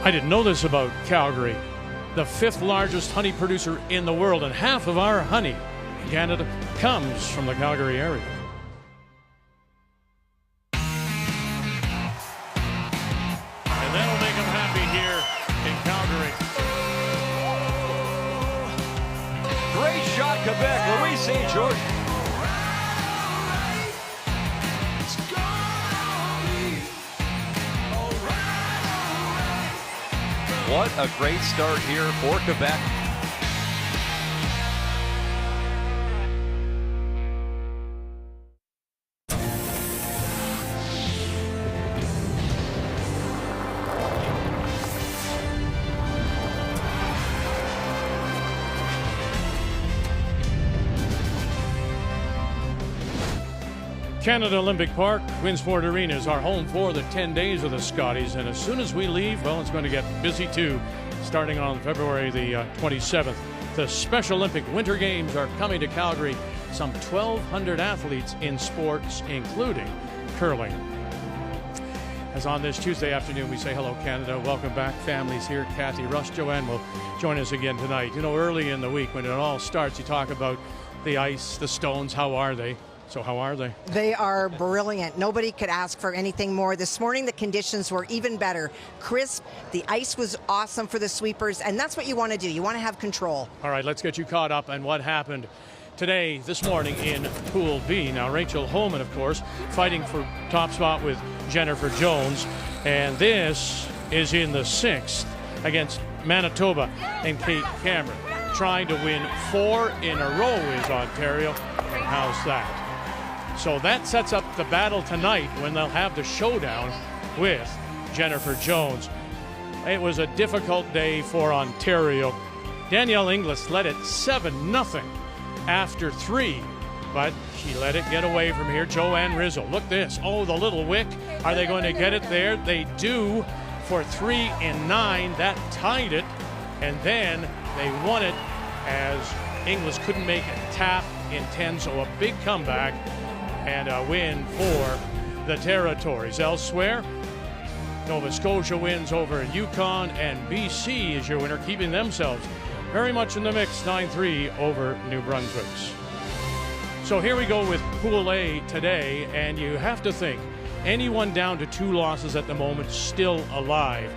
I didn't know this about Calgary. The 5th largest honey producer in the world, and half of our honey in Canada comes from the Calgary area. And that'll make them happy here in Calgary. Great shot, Quebec. Louis St. George. What a great start here for Quebec. Canada Olympic Park, Winsport Arena is our home for the 10 days of the Scotties, and as soon as we leave, well, it's going to get busy too. Starting on February the 27th, the Special Olympic Winter Games are coming to Calgary. Some 1,200 athletes in sports, including curling. As on this Tuesday afternoon, we say hello, Canada. Welcome back. Families here. Kathy, Russ, Joanne will join us again tonight. You know, early in the week when it all starts, you talk about the ice, the stones. How are they? So how are they? They are brilliant. Nobody could ask for anything more. This morning, the conditions were even better. Crisp. The ice was awesome for the sweepers, and that's what you want to do. You want to have control. All right, let's get you caught up on what happened today, this morning in Pool B. Now, Rachel Homan, of course, fighting for top spot with Jennifer Jones, and this is in the 6th against Manitoba and Kate Cameron. Trying to win 4 in a row is Ontario. How's that? So that sets up the battle tonight when they'll have the showdown with Jennifer Jones. It was a difficult day for Ontario. Danielle Inglis led it 7-0 after 3, but she let it get away from here. Joanne Rizzo, look this. Oh, the little wick. Are they going to get it there? They do for 3 in 9. That tied it, and then they won it as Inglis couldn't make a tap in 10, so a big comeback and a win for the Territories. Elsewhere, Nova Scotia wins over Yukon, and BC is your winner, keeping themselves very much in the mix, 9-3 over New Brunswick. So here we go with Pool A today, and you have to think anyone down to 2 losses at the moment still alive.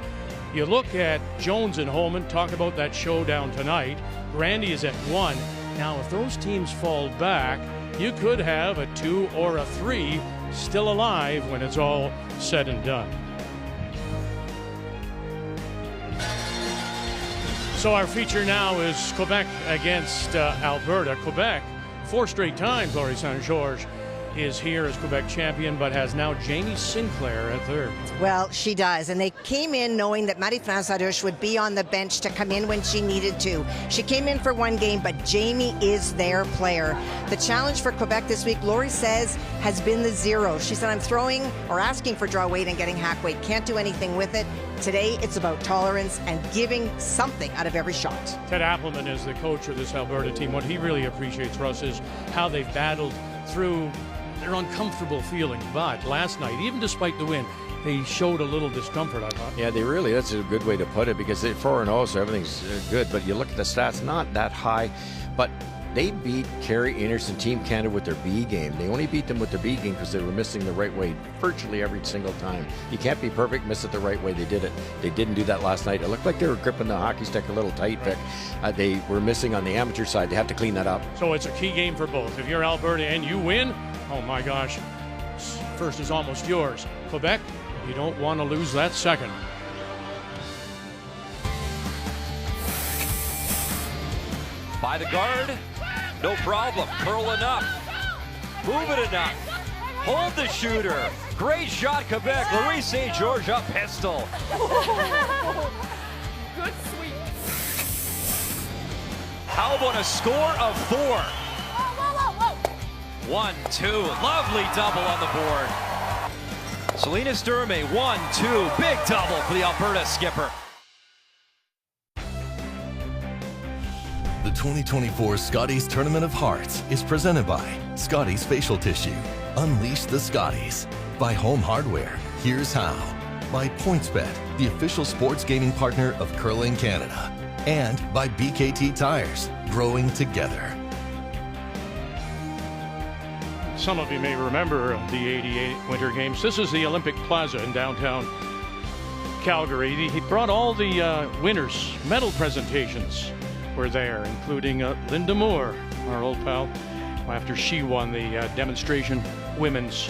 You look at Jones and Holman, talk about that showdown tonight. Randy is at 1. Now, if those teams fall back, you could have a 2 or a 3 still alive when it's all said and done. So our feature now is Quebec against Alberta. Quebec, 4 straight times, Laurie St. George is here as Quebec champion, but has now Jamie Sinclair at 3rd. Well, she does, and they came in knowing that Marie-France Larouche would be on the bench to come in when she needed to. She came in for 1 game, but Jamie is their player. The challenge for Quebec this week, Laurie says, has been the 0. She said, I'm throwing or asking for draw weight and getting hack weight. Can't do anything with it. Today, it's about tolerance and giving something out of every shot. Ted Appleman is the coach of this Alberta team. What he really appreciates, Russ, is how they've battled through their uncomfortable feeling. But last night, even despite the win, they showed a little discomfort, I thought. Yeah, that's a good way to put it, because they're 4-0, so everything's good. But you look at the stats, not that high. But they beat Carrie Anderson, Team Canada, with their B game. They only beat them with their B game because they were missing the right way virtually every single time. You can't be perfect, miss it the right way. They did it. They didn't do that last night. It looked like they were gripping the hockey stick a little tight, Vic. They were missing on the amateur side. They have to clean that up. So it's a key game for both. If you're Alberta and you win, oh my gosh, first is almost yours. Quebec, you don't want to lose that second. By the guard, no problem. Curl enough. Move it enough. Hold the shooter. Great shot, Quebec. Louis St. George up pistol. Good sweep. How about a score of 4? Whoa. 1-2. Lovely double on the board. Selena Sturmay, 1-2. Big double for the Alberta skipper. The 2024 Scotties Tournament of Hearts is presented by Scotties Facial Tissue. Unleash the Scotties. By Home Hardware. Here's how. by PointsBet, the official sports gaming partner of Curling Canada. And by BKT Tires, growing together. Some of you may remember the 88 Winter Games. This is the Olympic Plaza in downtown Calgary. He brought all the winners' medal presentations were there, including Linda Moore, our old pal, after she won the demonstration women's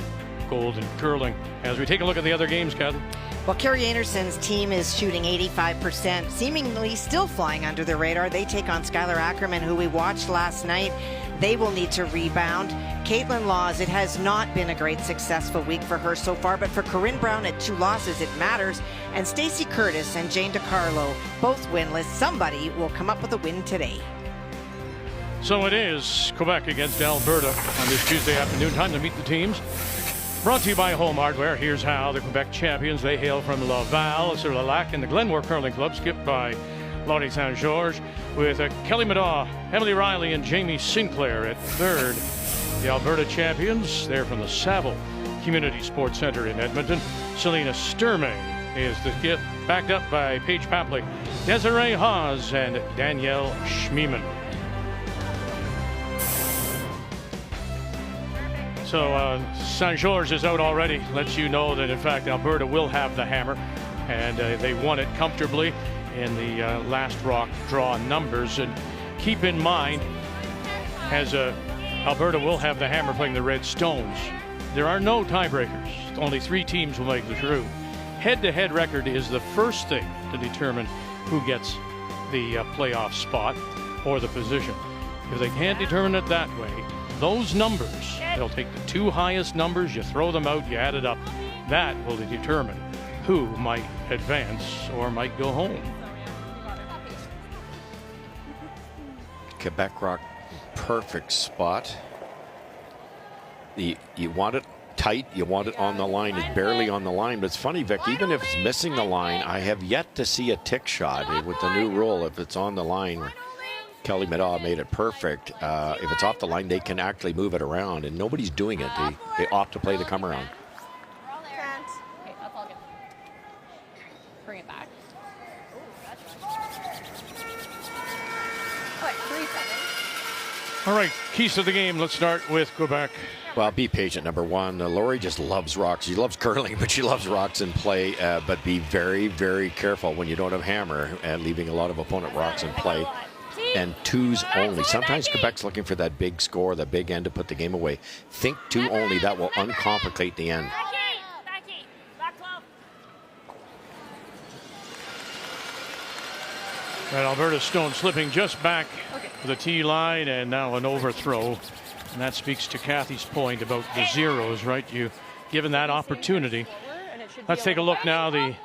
gold in curling. As we take a look at the other games, Kathy. Well, Carrie Anderson's team is shooting 85%, seemingly still flying under the radar. They take on Skylar Ackerman, who we watched last night. They will need to rebound. Caitlin Laws, it has not been a great successful week for her so far, but for Corinne Brown at 2 losses, it matters. And Stacey Curtis and Jane DiCarlo, both winless. Somebody will come up with a win today. So it is Quebec against Alberta on this Tuesday afternoon. Time to meet the teams. Brought to you by Home Hardware. Here's how the Quebec champions, they hail from Laval, Sur Lac, and the Glenmore Curling Club, skipped by Laurie St. George, with Kelly Madaw, Emily Riley, and Jamie Sinclair at third. The Alberta champions, they're from the Saville Community Sports Center in Edmonton. Selena Sturmay is the gift, backed up by Paige Papley, Desiree Haas, and Danielle Schmiemann. So St. George is out already. Lets you know that, in fact, Alberta will have the hammer. And they won it comfortably in the last rock draw numbers. And keep in mind, as Alberta will have the hammer playing the Red Stones, there are no tiebreakers. Only 3 teams will make the through. Head-to-head record is the first thing to determine who gets the playoff spot or the position. If they can't determine it that way, those numbers, they'll take the 2 highest numbers, you throw them out, you add it up. That will determine who might advance or might go home. Quebec Rock, perfect spot. You want it tight, you want it on the line. It's barely on the line, but it's funny, Vic, even if it's missing the line, I have yet to see a tick shot with the new rule. If it's on the line, Kelly Madaw made it perfect. If it's off the line, they can actually move it around, and nobody's doing it. They opt to play the come around. Okay, that's all good. Bring it back. Oh, 3 seconds. All right, keys to the game. Let's start with Quebec. Well, be patient, number one. Laurie just loves rocks. She loves curling, but she loves rocks in play. But be very, very careful when you don't have hammer and leaving a lot of opponent rocks in play. And 2s only. Sometimes Quebec's looking for that big score, the big end to put the game away. Think 2 only. That will uncomplicate the end. And Alberta Stone slipping just back to the tee line, and now an overthrow. And that speaks to Kathy's point about the zeros, right? You given that opportunity. Let's take a look now. The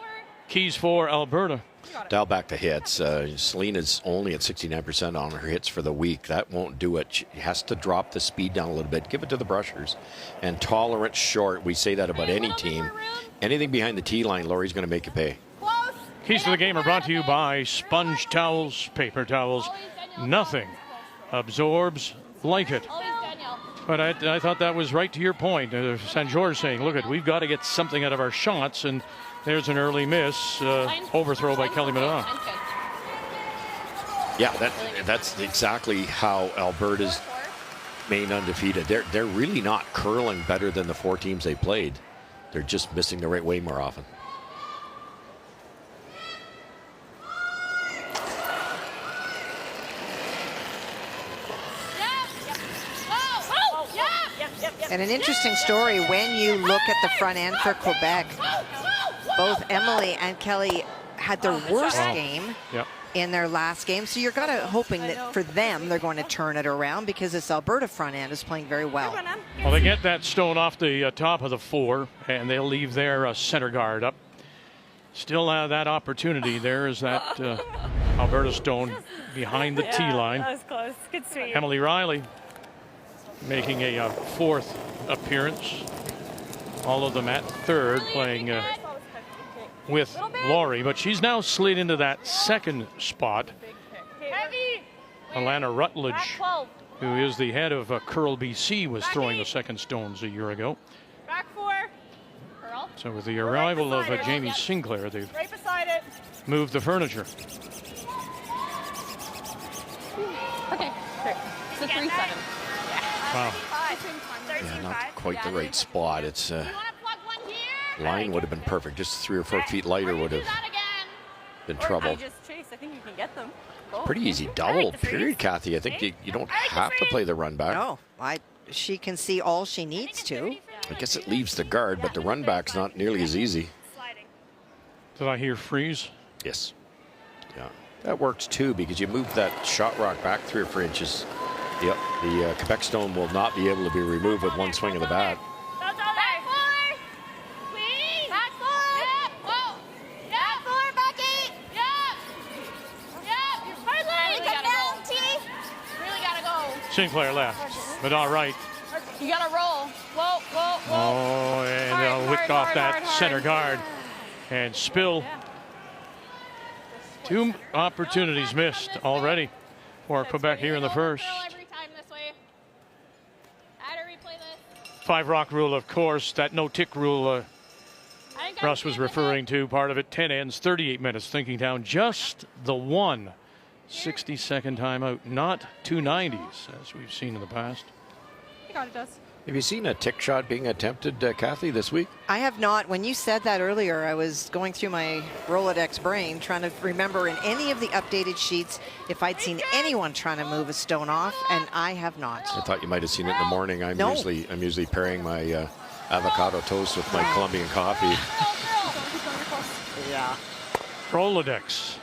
keys for Alberta. Dial back the hits. Selena's only at 69% on her hits for the week. That won't do it. She has to drop the speed down a little bit. Give it to the brushers. And tolerance short. We say that about any team. Anything behind the tee line, Laurie's going to make you pay. Keys to the game are brought to you by Sponge Towels, paper towels. Nothing absorbs like it. But I thought that was right to your point. St. George saying, look, we've got to get something out of our shots. And there's an early miss. Overthrow by Kelly Madaw. Yeah, that's exactly how Alberta's main undefeated. They're really not curling better than the 4 teams they played. They're just missing the right way more often. And an interesting story when you look at the front end for Quebec. Both Emily and Kelly had their worst game in their last game. So you're kind of hoping that for them, they're going to turn it around because this Alberta front end is playing very well. Well, they get that stone off the top of the 4, and they'll leave their center guard up. Still that opportunity. There is that Alberta stone behind the tee line. That was close. Good sweep. Emily Riley making a 4th appearance. All of them at 3rd, playing with Laurie, but she's now slid into that 2nd spot. Alana Rutledge, who is the head of Curl BC, was throwing the 2nd stones a year ago. Back 4. Curl. So with the arrival of Jamie Sinclair, they've Right beside it. moved the furniture. Okay. It's a 3-7. Wow. Yeah, not quite the right spot. It's line would have been perfect. Just 3 or 4 feet lighter would have been trouble. Just chase. I think you can get them. Pretty easy double, period, Kathy. I think you don't have to play the run back. No, she can see all she needs to. I guess it leaves the guard, but the run back's not nearly as easy. Did I hear freeze? Yes. Yeah. That works too because you move that shot rock back 3 or 4 inches. Yep. The Quebec stone will not be able to be removed with one swing of the bat. Sinclair left, but all right. You gotta roll. Whoa, whoa, whoa. Oh, and Hard, whipped hard, off that hard, hard. center guard. And Spill. 2 opportunities missed already for Quebec here in the first. Every time this way. How to replay this. 5 rock rule, of course. That no tick rule Russ was referring to, part of it. 10 ends, 38 minutes. Thinking down just the 1 60-second timeout, not 2 90s as we've seen in the past. You got it, does. Have you seen a tick shot being attempted, Kathy, this week? I have not. When you said that earlier, I was going through my Rolodex brain trying to remember in any of the updated sheets if I'd seen anyone trying to move a stone off, and I have not. I thought you might have seen it in the morning. I'm usually pairing my avocado toast with my Colombian coffee. Yeah. Rolodex.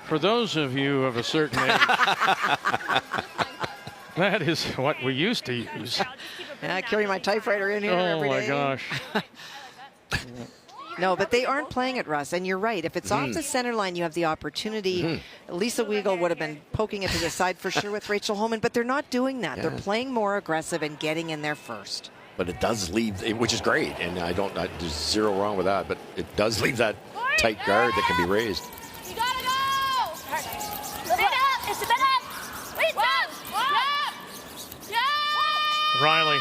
For those of you of a certain age, that is what we used to use. Yeah, I carry my typewriter in here every day. Oh my gosh. No, but they aren't playing it, Russ, and you're right. If it's off the center line, you have the opportunity. Lisa Weigel would have been poking it to the side for sure with Rachel Homan, but they're not doing that. Yeah. They're playing more aggressive and getting in there first. But it does leave, which is great, and there's zero wrong with that, but it does leave that tight guard that can be raised. You gotta go! Spin up! It's a spin up! Wait, yeah! Riley,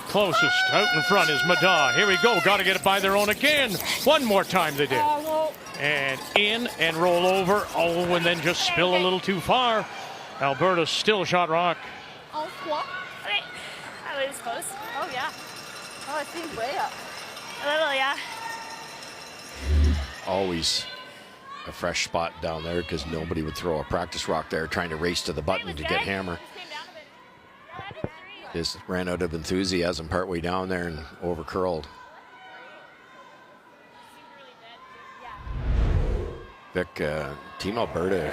closest out in front is Maddaw. Here we go. Got to get it by their own again. One more time they did. And in and roll over. Oh, and then just spill a little too far. Alberta still shot rock. Oh, what? Wait, that was close. Oh, yeah. Oh, it seems way up. A little, yeah. Always a fresh spot down there because nobody would throw a practice rock there trying to race to the button to get hammer. Just ran out of enthusiasm partway down there and over curled. Vic, Team Alberta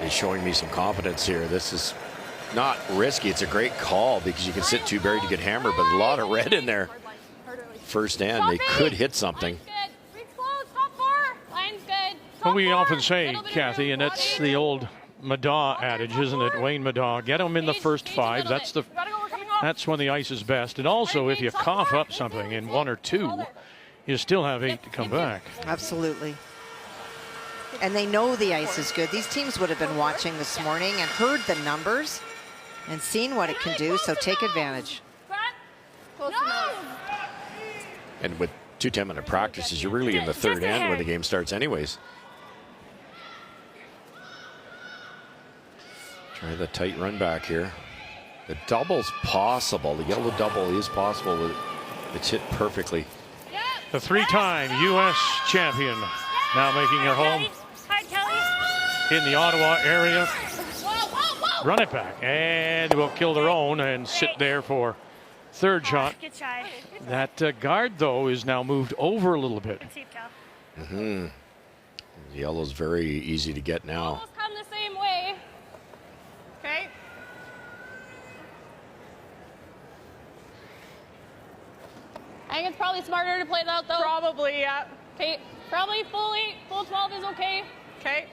is showing me some confidence here. This is not risky. It's a great call because you can sit too buried to get hammered, but a lot of red in there. First end, they could hit something. Well, we often say, Kathy, and that's the old Maddaw adage, isn't it? Wayne Maddaw, get them in the first 5. That's when the ice is best. And also, if you cough up something in 1 or 2, you still have 8 to come back. Absolutely. And they know the ice is good. These teams would have been watching this morning and heard the numbers and seen what it can do, so take advantage. And with 2 10-minute practices, you're really in the third end when the game starts anyways. Try the tight run back here. The double's possible. The yellow double is possible. It's hit perfectly. The 3-time U.S. champion now making her home in the Ottawa area. Run it back, and will kill their own and sit there for third shot. That guard, though, is now moved over a little bit. The yellow's very easy to get now. Almost come the same way. Okay. I think it's probably smarter to play that, though. Probably, yeah. Okay. Probably full 12 is okay. Okay.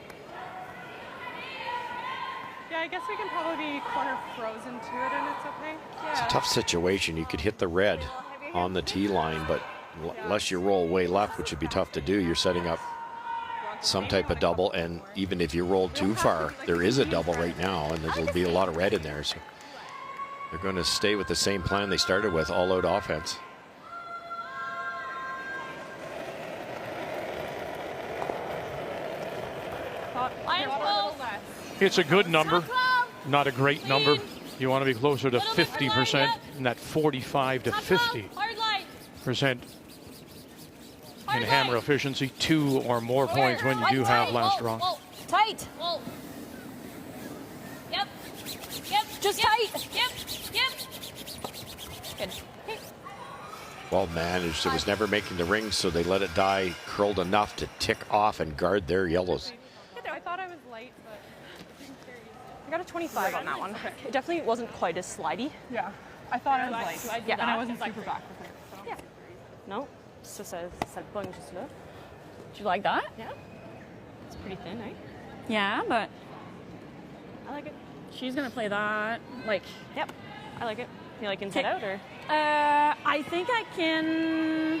Yeah, I guess we can probably be corner frozen to it and it's okay. Yeah. It's a tough situation. You could hit the red on the tee line, but unless you roll way left, which would be tough to do, you're setting up some type of double. And even if you roll too far, there is a double right now, and there'll be a lot of red in there. So they're going to stay with the same plan they started with, all-out offense. thought Lions a close. little less. It's a good number, not a great number. You want to be closer to 50% and that 45 to 50% Hard line. in hammer efficiency. 2 or more points when you do have last rock. Tight. Whoa. Yep. Yep. Just yep. tight. Yep. Good. Well managed. It was never making the ring, so they let it die curled enough to tick off and guard their yellows. I thought I was light, but it didn't carry easy. I got a 25 on that one. It definitely wasn't quite as slidey. Yeah, I thought I was light. Yeah. And I wasn't super back with it. So. Yeah. Non, ça le pogne juste là. Do you like that? Yeah. It's pretty thin, right? Yeah, but I like it. she's gonna play that. Like, Yep. I like it. You like inside out or? I think I can.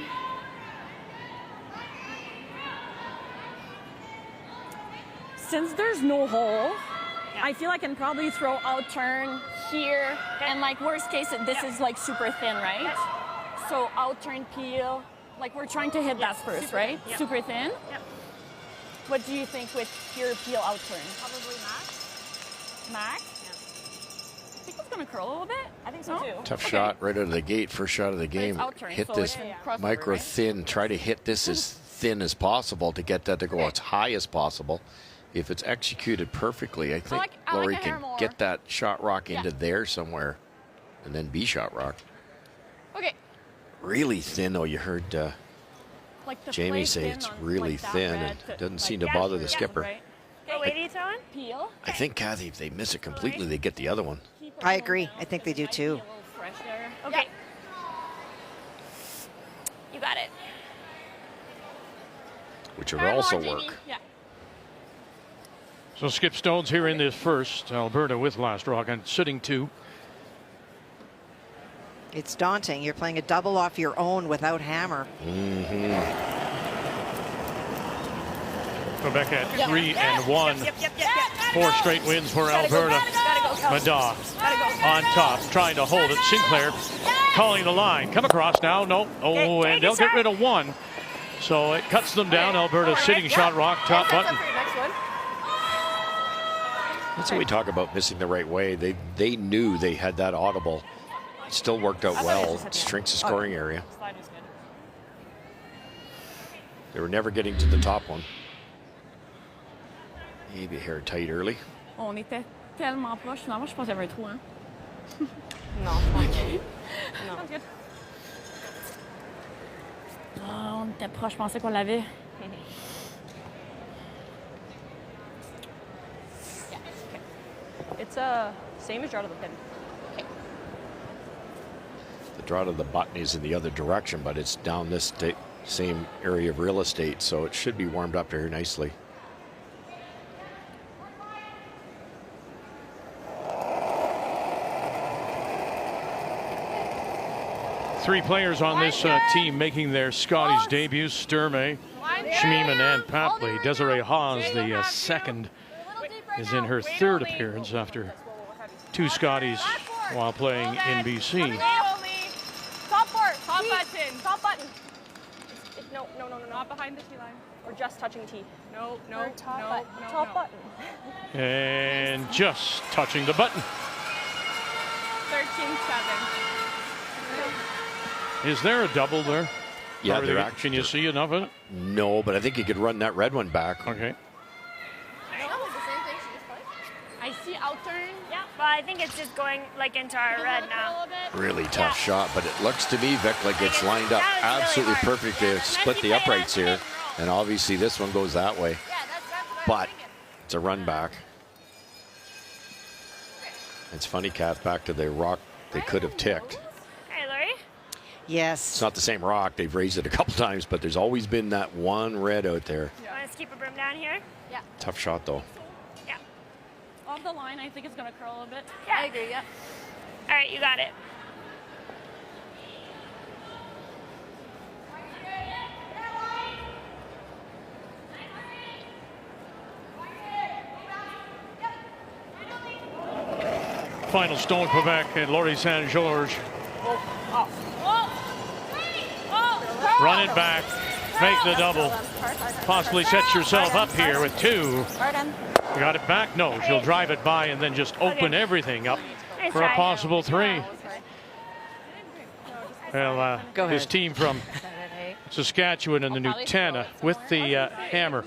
Since there's no hole, I feel I can probably throw out turn here, and like worst case, this is like super thin, right? So out turn peel, like we're trying to hit that first, right? Super thin. Yep. What do you think with your peel out turn? Probably max. Max? I think it's gonna curl a little bit. I think so too. Tough shot right out of the gate, first shot of the game. out turn, Hit so this it can cross over, micro right? thin, try to hit this as thin as possible to get that to go as high as possible. If it's executed perfectly, I think like a Laurie hair can more. get that shot rock into Yeah. there somewhere and then be shot rock. Okay. Really thin though, you heard Like the Jamie play say thin it's on, really like, that thin red and to, doesn't like, seem to bother the skipper. Right? What weight are you throwing? Peel. I think, Kathy, if they miss it completely, they get the other one. Keep it I a little agree. down I think they do so it might too. be a little fresh there. Okay. You got it. Which would also work. Yeah. So Skip Stone's here in this first. Alberta with last rock and sitting 2. It's daunting. You're playing a double off your own without hammer. Quebec at 3-1. Yep. 4 straight wins for Alberta. Madaw on top, trying to hold it. Sinclair calling the line. Come across now. No. Oh, and they'll get rid of 1. So it cuts them down. Alberta sitting shot rock, top button. Next one. That's what we talk about missing the right way. They knew they had that audible. It still worked out well. It shrinks the scoring area. Slide is good. They were never getting to the top one. Maybe a hair tight early. On était tellement proche. Finalement, je pense qu'il y avait un trou, hein? Non, non. Sounds good. Ah, on était proche. Je pensais qu'on l'avait. It's same as draw to the pin. The draw to the button is in the other direction, but it's down this same area of real estate, so it should be warmed up here nicely. Three players on this team making their Scotties debuts. Sturmay, Schmiemann, and Papley. Desiree Haas, the second, is in her third appearance after 2 Scotties while playing in BC. Top part. Top T. button. Top button. No. Not behind the T line. Or just touching T. No. Top button. And just touching the button. 13-7. Is there a double there? Yeah, Or they're can you see enough of it? No, but I think you could run that red one back. Okay. I see out turn. Yeah, but I think it's just going like into our red now. Really tough shot, but it looks to me, Vic, like it's lined up That was really absolutely hard. perfect to split the uprights here. And obviously this one goes that way. But it's a run back. It's funny, Kath, back to the rock they could have ticked. Hey, Laurie. Yes. It's not the same rock. They've raised it a couple times, but there's always been that one red out there. You want us to keep a broom down here? Yeah. Tough shot, though. Yeah. Off the line, I think it's going to curl a bit. Yeah. I agree, yeah. All right, you got it. Final stone, Quebec, and Laurie St. George. Run it back. fake the double. Possibly sets yourself up here with 2. Pardon. Got it back? No, she'll drive it by and then just open everything up for a possible 3. Well, his team from Saskatchewan and the Nutana with the hammer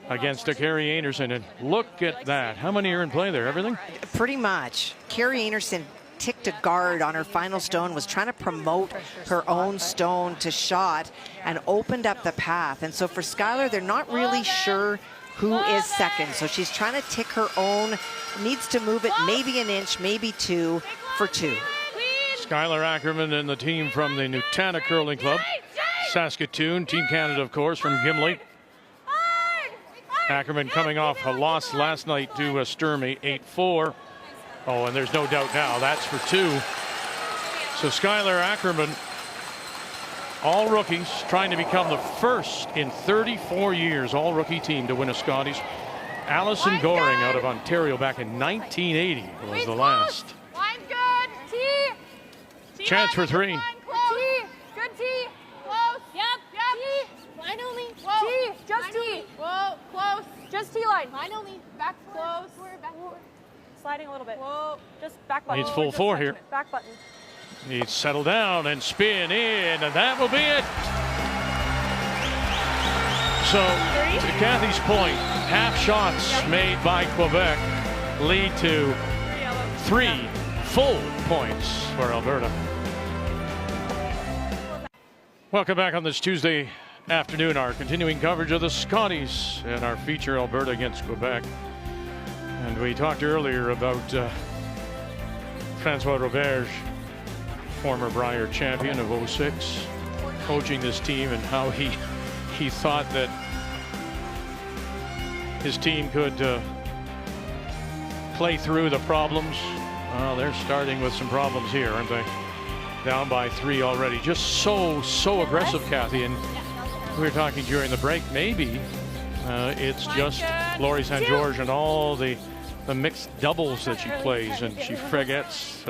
against Carrie Anderson. And look at that. How many are in play there? Everything? Pretty much. Carrie Anderson ticked a guard on her final stone, was trying to promote her own stone to shot and opened up the path. And so for Skylar, they're not really sure who is second. So she's trying to tick her own, needs to move it maybe an inch, maybe 2 for 2. Skylar Ackerman and the team from the Nutana Curling Club. Saskatoon, Team Canada, of course, from Gimli. Ackerman coming off a loss last night to Sturmay, 8-4. Oh, and there's no doubt now, that's for 2. So Skylar Ackerman, all rookies, trying to become the first in 34 years, all-rookie team to win a Scotties. Allison Goring out of Ontario back in 1980 was the last. Line's good. T. Chance for 3. T. Good T. Close. Yep. T. Line only. Whoa. T. Just T. Whoa. Close. Just T line. Line only. Back close. Back forward. Sliding a little bit. Whoa. Just back button. Needs full 4 here. Back button. Needs to settle down and spin in, and that will be it. So, to Kathy's point, half shots made by Quebec lead to 3 full points for Alberta. Welcome back on this Tuesday afternoon, our continuing coverage of the Scotties and our feature Alberta against Quebec. And we talked earlier about Francois Roberge, former Brier champion of 06, coaching this team and how he thought that his team could play through the problems. Well, they're starting with some problems here, aren't they? Down by 3 already. Just so aggressive, Kathy. And we were talking during the break, maybe it's just Laurie St. George and all the mixed doubles that she plays, and she forgets.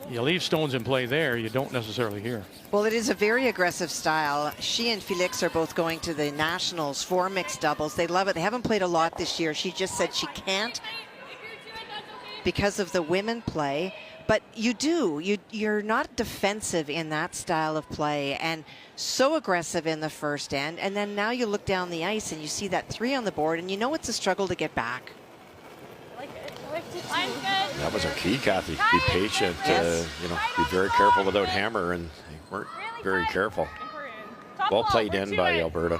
You leave stones in play there, you don't necessarily hear. Well, it is a very aggressive style. She and Felix are both going to the Nationals for mixed doubles. They love it. They haven't played a lot this year. She just said she can't because of the women play. But you do. You're not defensive in that style of play, and so aggressive in the first end. And then now you look down the ice and you see that 3 on the board, and you know it's a struggle to get back. That was our key, Kathy. Be patient, be very careful without hammer, and they weren't very careful. Well played in by Alberta.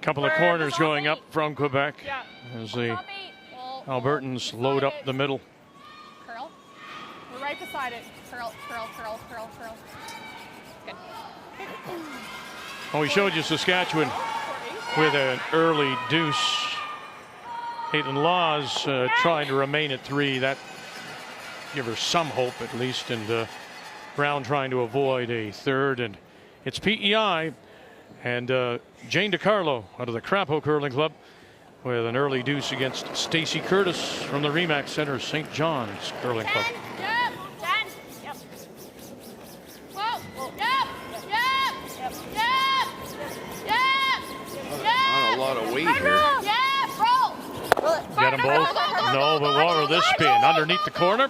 Couple of corners going up from Quebec as the Albertans load up the middle. Curl. We're right beside it. Curl. Good. Oh, we showed you Saskatchewan with an early deuce. Caitlin Laws trying to remain at 3. That give her some hope at least. And Brown trying to avoid a 3rd. And it's PEI and Jane DiCarlo out of the Crapo Curling Club with an early deuce against Stacey Curtis from the Remax Center St. John's Curling Club. Not a lot of weight here. Get them both. No, but what will this spin? Underneath the corner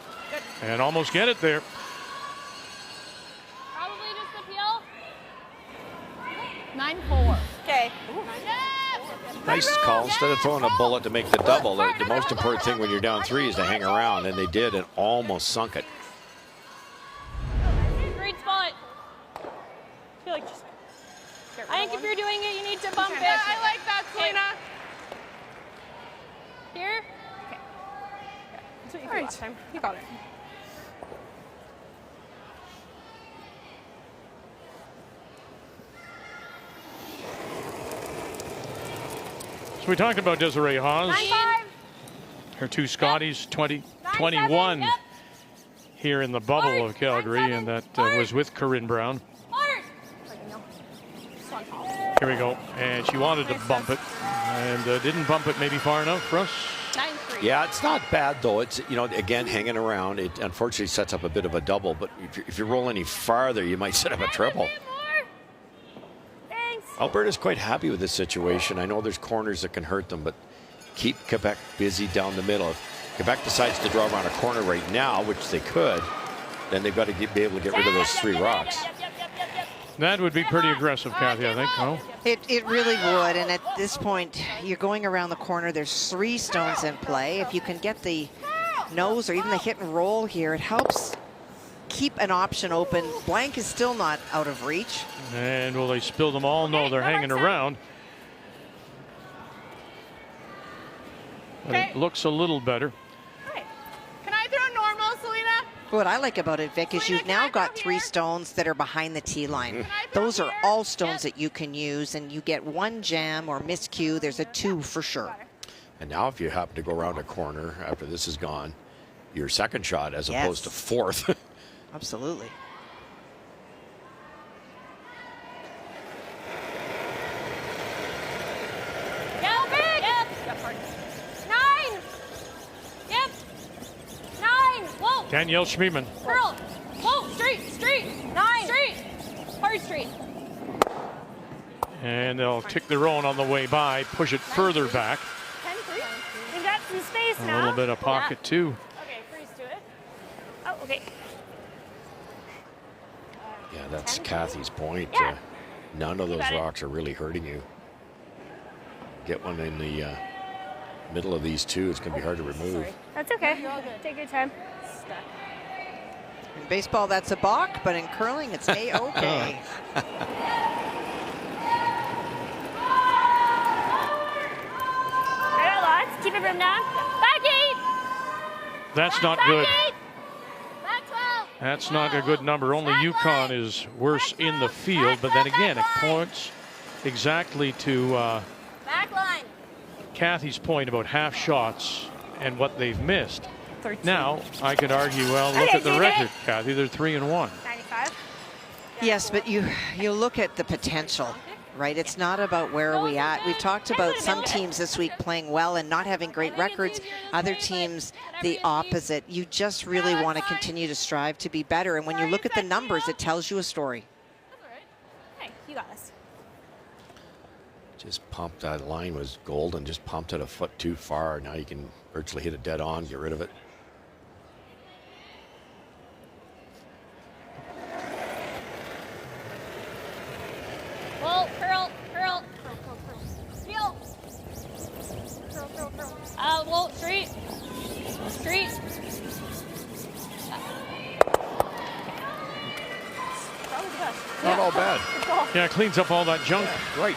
and almost get it there. Probably just appeal. 9-4. Okay. Nice call. Instead of throwing a bullet to make the double, the most important thing when you're down 3 is to hang around, and they did and almost sunk it. Great spot. I feel like just. I think if you're doing it, you need to bump it. Yeah, I like that, Selena. Here? Okay. That's what you did last time. You got it. So we talked about Desiree Haas. 9-5. Her 2 Scotties, 20-21 here in the bubble of Calgary, and that was with Corinne Brown. Here we go, and she wanted to bump it, and didn't bump it maybe far enough for us. 9-3. Yeah, it's not bad though. It's, again, hanging around. It unfortunately sets up a bit of a double, but if you roll any farther, you might set up a triple. Dang Alberta's quite happy with this situation. I know there's corners that can hurt them, but keep Quebec busy down the middle. If Quebec decides to draw around a corner right now, which they could, then they've got to be able to get rid of those 3 rocks. That would be pretty aggressive, Kathy, I think. No? It really would, and at this point, you're going around the corner. There's 3 stones in play. If you can get the nose or even the hit and roll here, it helps keep an option open. Blank is still not out of reach. And will they spill them all? No, they're hanging around. But it looks a little better. Can I throw normal, Selena? What I like about it, Vic, is you've now got 3 stones that are behind the tee line. Those are all stones that you can use, and you get 1 jam or miscue. There's a 2 for sure. And now if you happen to go around a corner after this is gone, your second shot as opposed to 4th. Absolutely. Go big! Yep. 9! Yep. 9! Whoa! Danielle Schmiemann. Curl! Whoa! Straight! 9! Straight! Hard straight. And they'll kick their own on the way by, push it further back. 10-3. We've got some space A now. little bit of pocket, too. Okay, freeze to it. Oh, okay. Yeah, that's Kathy's point. Yeah. None of those got it. rocks are really hurting you. Get one in the middle of these 2. It's going to be hard to remove. That's okay. Take your time. In baseball, that's a balk, but in curling, it's A-okay. Right, lots. Keep it from down. Back 8! That's not Back good. 8! Back 12! That's not a good number. Only Yukon is worse in the field, but then again, it points exactly to Back line. Kathy's point about half shots and what they've missed. 13. Now, I could argue, well, look Okay, at the David. record, Kathy. They're 3-1. 95. Yes, but you look at the potential, right? It's not about where are we at. We've talked about some teams this week playing well and not having great records. Other teams, the opposite. You just really want to continue to strive to be better. And when you look at the numbers, it tells you a story. Hey, you got us. Just pumped that line was golden. Just pumped it a foot too far. Now you can virtually hit it dead on, get rid of it. Whoa, curl. Heel. Curl. Whoa, straight. Probably the best. Not all bad. Yeah, it cleans up all that junk. Right.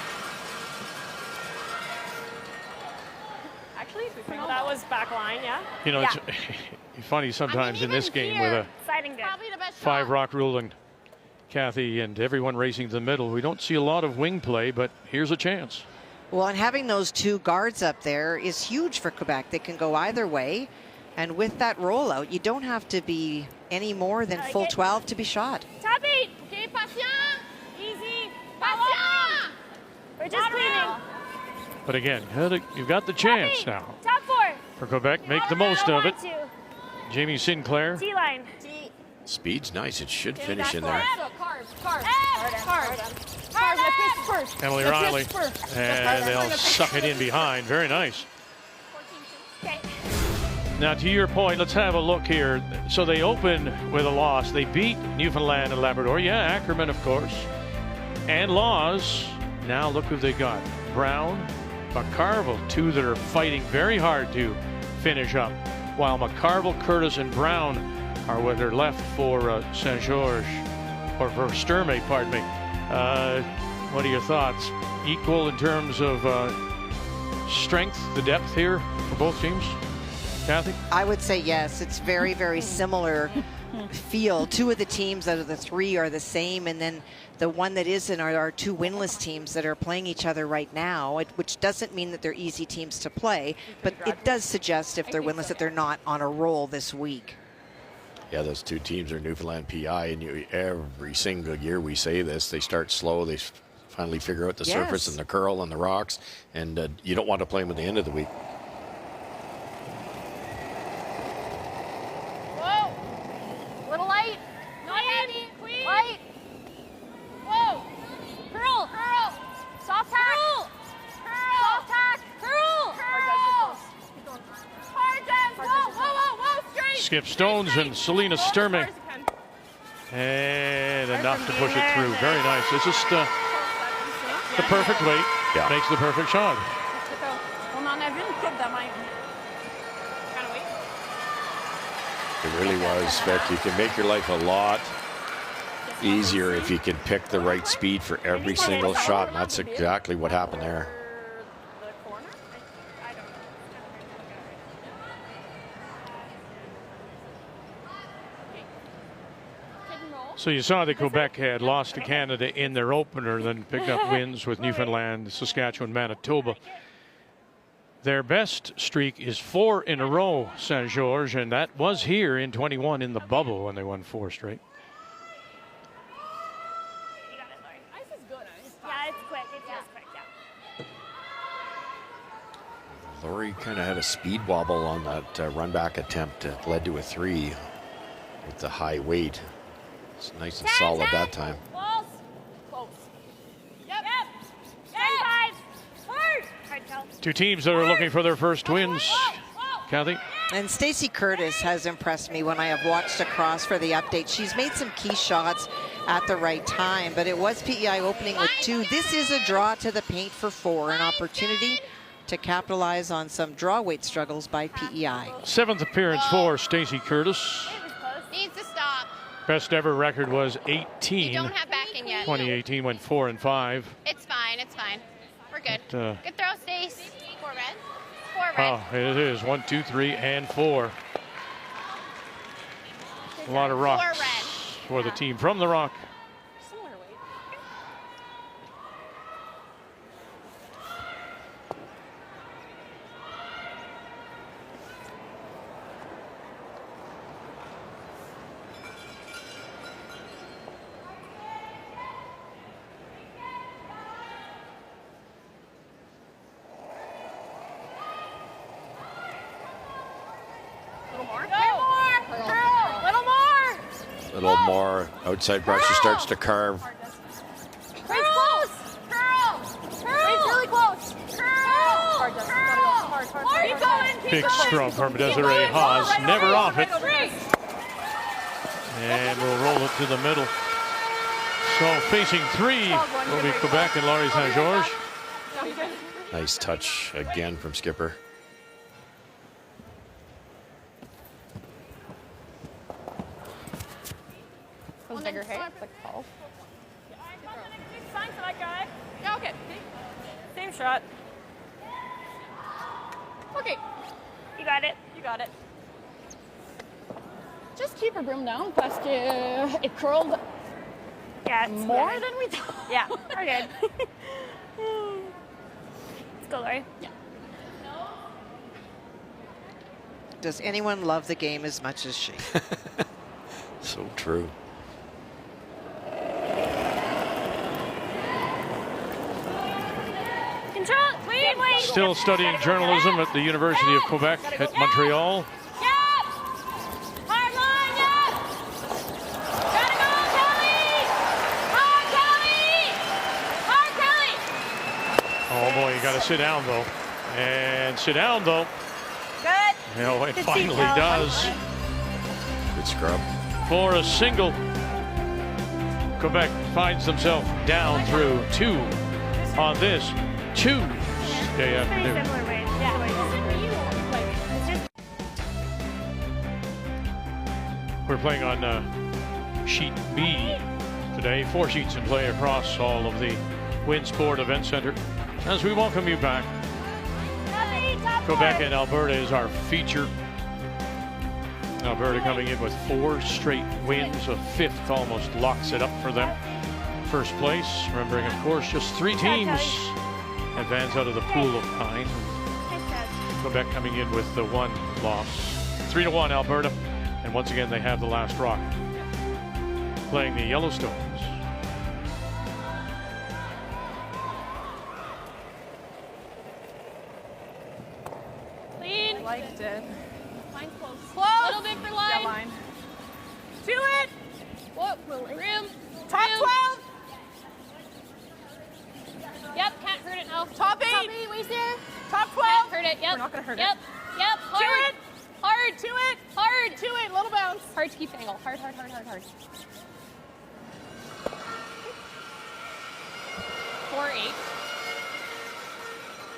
Actually, that was back line, yeah? You know, it's funny sometimes in this game with a Siding down. Probably the best 5 shot. rock rule and Kathy and everyone racing to the middle. We don't see a lot of wing play, but here's a chance. Well, and having those 2 guards up there is huge for Quebec. They can go either way. And with that rollout, you don't have to be any more than full 12 to be shot. Top 8. Okay, patient. Easy. Patient. We're just cleaning. But again, you've got the chance now Top 4. for Quebec. Make the most of it. Jamie Sinclair. T-line. Speed's nice. It should finish in there. Cars. Emily Riley. And they'll suck it in behind. Very nice. Okay. Now, to your point, let's have a look here. So they open with a loss. They beat Newfoundland and Labrador. Yeah, Ackerman, of course. And Laws. Now look who they got. Brown, McCarville, 2 that are fighting very hard to finish up. While McCarville, Curtis, and Brown are what are left for St. George, or for Sturmay, pardon me. What are your thoughts? Equal in terms of strength, the depth here for both teams? Kathy? I would say yes. It's very, very similar feel. 2 of the teams out of the 3 are the same, and then the one that isn't are our 2 winless teams that are playing each other right now, which doesn't mean that they're easy teams to play, but it does suggest if they're winless that they're not on a roll this week. Yeah, those 2 teams are Newfoundland PI, and every single year we say this. They start slow. They finally figure out the surface and the curl and the rocks, and you don't want to play them at the end of the week. Whoa. Little light. Not heavy. Light. Whoa. Curl. Skip Stones and Selena Sturmay. And enough to push it through. Very nice. It's just the perfect weight. Makes the perfect shot. It really was, Vic. You can make your life a lot easier if you can pick the right speed for every single shot. And that's exactly what happened there. So you saw that Quebec had lost to Canada in their opener, then picked up wins with Newfoundland, Saskatchewan, Manitoba. Their best streak is 4 in a row, Saint-Georges, and that was here in 21 in the bubble when they won 4 straight. Laurie kind of had a speed wobble on that run back attempt that led to a 3 with the high weight. It's nice and solid that time. Two teams that are looking for their first wins. Kathy? And Stacey Curtis has impressed me when I have watched across for the update. She's made some key shots at the right time, but it was PEI opening with 2. This is a draw to the paint for 4, an opportunity to capitalize on some draw weight struggles by PEI. 7th appearance for Stacey Curtis. Needs to stop. Best ever record was 18. You don't have backing yet. 2018 went 4 and 5. It's fine. It's fine. We're good. But, good throw, Stace. 4 red. 4 red. Oh, it is 1, 2, 3, and 4. A lot of rocks for the team from the Rock. A little more outside pressure starts to carve. Close. Curl. It's really close. Curl. Keep going. Big scrum from Desiree Haas. Never off it. And we'll roll it to the middle. So facing 3 will be Quebec and Laurie Saint-Georges. Nice touch again from Skipper. Bigger hair. It's like tall. Yeah, okay. Same shot. Okay. You got it. You got it. Just keep her broom down, parce que it curled more than we thought. Yeah, we're good. Let's go, Laurie. Yeah. Does anyone love the game as much as she? So true. Control, clean, wait. Still studying journalism at the University of Quebec at Montreal. Oh boy, you got to sit down though. And sit down though. Good. You know, it finally does. Good scrub. For a single, Quebec finds themselves down through 2 on this Tuesday afternoon. Similar ways. We're playing on sheet B today. 4 sheets in play across all of the Winsport Event Center. As we welcome you back, Quebec and Alberta is our feature. Alberta coming in with 4 straight wins. A 5th almost locks it up for them. First place, remembering of course just 3 teams advance out of the pool of 9. Quebec coming in with the 1 loss. 3-1 Alberta, and once again they have the last rock. Playing the Yellowstones. Clean. Liked it. Line's close. Close. Little big for line. Yeah, line. To it. What? Rim. Top 12. Yep, can't hurt it now. Top 8. Top 8, waist there. Top 12. Can't hurt it. Yep. We're not gonna hurt it. Yep. Hard. it. Hard. Hard to it. Hard to it. Little bounce. Hard to keep angle. Hard. 4-8.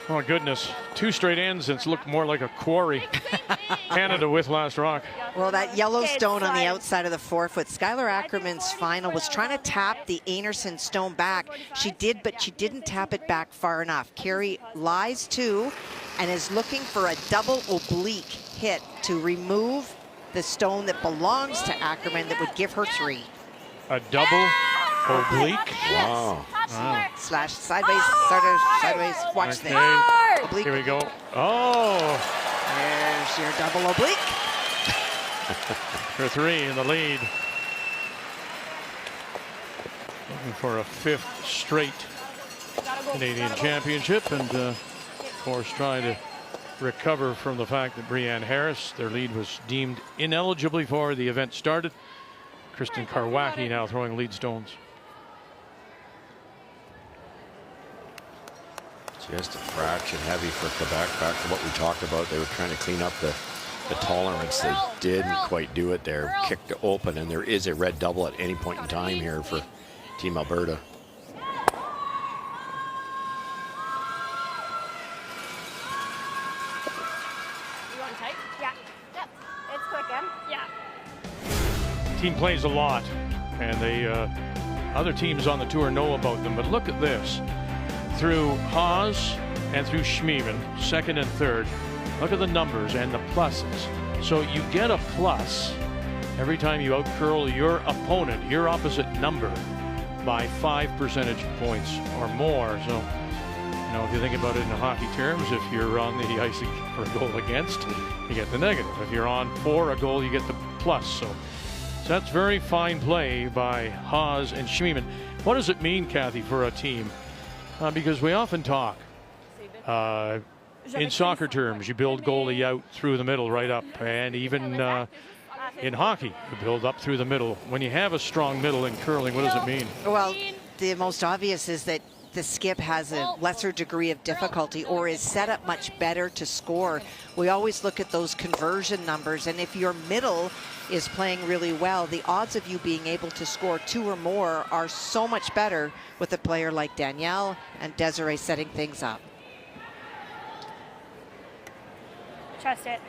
Oh, goodness. 2 straight ends. It's looked more like a quarry. Canada with last rock. Well, that yellow stone on the outside of the 4-foot. Skylar Ackerman's final was trying to tap the Anderson stone back. She did, but she didn't tap it back far enough. Carey lies to and is looking for a double oblique hit to remove the stone that belongs to Ackerman that would give her 3. A double oblique. Wow. Slash sideways, sort of sideways. Watch Okay. this. Oblique. Here we go. Oh, There's your double oblique. for 3 in the lead. Looking for a 5th straight Canadian championship, and of course trying to recover from the fact that Brianne Harris, their lead, was deemed ineligible before the event started. Kristen Karwacki now throwing lead stones. Just a fraction heavy for Quebec. Back to what we talked about. They were trying to clean up the tolerance. They didn't quite do it there. Kicked open, and there is a red double at any point in time here for Team Alberta. You want tight? Yeah. Yep. It's quick, Em. Yeah. Team plays a lot, and they other teams on the tour know about them. But look at this. Through Haas and through Schmiemann, 2nd and 3rd, look at the numbers and the pluses. So you get a plus every time you outcurl your opponent, your opposite number, by 5 percentage points or more. So, you know, if you think about it in hockey terms, if you're on the ice for a goal against, you get the negative. If you're on for a goal, you get the plus. So that's very fine play by Haas and Schmiemann. What does it mean, Kathy, for a team? Because we often talk in soccer terms, you build goalie out through the middle, right up, and even in hockey, you build up through the middle. When you have a strong middle in curling, what does it mean? Well, the most obvious is that the skip has a lesser degree of difficulty or is set up much better to score. We always look at those conversion numbers, and if your middle is playing really well, the odds of you being able to score 2 or more are so much better with a player like Danielle and Desiree setting things up. Trust it.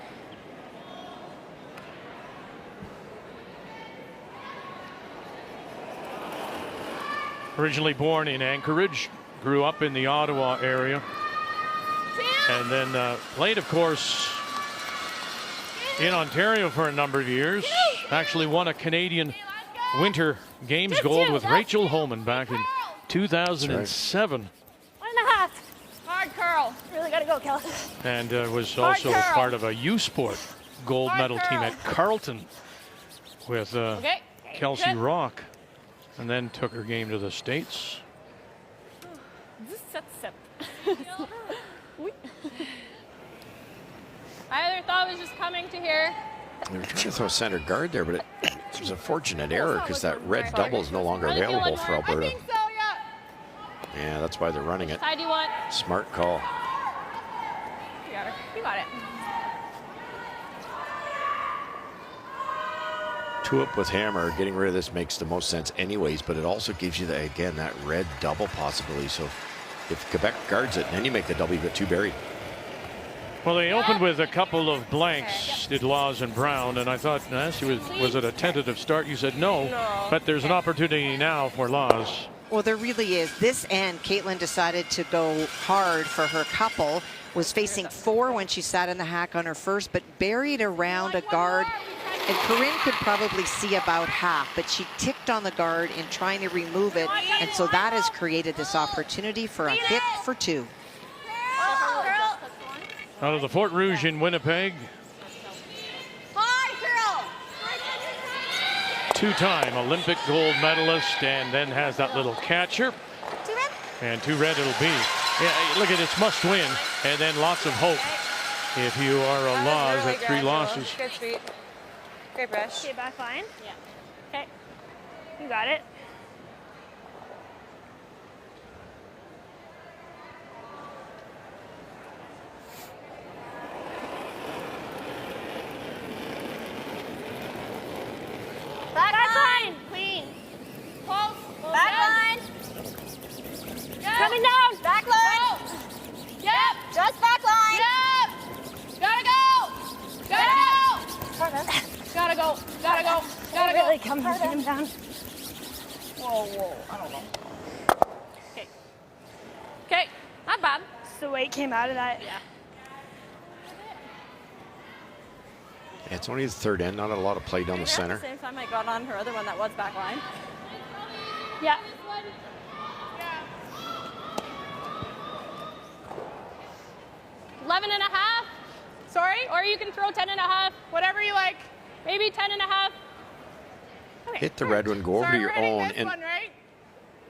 Originally born in Anchorage, grew up in the Ottawa area, and then played, of course, in Ontario for a number of years. Actually won a Canadian Winter Games gold with Rachel Homan back in 2007. 1.5. Hard curl. Really gotta go, Kelly. And was also part of a U Sport gold medal team at Carleton with Kelsey Rock, and then took her game to the States. My other thought was just coming to here. They were trying to throw center guard there, but it was a fortunate error because that red double is no longer available for Alberta. I think so, yeah. Yeah, that's why they're running it. Side you want? Smart call. You got her. You got it. 2 up with hammer. Getting rid of this makes the most sense anyways, but it also gives you, again, that red double possibility. So if Quebec guards it, then you make the double, you get 2 buried. Well, they opened with a couple of blanks, did Laws and Brown, and I thought, was it a tentative start? You said no, but there's an opportunity now for Laws. Well, there really is. This end, Caitlin decided to go hard for her couple. Was facing 4 when she sat in the hack on her first, but buried around a guard. And Corinne could probably see about half, but she ticked on the guard in trying to remove it. And so that has created this opportunity for a hit for 2. Out of the Fort Rouge in Winnipeg. 2-time Olympic gold medalist, and then has that little catcher. 2 red? And 2 red it'll be. Yeah, look at it's must win, and then lots of hope if you are a Laws at 3 losses. Good sweep. Great brush. Okay, back line? Yeah. Okay. You got it. come pin him down. Whoa, I don't know. Okay. Okay, not bad. So the weight came out of that. Yeah. It's only the third end, not a lot of play down the center. At the same time, I got on her other one that was back line. Yeah. $11.5. Sorry? Or you can throw 10.5. Whatever you like. Maybe 10.5. Okay. Hit the red one, go over to your own. This And one, right?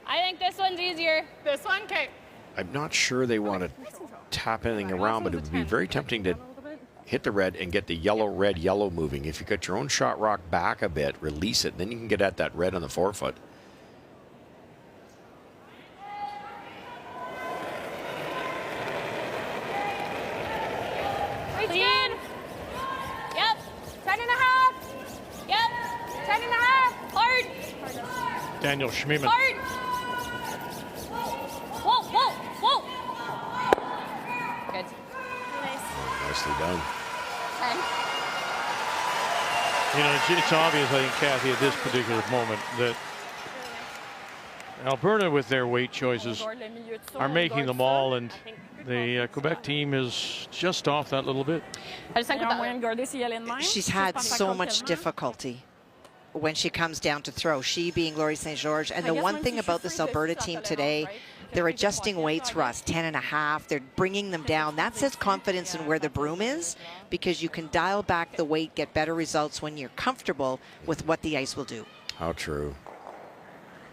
I think this one's easier. This one? Okay. I'm not sure they want to tap anything around, but it would be very tempting to hit the red and get the yellow, red, yellow moving. If you got your own shot rock back a bit, release it, then you can get at that red on the forefoot. Clean. Yep. 10.5. Yep. 10.5. Hard. Daniel Schmiemann. Hard. Whoa. Good. Nicely done. 10. You know, it's obvious, I think, Kathy, at this particular moment that Alberta, with their weight choices, are making them all, and the Quebec team is just off that little bit. She's had so much difficulty when she comes down to throw, she being Laurie St. George. And the one thing about this Alberta team today, they're adjusting weights, Russ, 10.5. They're bringing them down. That says confidence in where the broom is, because you can dial back the weight, get better results when you're comfortable with what the ice will do. How true.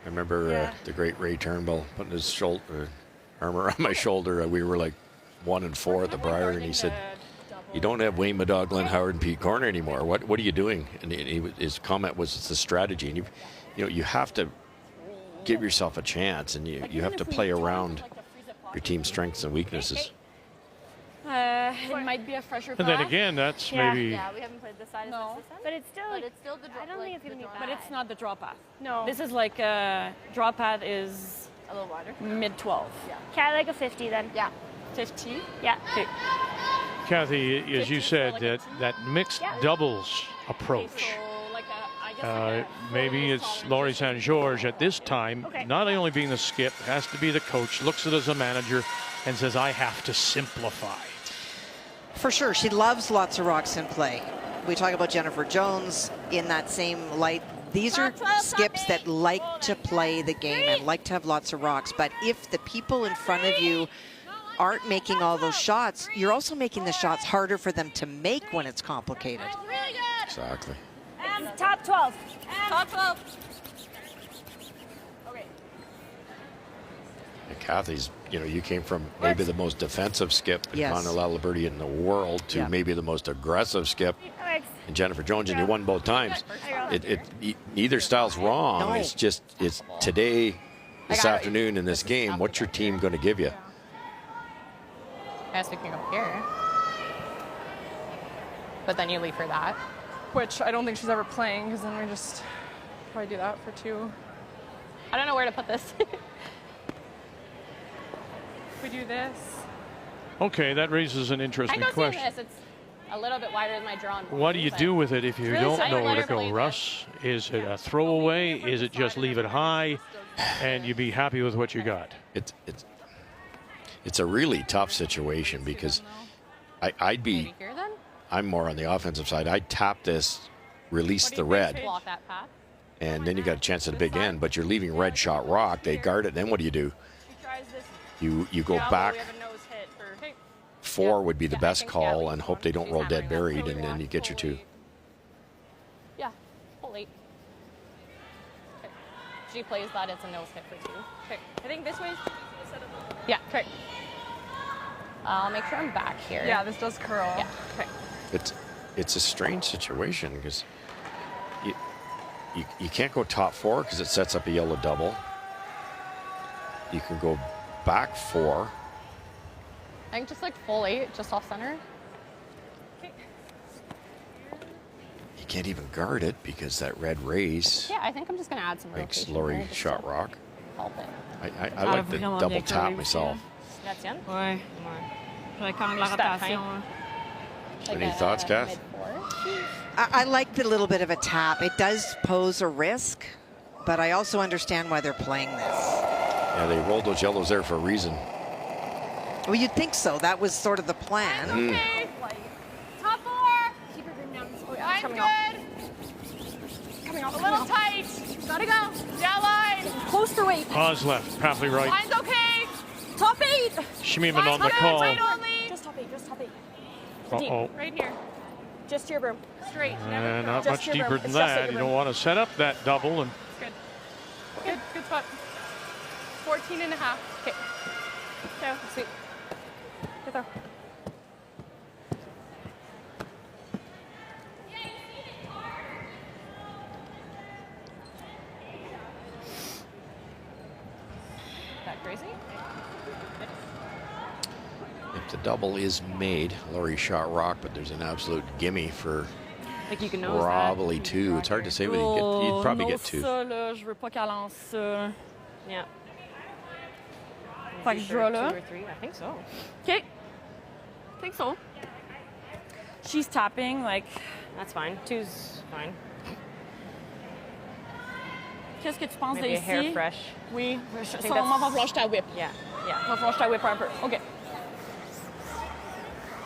I remember the great Ray Turnbull putting his arm around my shoulder. We were like 1 and 4 at the Brier, and he said, "You don't have Wayne Madog, Glenn Howard, and Pete Corner anymore. What are you doing?" And his comment was, "It's the strategy." And you have to give yourself a chance, and you have to play around your team's strengths and weaknesses. It might be a fresher And then again, that's maybe. Yeah, we haven't played this side of the system. But it's still, the draw. I don't think it's going to be bad. But it's not the draw path. No. This is like draw path is A little wider. mid 12. Yeah. Okay, I like a 50 then. Yeah. 50. Yeah. Okay. Kathy, as you said, that mixed doubles approach. Maybe it's Laurie St. George at this time, not only being the skip, has to be the coach, looks at it as a manager and says, I have to simplify. For sure, she loves lots of rocks in play. We talk about Jennifer Jones in that same light. These are skips that like to play the game and like to have lots of rocks. But if the people in front of you aren't making all those shots, you're also making the shots harder for them to make when it's complicated. Exactly. Top 12. Top 12. Okay. And Kathy's, you came from maybe the most defensive skip in Continental Alberta in the world to maybe the most aggressive skip in Jennifer Jones, and you won both times. Neither style's wrong. No. It's today, this afternoon in this game, what's your team going to give you? I guess we can go here. But then you leave for that. Which I don't think she's ever playing, because then we just probably do that for 2. I don't know where to put this. If we do this. Okay, that raises an interesting question. This. It's a little bit wider than my drawn. What do you do with it if you don't know where to go, Russ? Is it a throwaway? Is it just leave it high and you be happy with what you got? It's a really tough situation, because I'd be. I'm more on the offensive side. I'd tap this, release the red, Block that path. and then you got a chance at the big end, but you're leaving red shot rock. They guard it. Then what do? You go back. 4 would be the best call, and hope they don't roll dead buried, and then you get your 2. Yeah, full 8. Okay. She plays that, it's a nose hit for 2. Okay. I think this way. Yeah, okay. I'll make sure I'm back here. Yeah, this does curl. Yeah, okay. It's a strange situation, because you can't go top 4 because it sets up a yellow double. You can go back 4. I think just like full 8, just off center. You can't even guard it because that red raise Yeah, I think I'm just going to add some makes rotation Laurie here just shot to rock. help it. I like the double tap myself. That's in? Ouais. J'aurais quand même la Just that rotation. height. Any thoughts, Kath? Mid-4. I like the little bit of a tap. It does pose a risk, but I also understand why they're playing this. Yeah, they rolled those yellows there for a reason. Well, you'd think so. That was sort of the plan. Okay. Top 4. Keep your green down. Line's coming good. Coming off. A little tight. Gotta go. Down line. Closer weight. Pause left, Papley right. Line's okay. Top 8. Schmiemann on the Line's good, call. right only. Just top 8. Just top 8. Uh-oh. Right here. Just to your broom. Straight. And not Just much your deeper broom. than It's just at that. your You broom. don't want to set up that double. And Good. Good. Good spot. 14 and a half. Okay. So. Sweet. Good throw. That crazy? If the double is made, Laurie shot rock, but there's an absolute gimme for Like you can nose probably that. 2. It's hard to say, but you'd probably get 2. Ça, là, je veux pas qu'elle lance ça. Yeah. Fait que je Sure, draw 2 là. or 3. I think so. Okay. Think so. She's tapping, like. That's fine. 2's fine. Qu'est-ce que tu penses Maybe a hair d'ici? fresh. Oui. think Ça, that's- on va falloir que je whip. Yeah. Yeah. Va falloir que je whip un peu. OK.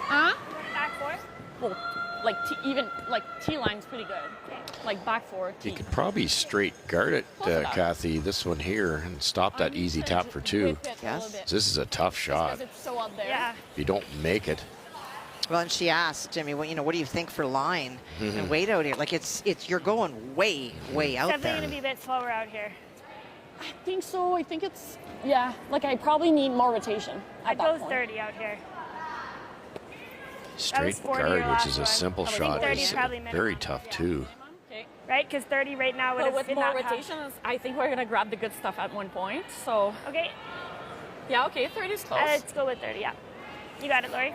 Huh? Back 4. Well, like even like T-line's pretty good. Like back 4. You could probably straight guard it, Kathy, this one here, and stop that easy tap for 2. Yes. This is a tough shot. Because it's so up there. Yeah. If you don't make it, Well, and she asked Jimmy, what do you think for line and weight out here? Like it's you're going way out Definitely there. going to be a bit slower out here. I think so. I think it's like I probably need more rotation at I'd that go point. 30 out here. straight 40 guard, your which is last a one. simple I think shot, 30 is probably very minimum. tough too. Okay. Right? Because 30 right now would But have with been more that tough. rotations, I think we're gonna grab the good stuff at one point. So Okay. yeah, okay, 30 is close. Let's go with 30, yeah. You got it, Lori.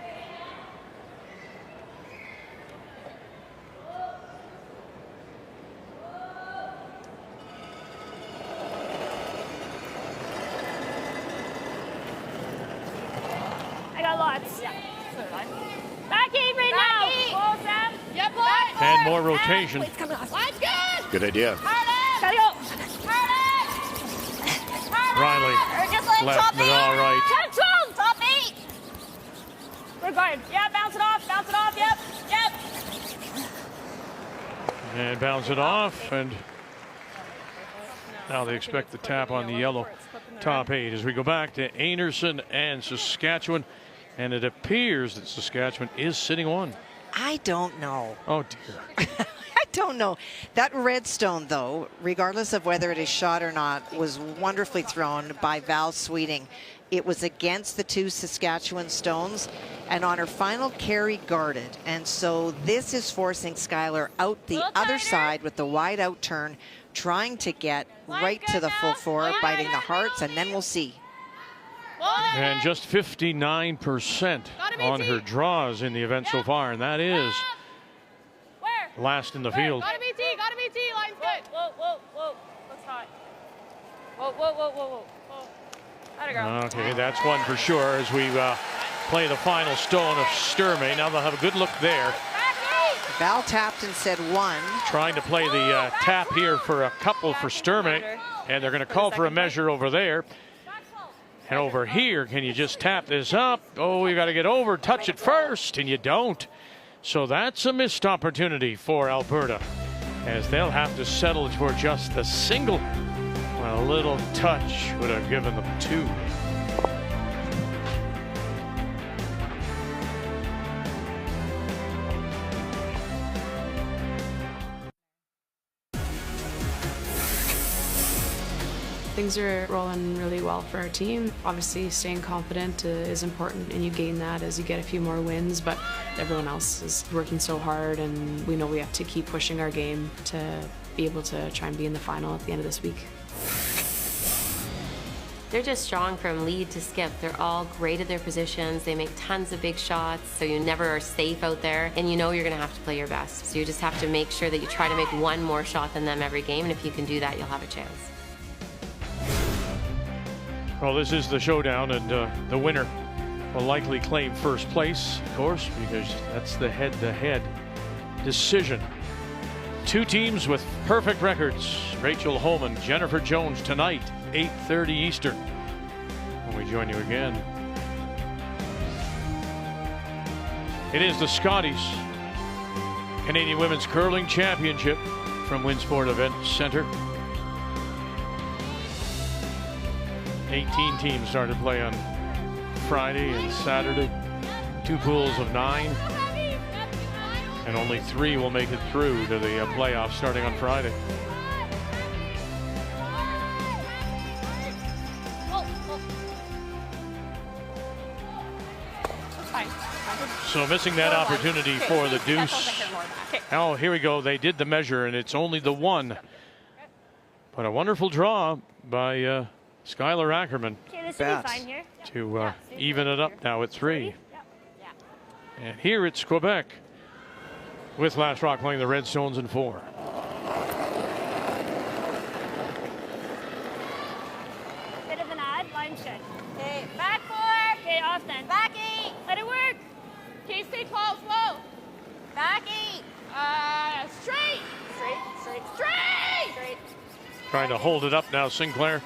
I got lots. Yeah. So did I. Back 8 right now. Whoa, Sam. Yep, line. And more rotation. It's coming off. Line's good. Good idea. Gotta go. Riley Or just like left top it 8. all right. 10, 12, top 8. We're guard. Yeah, bounce it off, yep. And bounce it off. And now they expect the tap on the yellow top 8 as we go back to Einarson and Saskatchewan. And it appears that Saskatchewan is sitting 1. I don't know. Oh, dear. I don't know. That redstone, though, regardless of whether it is shot or not, was wonderfully thrown by Val Sweeting. It was against the 2 Saskatchewan stones and on her final carry guarded. And so this is forcing Skylar out the other side with the wide out turn, trying to get right to the full 4, biting the hearts, and then we'll see. And just 59% on her draws in the event so far. And that is Where? last in the field. Gotta be T. Line's good. Whoa. That's hot. Whoa. Atta girl. Okay, that's one for sure as we play the final stone of Sturmay. Now they'll have a good look there. Val tapped and said 1. Trying to play the tap here for a couple for Sturmay. And they're going to call for a measure over there. And over here, can you just tap this up? Oh, you got to get over, touch it first, and you don't. So that's a missed opportunity for Alberta, as they'll have to settle for just the single. Well, a little touch would have given them 2. Things are rolling really well for our team. Obviously, staying confident is important, and you gain that as you get a few more wins, but everyone else is working so hard, and we know we have to keep pushing our game to be able to try and be in the final at the end of this week. They're just strong from lead to skip. They're all great at their positions. They make tons of big shots, so you never are safe out there, and you know you're going to have to play your best. So you just have to make sure that you try to make one more shot than them every game, and if you can do that, you'll have a chance. Well, this is the showdown, and the winner will likely claim first place, of course, because that's the head-to-head decision. Two teams with perfect records. Rachel Holman, Jennifer Jones tonight, 8:30 Eastern. When we join you again. It is the Scotties Canadian Women's Curling Championship from Winsport Event Center. 18 teams started play on Friday and Saturday. 2 pools of 9. And only 3 will make it through to the playoffs starting on Friday. So missing that opportunity for the deuce. Oh, here we go. They did the measure, and it's only the 1. But a wonderful draw by Skylar Ackerman to even it up now at 3. And here it's Quebec with Last Rock playing the Redstones in 4. Bit of an odd line check. Okay, back 4. Okay, off then. Back 8. Let it work. Okay, stay close, low. Back 8. Straight. Straight. Trying to hold it up now, Sinclair.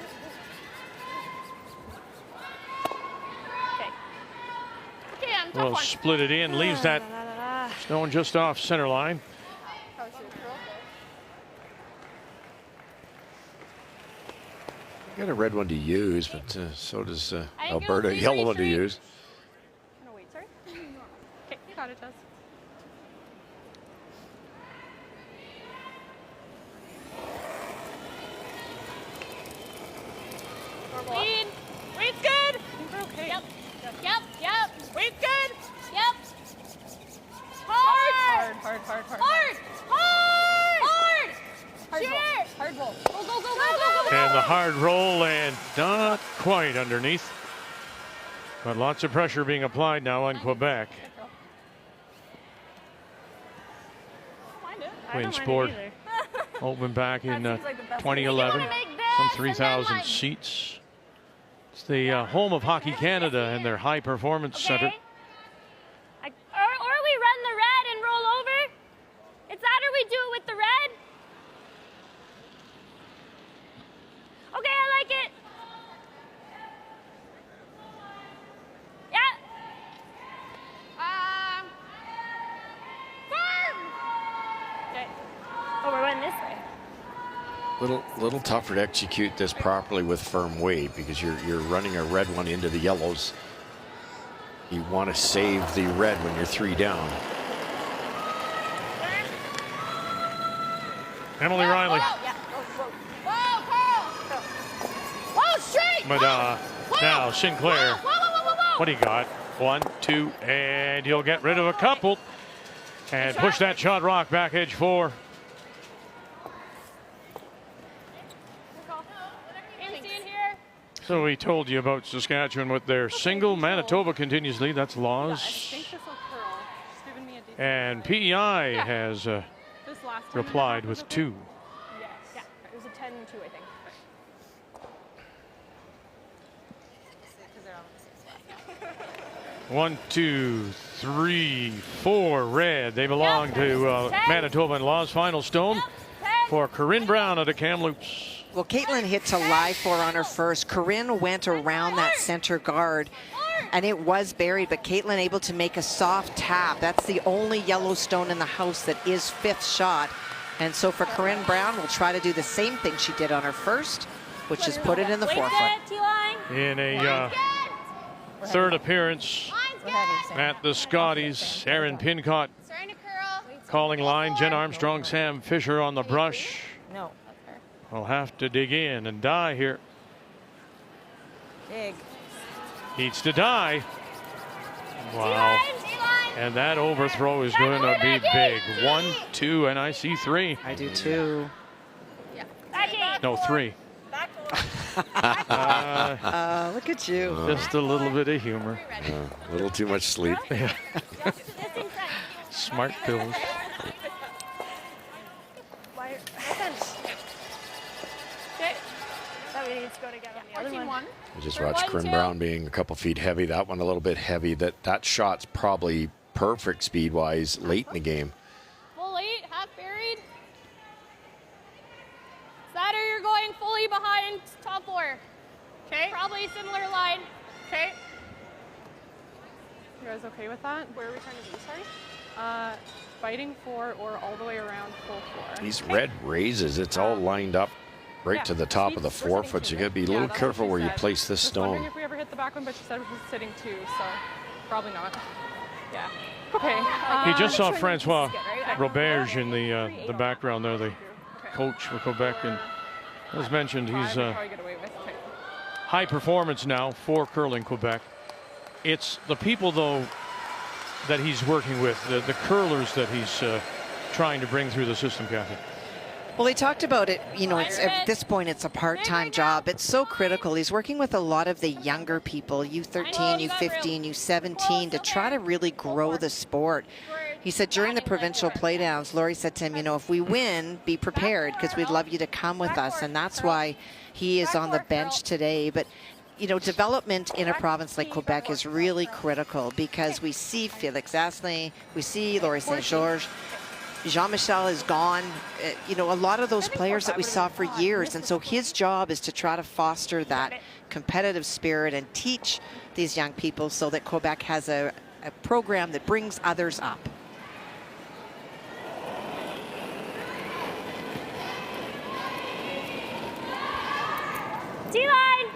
Okay, Will split it in, leaves that stone just off center line. Got a red one to use, but so does Alberta, a yellow one to use. Wait, sorry. Okay, you got it, Jess. Lead. Weight's good. We're okay. Yep. Weight's good. Yep. Hard. Shooter. Hard roll. Go. And the hard roll, and not quite underneath. But lots of pressure being applied now on Quebec. Winsport opened back in 2011. Some 3,000 seats. It's the home of Hockey Canada and their high performance center. Or we run the red and roll over. It's that, or we do it with the red. Okay, I like it. Yeah. Firm. Okay. Oh, we're running this way. Little tougher to execute this properly with firm weight because you're running a red one into the yellows. You want to save the red when you're 3 down. Emily Riley. Whoa, straight. But now Sinclair. What do you got? 1, 2, and he'll get rid of a couple and push that shot rock back edge 4. So we told you about Saskatchewan with their single. Manitoba continues lead. That's Laws. And PEI has replied with 2. Yeah, it was a 10-2, I think. 1, 2, 3, 4 red. They belong to Manitoba and Laws. Final stone for Corinne Brown of the Kamloops. Well, Caitlin hit to lie 4 on her first. Corinne went around that center guard, and it was buried, but Caitlin able to make a soft tap. That's the only yellow stone in the house that is 5th shot. And so for Corinne Brown, we'll try to do the same thing she did on her first, which is put it in the forefront. In a third appearance at the Scotties, Erin Pincott calling line. Jen Armstrong, Sam Fisher on the brush. No. We'll have to dig in and die here. Dig. Needs to die. Wow. And that overthrow is going to be big. 1, 2, and I see 3. I do too. No, 3. Look at you. Just a little bit of humor. A little too much sleep. Smart pills. I just watched Corinne Brown being a couple feet heavy. That one a little bit heavy. That shot's probably perfect speed-wise late in the game. Okay. Probably similar line. Okay. You guys okay with that? Where are we trying to be, sorry? Fighting for or all the way around full floor. These red raises, it's all lined up right to the top of the forefoot. So you got to be a little careful where you place this Just wondering stone. if we ever hit the back one, but she said it was sitting too, so probably not. Yeah. Okay. He just saw Francois Roberge in the background there, the coach for Quebec, and as mentioned, he's high performance now for Curling Quebec. It's the people, though, that he's working with, the curlers that he's trying to bring through the system, Kathy. Well, he talked about it, you know, it's, at this point it's a part-time job. It's so critical. He's working with a lot of the younger people, U13, U15, U17, to try to really grow the sport. He said during the provincial playdowns, Laurie said to him, you know, if we win, be prepared because we'd love you to come with us. And that's why he is on the bench today. But, you know, development in a province like Quebec is really critical because we see Felix Asselin, we see Laurie St. George, Jean-Michel is gone, you know, a lot of those players that we saw for years. And so his job is to try to foster that competitive spirit and teach these young people so that Quebec has a program that brings others up. D-line!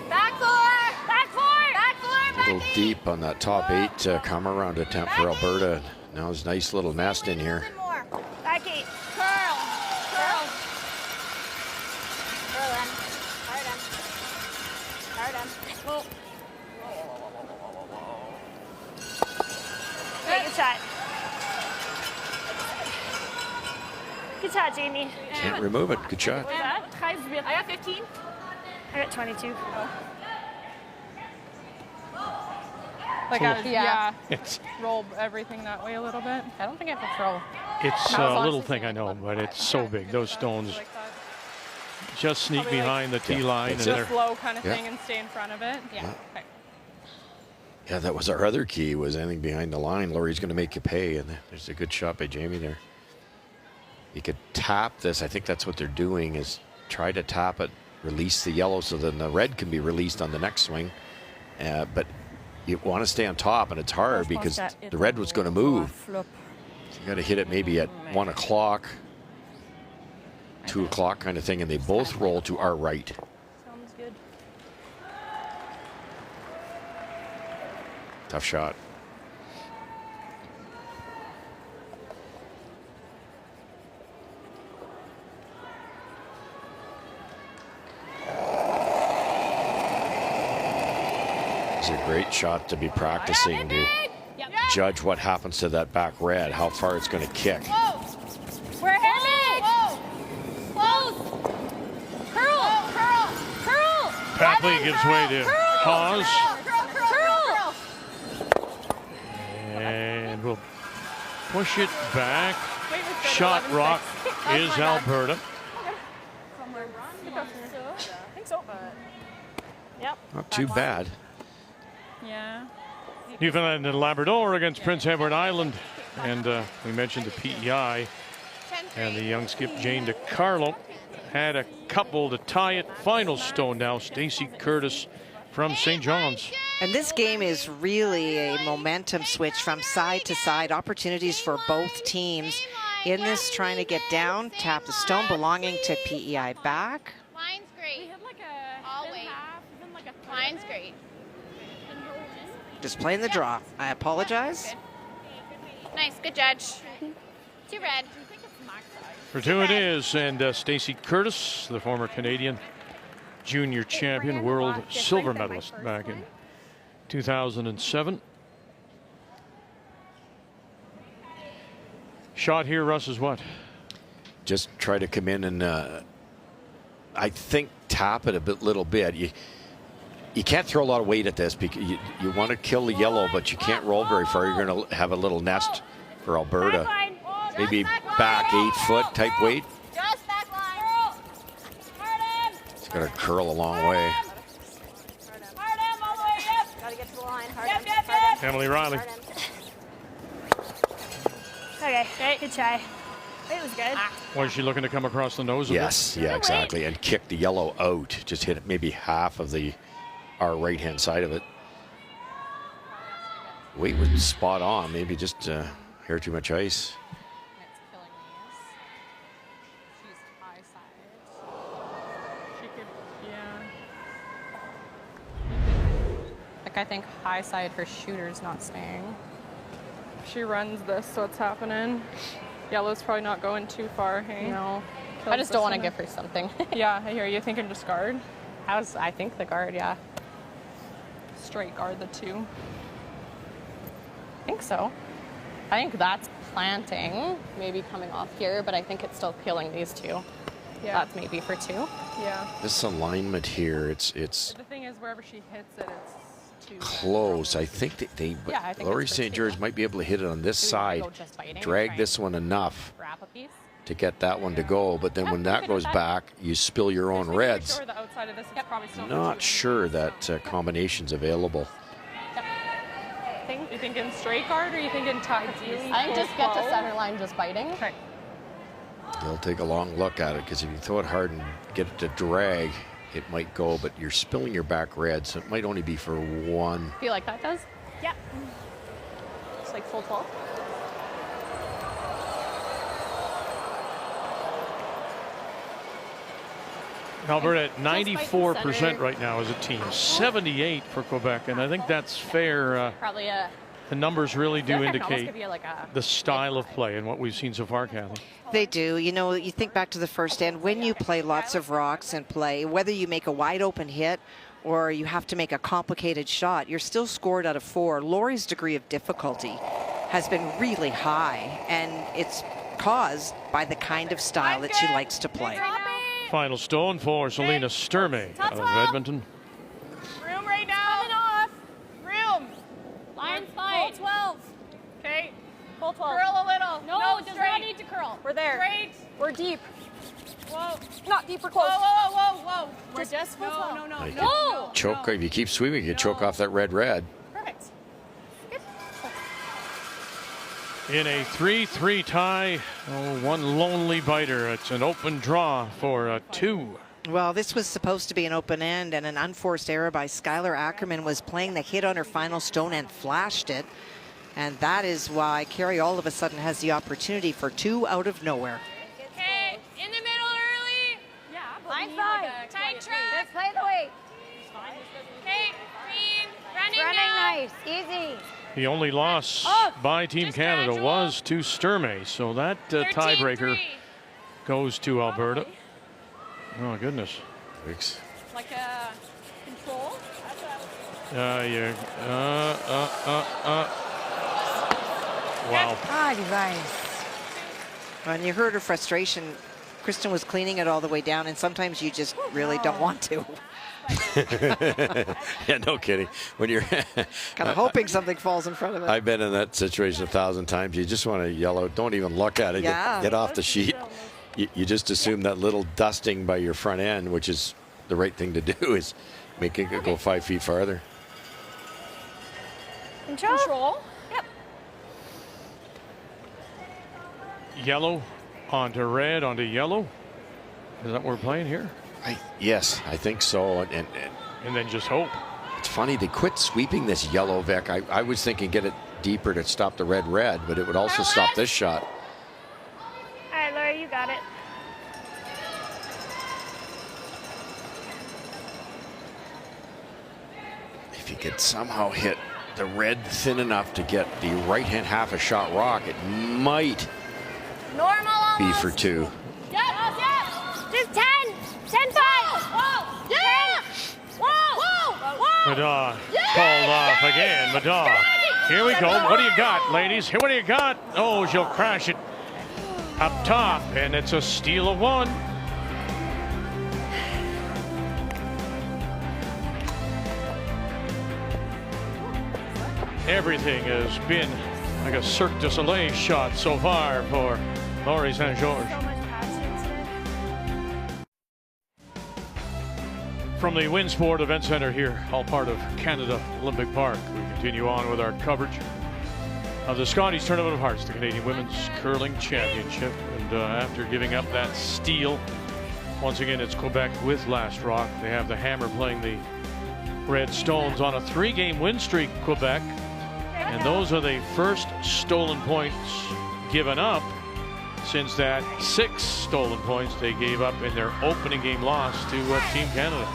Back four! Back four! Back four! A little deep on that top 8 come around attempt for Alberta. Now his nice little nest in here. Back 8. Curl! Curl! Curl in. Hard in. Hard in. Whoa. Good shot. Good shot, Jamie. Can't remove it. Good shot. I got 15. I got 22. Like, Yeah. roll everything that way a little bit. I don't think I have to throw. It's a little thing, I know, but it's so big. Those stones just sneak behind the tee line. And Just flow kind of thing and stay in front of it. Yeah. Okay. Yeah, that was our other key, was anything behind the line. Laurie's going to make you pay, and there's a good shot by Jamie there. You could tap this. I think that's what they're doing, is try to tap it, release the yellow so then the red can be released on the next swing. But you want to stay on top, and it's hard because the red was going to move. So you got to hit it maybe at 1 o'clock, 2 o'clock kind of thing, and they both roll to our right. Sounds good. Tough shot. It's a great shot to be practicing to judge what happens to that back red, how far it's going to kick. We're hitting! Close! Curl! Curl! Curl! Papley gives way to Hawes. And we'll push it back. Shot rock is Alberta. I think so. Yep. Not too bad. Yeah. Newfoundland and Labrador against Prince Edward Island. And we mentioned the PEI. And the young skip Jane DiCarlo had a couple to tie it. Final stone now, Stacey Curtis from St. John's. And this game is really a momentum switch from side to side. Opportunities for both teams in this, trying to get down, tap the stone belonging to PEI back. Line's great. We had like a Always. Line's great. Just playing the draw. I apologize. Nice, good judge. 2 red. For 2 it is, and Stacey Curtis, the former Canadian junior champion, world silver medalist back in 2007. Shot here, Russ, is what? Just try to come in and I think tap it a little bit. You can't throw a lot of weight at this because you want to kill the yellow, but you can't roll very far. You're going to have a little nest for Alberta. Maybe back 8 foot type weight. Just back line. It's going to curl a long way. Gotta get to the line. Hard Emily Riley. Okay, great. Good try. It was good. Was she looking to come across the nose? Yes, yeah, exactly, and kick the yellow out. Just hit maybe half of our right-hand side of it. Weight was spot on. Maybe just hair too much ice. It's killing these. She's high side. She could, yeah. Like, I think high side, her shooter's not staying. She runs this, so it's happening. Yellow's probably not going too far, hey? No. I Kills just don't this want to one. give her something. Yeah, I hear you. Thinking just guard? I think the guard, yeah. Straight guard the 2. I think so. I think that's planting, maybe coming off here, but I think it's still killing these 2. Yeah. That's maybe for 2. Yeah. This alignment here, it's The thing is, wherever she hits it, it's 2. close. I think that Yeah, I think Laurie it's for St. 2. George might be able to hit it on this Do you wanna side, go just biting or drag try this and one enough wrap a piece? to get that one to go, but then Yeah, when we that could do goes that. back, you spill your own Just making reds. Sure the outside of this is probably still Not sure that combination's available. You thinking straight guard or you thinking tight? I think just get to center line just biting. Okay. They'll take a long look at it because if you throw it hard and get it to drag, it might go, but you're spilling your back red, so it might only be for one. Feel like that does? Yep. It's like full 12. Alberta at fight the 94% center. right now as a team, 78 for Quebec, and I think that's fair. Probably a. The numbers really do I can almost indicate give you like a the style of play and what we've seen so far, Kathy. They do. You know, you think back to the first end, when you play lots of rocks and play, whether you make a wide open hit or you have to make a complicated shot, you're still scored out of 4. Laurie's degree of difficulty has been really high, and it's caused by the kind of style that she likes to play. Final stone for Selena Sturmay out of Edmonton. Room right now. Coming off. Room. Line 5. Full 12. Okay. Full 12. Curl a little. No, does straight. not need to curl. We're there. Straight. We're deep. Whoa. Not deep or Whoa, close. whoa, whoa, whoa. We're just full 12. No, no, Like no. choke, if you keep sweeping, you choke off that red. Perfect. In a 3-3 tie, one lonely biter. It's an open draw for a 2. Well, this was supposed to be an open end, and an unforced error by Skylar Ackerman was playing the hit on her final stone and flashed it. And that is why Carey all of a sudden has the opportunity for 2 out of nowhere. Okay. In the middle early. Yeah, Line 5. Tight track. Let's play the weight. Okay. Green. Running Running now. nice. Easy. The only loss by Team Just Canada gradual. was to Sturmay, so that tiebreaker 13-3. goes to Alberta. Oh, goodness. Thanks. Like a control. Wow. Ah, you guys. When you heard her frustration, Kristen was cleaning it all the way down, and sometimes you just really don't want to. Yeah, no kidding. When you're Kind of hoping something falls in front of it. I've been in that situation 1,000 times. You just want to yell out, don't even look at it. Yeah. Get off the sheet. You just assume that little dusting by your front end, which is the right thing to do, is making it go 5 feet farther. Control. Yep. Yellow onto red onto yellow. Is that what we're playing here? Yes, I think so. And then just hope. it's funny, they quit sweeping this yellow, Vic. I was thinking get it deeper to stop the red, but it would also stop this shot. All right, Laura, you got it. If you could somehow hit the red thin enough to get the right-hand half a shot rock, it might Normal almost. be for 2. Yep. Just 10. 10, 5. Whoa. Yeah. Whoa. Whoa. Whoa. Maddaw called off again. Maddaw. Here we go. What do you got, ladies? Here, what do you got? Oh, she'll crash it up top, and it's a steal of 1. Everything has been like a Cirque du Soleil shot so far for Laurie St. George. From the Winsport Event Center here, all part of Canada Olympic Park, we continue on with our coverage of the Scotties Tournament of Hearts, the Canadian Women's Curling Championship. And after giving up that steal, once again it's Quebec with last rock. They have the Hammer playing the Red Stones on a 3-game win streak, Quebec. And those are the first stolen points given up since that 6 stolen points they gave up in their opening game loss to Team Canada.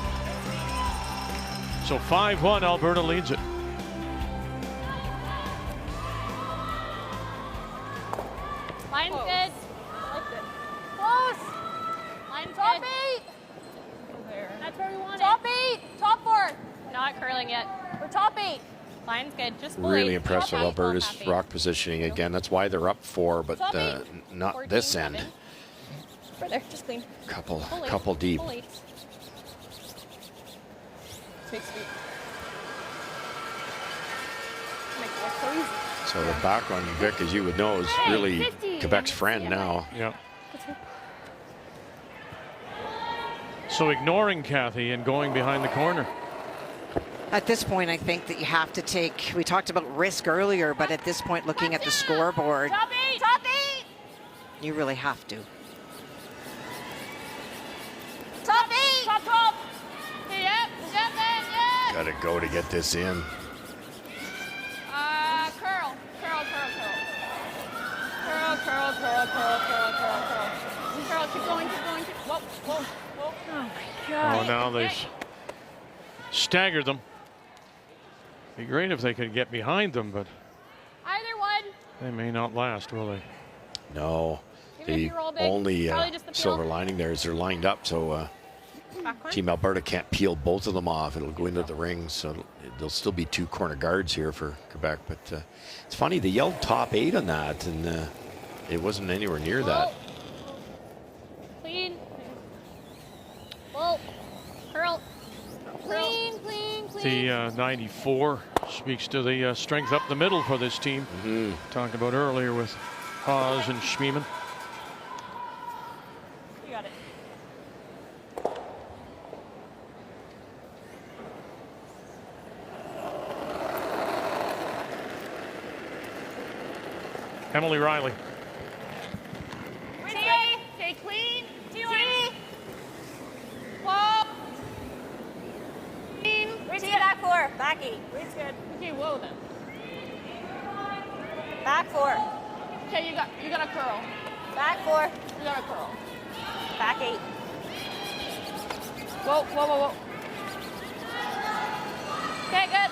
So 5-1, Alberta leads it. Line's good. Close. Line's top 8. That's where we want it. Top 8. Top 4. Not curling yet. We're top 8. Line's good. Just really impressed with Alberta's rock positioning again. That's why they're up 4, but not 14, this end. Right there, just clean. Couple deep. So the back on Vic, as you would know, is really Quebec's friend now. Yeah. So ignoring Kathy and going behind the corner. At this point, I think that you have to take, we talked about risk earlier, but at this point, looking at the scoreboard, Top 8. Top 8. you really have to. Top 8. Top 12. Yep. Gotta go to get this in. Curl. Curl, keep going. Whoa. Oh my God. Oh, now they've staggered them. Be great if they could get behind them, but Either one. they may not last, will they? No. The only silver lining there is they're lined up, so Team Alberta can't peel both of them off. It'll go into the ring, so there'll still be 2 corner guards here for Quebec. But it's funny, they yelled top 8 on that, and it wasn't anywhere near that. Clean. Whoa. Curl. Clean. The 94 speaks to the strength up the middle for this team. Talked about earlier with Haas and Schmiemann. You got it. Emily Riley. Stay clean. T. Whoa. Clean. T back 4. Back 8. Reed's good. Okay, whoa then. Back 4. Okay, you got a curl. Back 4. You got a curl. Back 8. Whoa. Okay, good.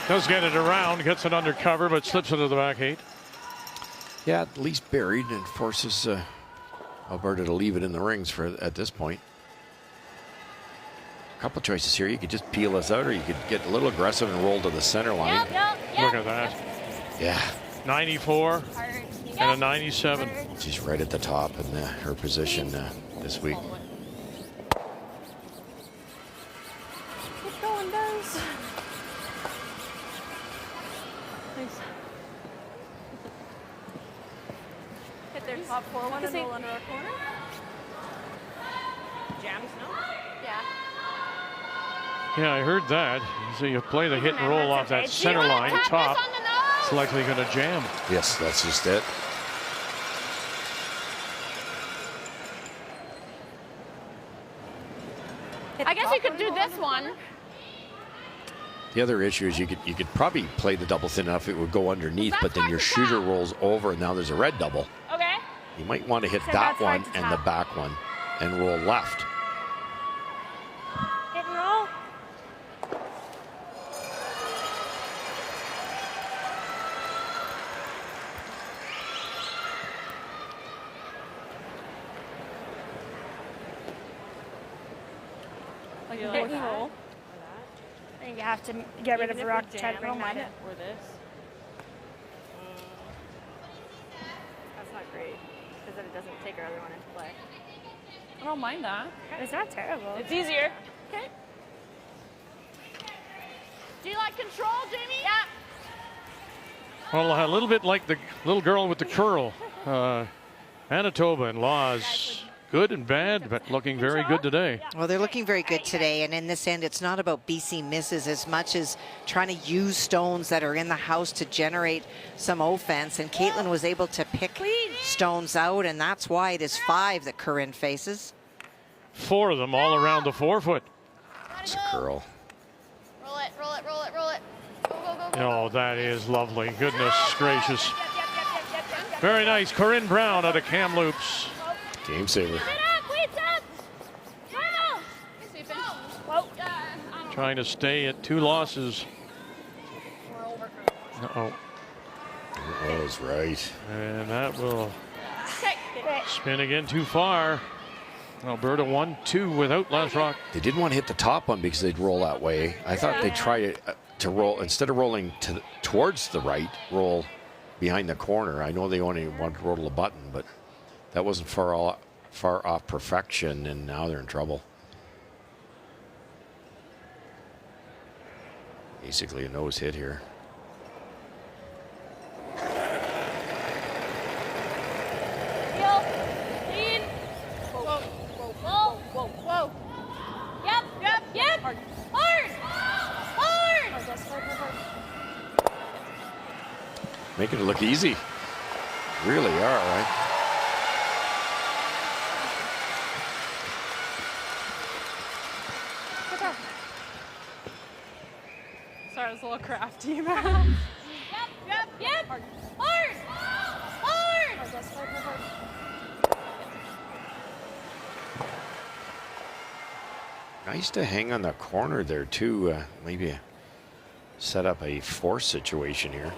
Does get it around, gets it under cover, but slips into the back 8. Yeah, at least buried, and forces Alberta to leave it in the rings at this point. A couple choices here. You could just peel this out, or you could get a little aggressive and roll to the center line. Yep. Look at that. Yeah. 94 and a 97. She's right at the top in her position this week. Keep going, guys. Nice. Hit their top 4 one and roll under our corner. Jams, no? Yeah. Yeah, I heard that. So you play the hit and roll off that center line top. It's likely going to jam. Yes, that's just it. I guess you could do this one. The other issue is you could probably play the double thin enough it would go underneath, but then your shooter rolls over and now there's a red double. Okay. You might want to hit that one and the back one and roll left. Hit and roll. Hit and roll. I think you have to get rid of the rock to try to bring that in. Or this. That's not great, because then it doesn't take our other one into play. I don't mind that. It's not terrible. It's easier. Okay. Do you like control, Jamie? Yeah. Well, a little bit like the little girl with the curl. Manitoba and Laws good and bad, but looking very good today. Well, they're looking very good today, and in this end, it's not about BC misses as much as trying to use stones that are in the house to generate some offense, and Caitlin was able to pick stones out, and that's why it is 5 that Corinne faces. 4 of them all around the 4-foot. It's a curl. Roll it, roll it, roll it, roll it. Go, go, go, go. Oh, that is lovely. Goodness gracious. Very nice. Corinne Brown out of Kamloops. Game saver. Trying to stay at 2 losses. Uh-oh. That was right. And that will spin again too far. Alberta 1-2 without Les Rock. They didn't want to hit the top one because they'd roll that way. I thought they'd try to roll, instead of rolling towards the right, roll behind the corner. I know they only want to roll the button, but that wasn't far off perfection, and now they're in trouble. Basically a nose hit here. Making it look easy. Really are, right? Sorry, I was a little crafty. Yep. Hard. Nice to hang on the corner there too. Maybe set up a force situation here.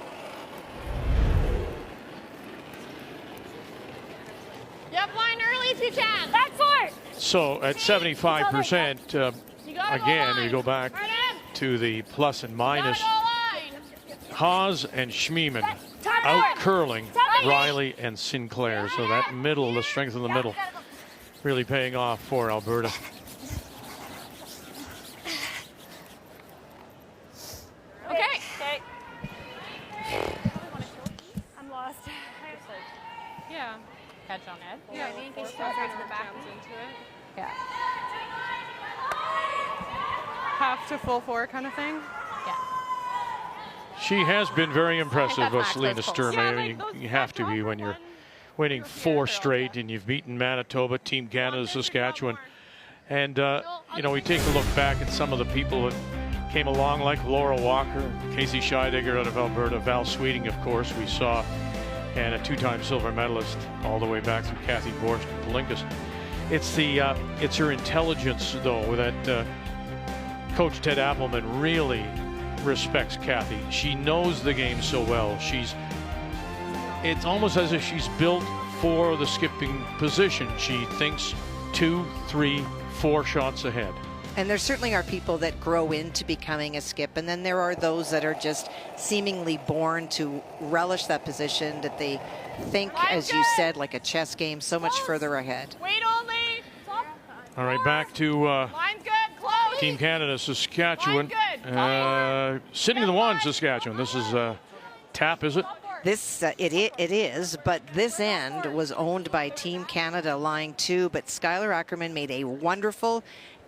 Yep, line early if you can. Back for it. So at 75%, again, we go back to the plus and minus. Haas and Schmiemann out curling Riley and Sinclair. So that middle, the strength of the middle, really paying off for Alberta. Okay. I'm lost. Yeah. Catch on Ed. Yeah, I think it's right to the back. into it. Yeah. Half to full 4 kind of thing. Yeah. She has been very impressive, that's Selena those Sturmay. Yeah, I mean, you have to be when you're winning 4 straight and you've beaten Manitoba, Team Canada, Saskatchewan. And, you know, we take a look back at some of the people that came along, like Laura Walker, Casey Scheidegger out of Alberta, Val Sweeting, of course, we saw, and a 2-time silver medalist all the way back to Kathy Borst and Palinkas. It's her intelligence, though, that Coach Ted Appleman really respects Kathy. She knows the game so well. It's almost as if she's built for the skipping position. She thinks 2, 3, 4 shots ahead. And there certainly are people that grow into becoming a skip, and then there are those that are just seemingly born to relish that position, that they think, as you said, like a chess game, so much further ahead. Wait only. All right, back to Line's good. Close. Team Canada, Saskatchewan. Line Sitting in the one, Saskatchewan. This is tap, is it? This it is, but this end was owned by Team Canada, line 2, but Skylar Ackerman made a wonderful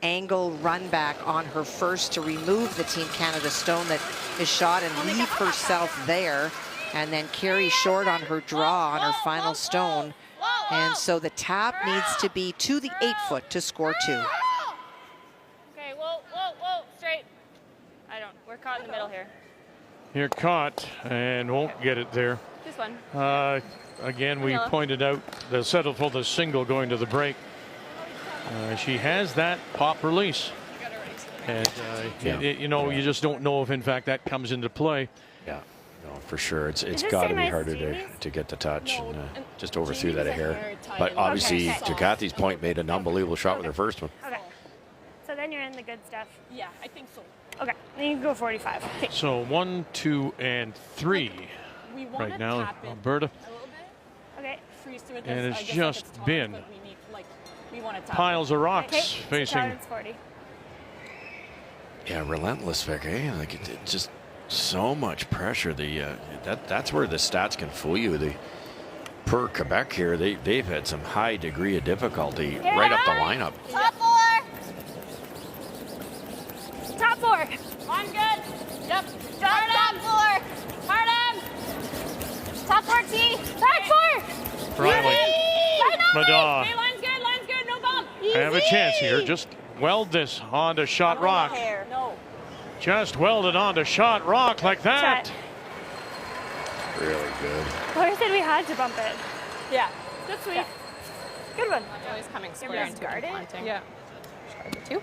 angle run back on her first to remove the Team Canada stone that is shot and leave herself there, and then carry short on her draw on her final stone. And so the tap needs to be to the 8-foot to score 2. Okay, whoa. Straight. We're caught in the middle here. You're caught and won't get it there. This one. Again, we pointed out the settle for the single going to the break. She has that pop release. And, you know, you just don't know if, in fact, that comes into play. Yeah, no, for sure. It's got to be harder to get the touch, and just overthrew that a hair. But obviously, to Kathy's point, made an unbelievable shot with her first one. Okay. So then you're in the good stuff. Yeah, I think so. Okay. Then you can go 45. Okay. So 1, 2, and 3 right now, Alberta. Okay. And it's just been piles of rocks facing. 40. Yeah, relentless, Vic, eh? Like it just so much pressure. That's where the stats can fool you. per Quebec here, they've had some high degree of difficulty right up the lineup. Top 4. Top 4. Line's good. Yep. Top 4. Hard top 4 T. Back 4. Riley. Maddaw. Okay, line's good, no bump. Have a chance here. Just weld this onto shot rock. No. Just weld it onto shot rock like that. Really good. Lori said we had to bump it. Yeah. Good sweep. Yeah. Good one. Always coming square Everyone's into guarded. planting. Yeah. Guard the 2.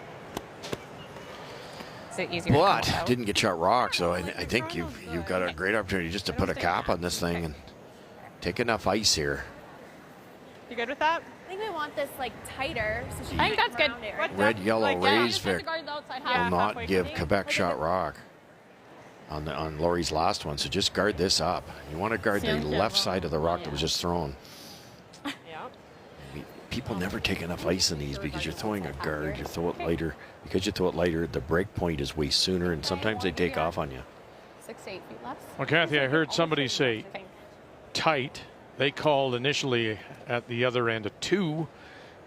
Is it easier? But didn't get shot rock, so I think you've got a great opportunity just to put a cap on this thing and take enough ice here. You good with that? I think we want this like tighter. So she I think that's good. Red, yellow, raise Vic Vic guard the outside will half. not give Quebec shot rock on Laurie's last one. So just guard this up. You want to guard the left side of the rock that was just thrown. People never take enough ice in these because you're throwing a guard, you throw it lighter. Because you throw it lighter, the break point is way sooner, and sometimes they take off on you. 6 to 8 feet less. Well, Kathy, I heard somebody say tight. They called initially at the other end a 2,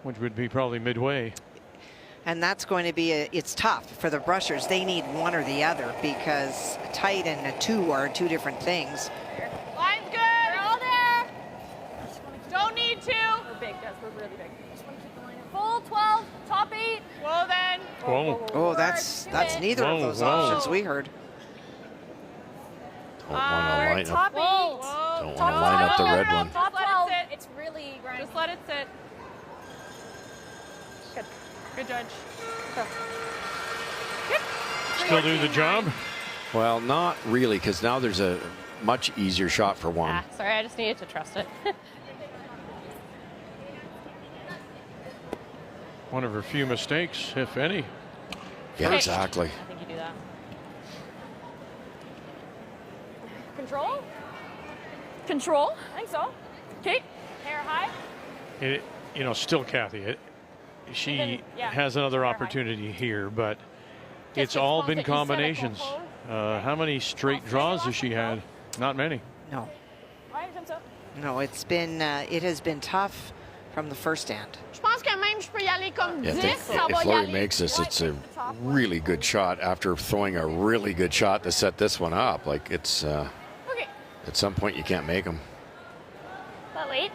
which would be probably midway. And that's going to be, it's tough for the brushers. They need one or the other because tight and a 2 are 2 different things. Line's good. We're all there. Don't need to. We're big, guys. We're really big. Full 12, top 8. Whoa, then. Whoa. Oh, that's neither of those options we heard. Don't want to line up. Top 8. Don't want to line up the red one. Top Just let 12. it sit. It's really grinding. Just let it sit. Good. Good judge. Still do the job? Well, not really, because now there's a much easier shot for one. Ah, sorry, I just needed to trust it. One of her few mistakes, if any. Yeah, exactly. I think you do that. Control? Control? I think so. Okay. Hair high. Still Kathy, she has another opportunity here, but it's all been combinations. How many straight draws has she had? Not many. No. Ouais, j'aime ça. No, it has been tough from the first end. Je pense que même je peux y aller comme 10. Ça va If y Laurie aller. makes this, it's a really good shot after throwing a really good shot to set this one up. Like it's Okay. at some point you can't make them. But wait.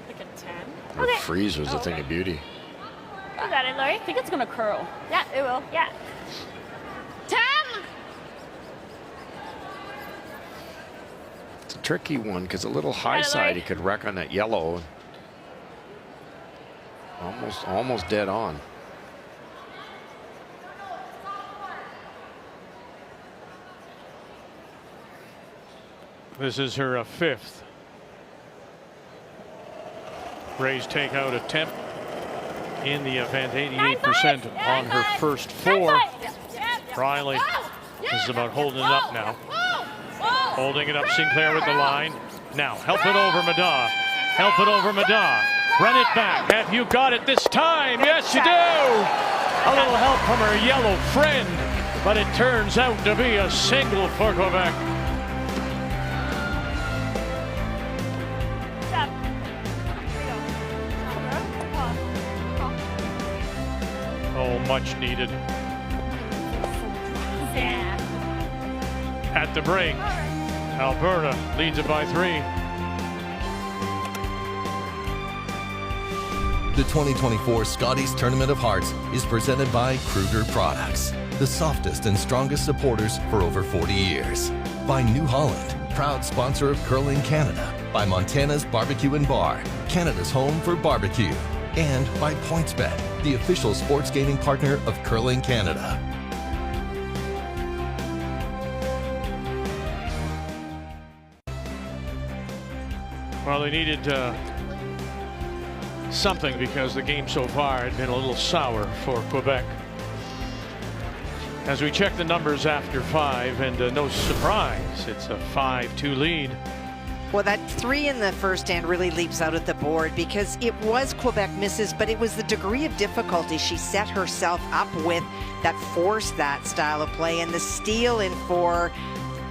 Like a 10. Her Okay. freeze was a thing of beauty. Is that it, Laurie? I think it's going to curl. Yeah, it will. Yeah. 10. It's a tricky one because a little high side he could wreck on that yellow. Almost dead on. This is her 5th. Raise takeout attempt in the event, 88% on her first 4. Riley is about holding it up now. Holding it up, Sinclair with the line. Now, help it over Maddaw. Help it over Maddaw. Run it back. Have you got it this time? Yes, you do. A little help from her yellow friend, but it turns out to be a single for Quebec. Oh, much needed. At the break, Alberta leads it by 3. The 2024 Scotties Tournament of Hearts is presented by Kruger Products, the softest and strongest supporters for over 40 years. By New Holland, proud sponsor of Curling Canada. By Montana's Barbecue and Bar, Canada's home for barbecue. And by PointsBet, the official sports gaming partner of Curling Canada. Well, they needed something because the game so far had been a little sour for Quebec. As we check the numbers after 5, and no surprise, it's a 5-2 lead. Well, that 3 in the first end really leaps out at the board because it was Quebec misses, but it was the degree of difficulty she set herself up with that forced that style of play, and the steal in 4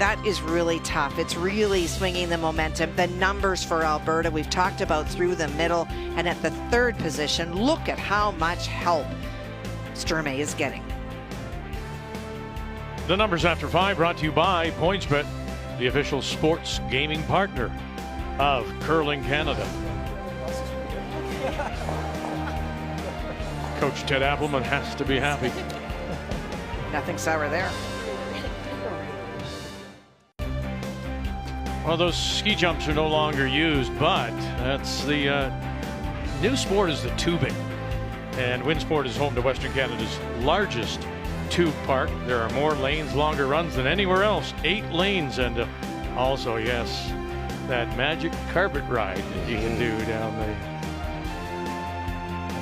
That is really tough. It's really swinging the momentum. The numbers for Alberta, we've talked about through the middle, and at the third position, look at how much help Sturmay is getting. The numbers after 5 brought to you by PointsBet, the official sports gaming partner of Curling Canada. Coach Ted Appleman has to be happy. Nothing sour there. Well, those ski jumps are no longer used, but that's the new sport is the tubing. And Winsport is home to Western Canada's largest tube park. There are more lanes, longer runs than anywhere else. 8 lanes, and also, yes, that magic carpet ride that you can do down there.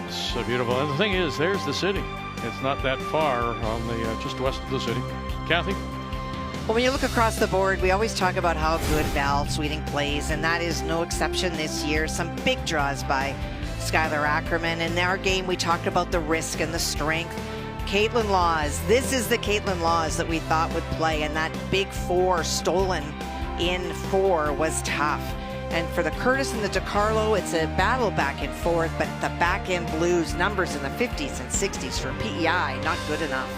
It's so beautiful. And the thing is, there's the city. It's not that far on the just west of the city. Kathy? Well, when you look across the board, we always talk about how good Val Sweeting plays, and that is no exception this year. Some big draws by Skylar Ackerman. In our game, we talked about the risk and the strength. Caitlin Laws, this is the Caitlin Laws that we thought would play, and that big 4 stolen in 4 was tough. And for the Curtis and the DiCarlo, it's a battle back and forth, but the back end Blues, numbers in the 50s and 60s for PEI, not good enough.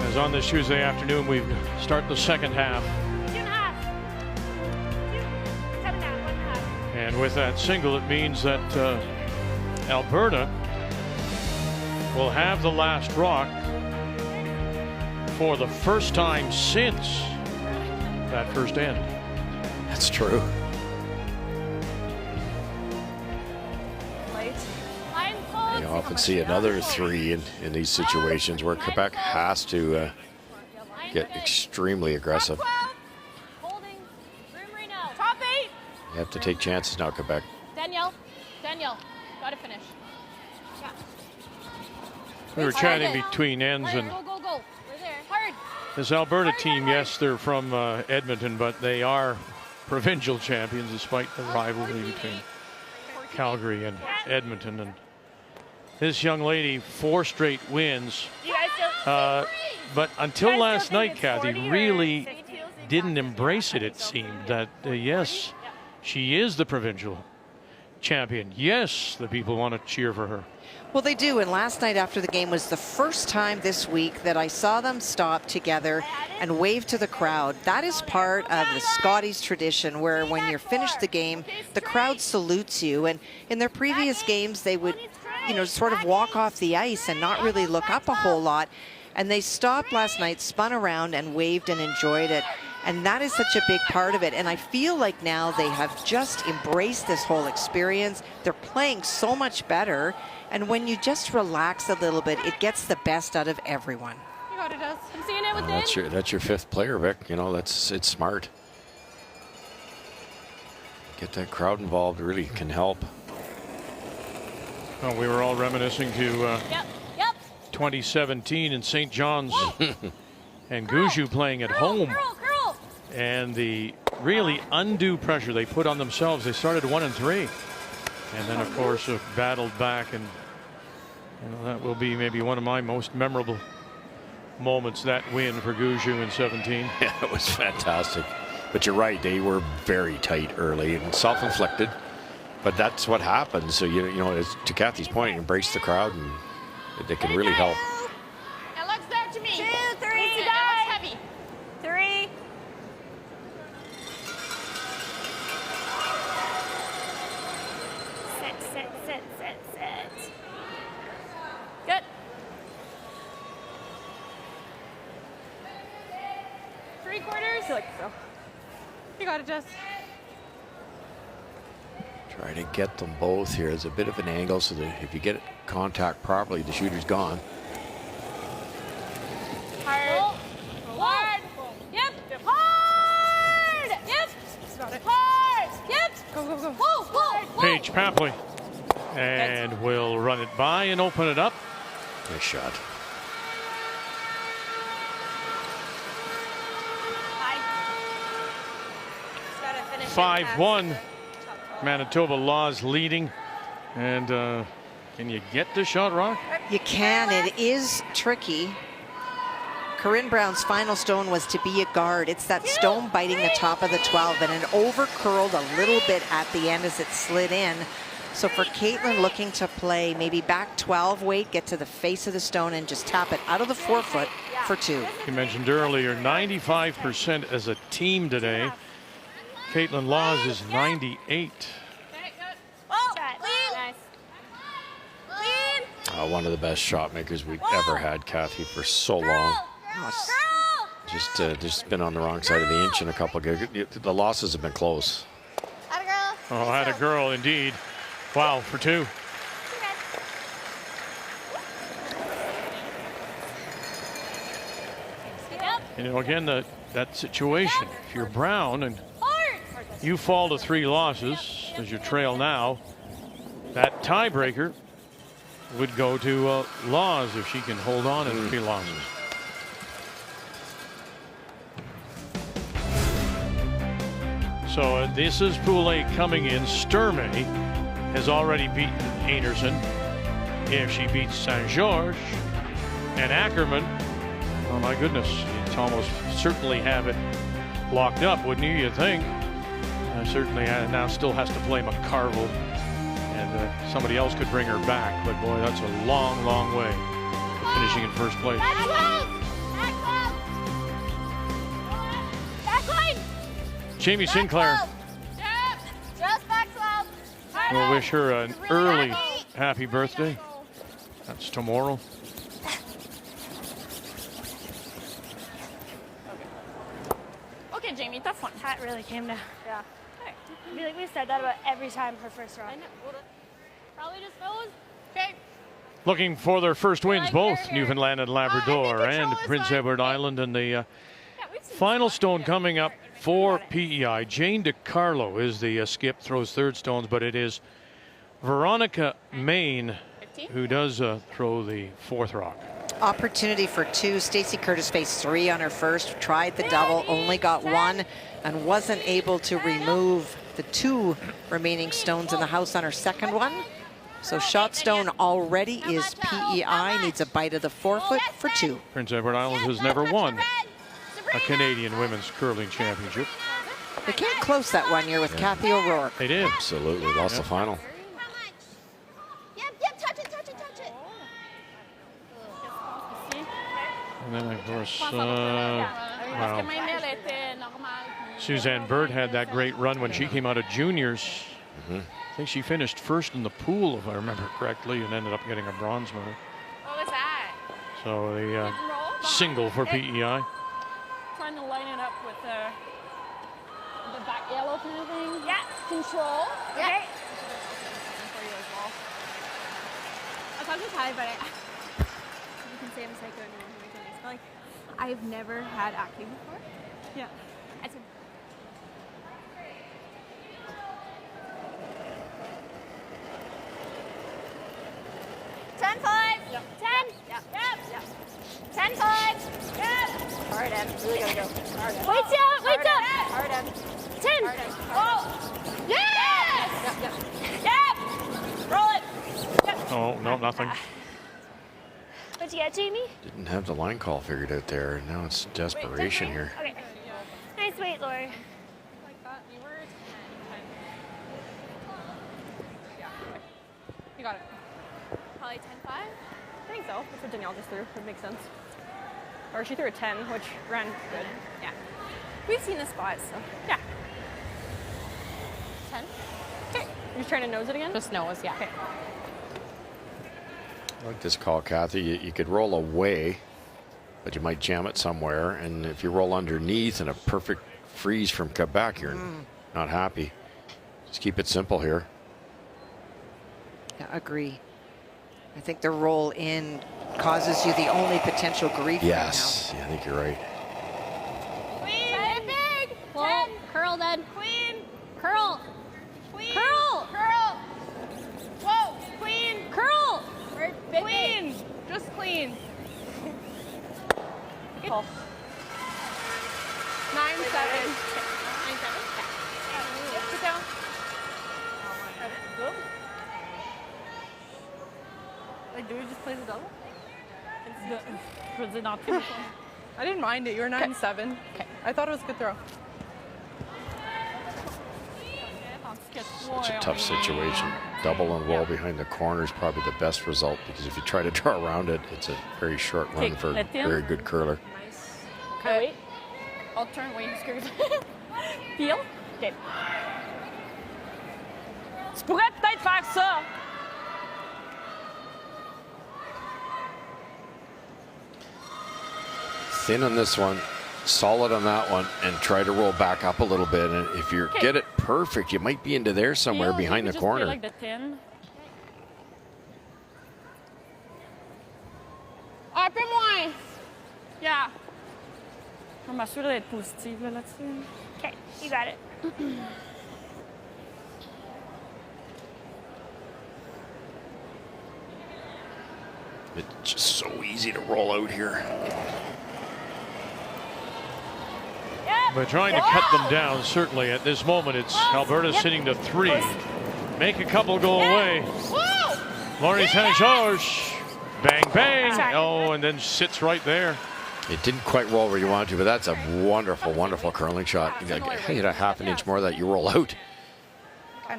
As on this Tuesday afternoon, we start the second half. 2.5. 7.5. 1.5. And with that single, it means that Alberta will have the last rock for the first time since that first end. That's true. You often see another 3 in these situations where Quebec has to get extremely aggressive. Holding. Room right now. Top 8. You have to take chances now, Quebec. Danielle, gotta finish. Yeah. We were chatting between ends, and Go. We're there. Hard. this Alberta team, yes, they're from Edmonton, but they are provincial champions despite the rivalry between Calgary and Edmonton. And this young lady, 4 straight wins. But until last night, Kathy, really didn't embrace it, it seemed. That, yes, she is the provincial champion. Yes, the people want to cheer for her. Well, they do, and last night after the game was the first time this week that I saw them stop together and wave to the crowd. That is part of the Scotties tradition, where when you're finished the game, the crowd salutes you. And in their previous games, they would, sort of walk off the ice and not really look up a whole lot. And they stopped last night, spun around and waved and enjoyed it. And that is such a big part of it. And I feel like now they have just embraced this whole experience. They're playing so much better. And when you just relax a little bit, it gets the best out of everyone. You got it, I'm seeing it within. That's your 5th player, Vic. It's smart. Get that crowd involved really can help. Well, we were all reminiscing to 2017 in St. John's and Guju playing at home. And the really undue pressure they put on themselves. They started 1-3. And then, of course, battled back, and that will be maybe one of my most memorable moments, that win for Guju in 17. Yeah, it was fantastic. But you're right, they were very tight early and self-inflicted. But that's what happens. So, to Kathy's point, embrace the crowd, and they can really help. It looks there to me. 2, 3. It looks heavy. 3. Sit. Good. Three-quarters. I feel like so. You got it, Jess. Try to get them both here. There's a bit of an angle, so that if you get contact properly, the shooter's gone. Hard. Hard. Yep. Hard. Yep. Hard. Yep. Go. Whoa. Paige Papley. And we'll run it by and open it up. Nice shot. 5-1. Manitoba Laws leading. And can you get the shot, Rock? You can. It is tricky. Corinne Brown's final stone was to be a guard. It's that stone biting the top of the 12, and it over curled a little bit at the end as it slid in. So for Caitlin looking to play maybe back 12 weight, get to the face of the stone and just tap it out of the forefoot for 2. You mentioned earlier 95% as a team today. Caitlin Laws is 98. One of the best shot makers we've ever had, Kathy, for so long. Just been on the wrong side of the inch in a couple of the losses have been close. Oh, had a girl indeed. Wow, for 2. You know, again, that situation, if you're Brown and you fall to 3 losses as you trail now, that tiebreaker would go to Laws if she can hold on in 3 losses. So this is Pool A coming in. Sturmay has already beaten Anderson. If she beats St. George and Ackerman, oh my goodness, you'd almost certainly have it locked up, wouldn't you think? Certainly now still has to play McCarville, and somebody else could bring her back, but boy, that's a long, long way to finishing in first place. Jamie Sinclair. We'll wish her an early happy birthday. That's tomorrow. Okay, Jamie, tough one. That really came down. Yeah. I feel like we said that about every time her first round. Probably just goes. Okay. Looking for their first wins, both Newfoundland and Labrador and Prince Edward Island. And the final stone coming up for PEI. Jane DiCarlo is the skip, throws 3rd stones, but it is Veronica Main who does throw the 4th rock. Opportunity for 2. Stacey Curtis faced 3 on her first, tried the double, only got 1, and wasn't able to remove the 2 remaining stones in the house on her second one. So shot stone already is PEI, needs a bite of the forefoot for 2. Prince Edward Island has never won a Canadian Women's Curling Championship. They came close that one year with Kathy O'Rourke. They did. Absolutely, lost the final. And then, of course, Suzanne Bird had that great run when she came out of juniors. I think she finished 1st in the pool, if I remember correctly, and ended up getting a bronze medal. What was that? So the single for PEI. Trying to line it up with the back yellow kind of thing. Yeah. Control. Yeah. Okay. For you as well. I was talking to Ty, but you can say I'm psycho and no one can make this, but like, I've never had acne before. Yeah. I said, 10-5. Yep. 10. Yep. Yep. 10-5. Yep. hard end. Really gotta go. Hard end. Wait down. Wait down. Hard end. 10. Hard end. Oh. Yes. Yep. Yep. Roll it. Yep. Oh, no, nothing. What'd you get, Jamie? Didn't have the line call figured out there. Now it's desperation here. Okay. Nice weight, Lori. Like that. You were 10. Yeah. Okay. You got it. Probably 10-5. I think so. That's what Danielle just threw. Would make sense. Or she threw a 10, which ran good. Yeah. We've seen the spots, so. Yeah. 10. Okay. You're just trying to nose it again? Just nose, yeah. Okay. I like this call, Kathy. You could roll away, but you might jam it somewhere. And if you roll underneath in a perfect freeze from Quebec, you're not happy. Just keep it simple here. Yeah, agree. I think the roll in causes you the only potential grief Yes, yeah, I think you're right. Queen. Big. Well, curl then. Queen. Curl. Queen. Curl. Curl. Whoa. Queen. Curl. Queen. Just clean. Good. Call. 9-7. 9-7. Sit down. Like, do we just play the double? Was it not too much fun? I didn't mind it. You were 9-7. Okay. I thought it was a good throw. It's a tough situation. Double and roll behind the corner is probably the best result, because if you try to draw around it, it's a very short run for a very good curler. Okay, wait. I'll turn. Wait, screws. Feel? Okay. Tu pourrais peut-être faire ça. Thin on this one, solid on that one, and try to roll back up a little bit. And if you get it perfect, you might be into there somewhere behind the corner. Like the tin. Un peu moins. Yeah. Je m'assure d'être positive là-dessus. Okay, you got it. It's just so easy to roll out here. We're trying to cut them down. Certainly at this moment, it's Alberta sitting to 3. Make a couple go away. Laurie St. George. Bang, bang. Oh, and then sits right there. It didn't quite roll where you wanted to, but that's a wonderful, wonderful curling shot. You get a half an inch more that you roll out.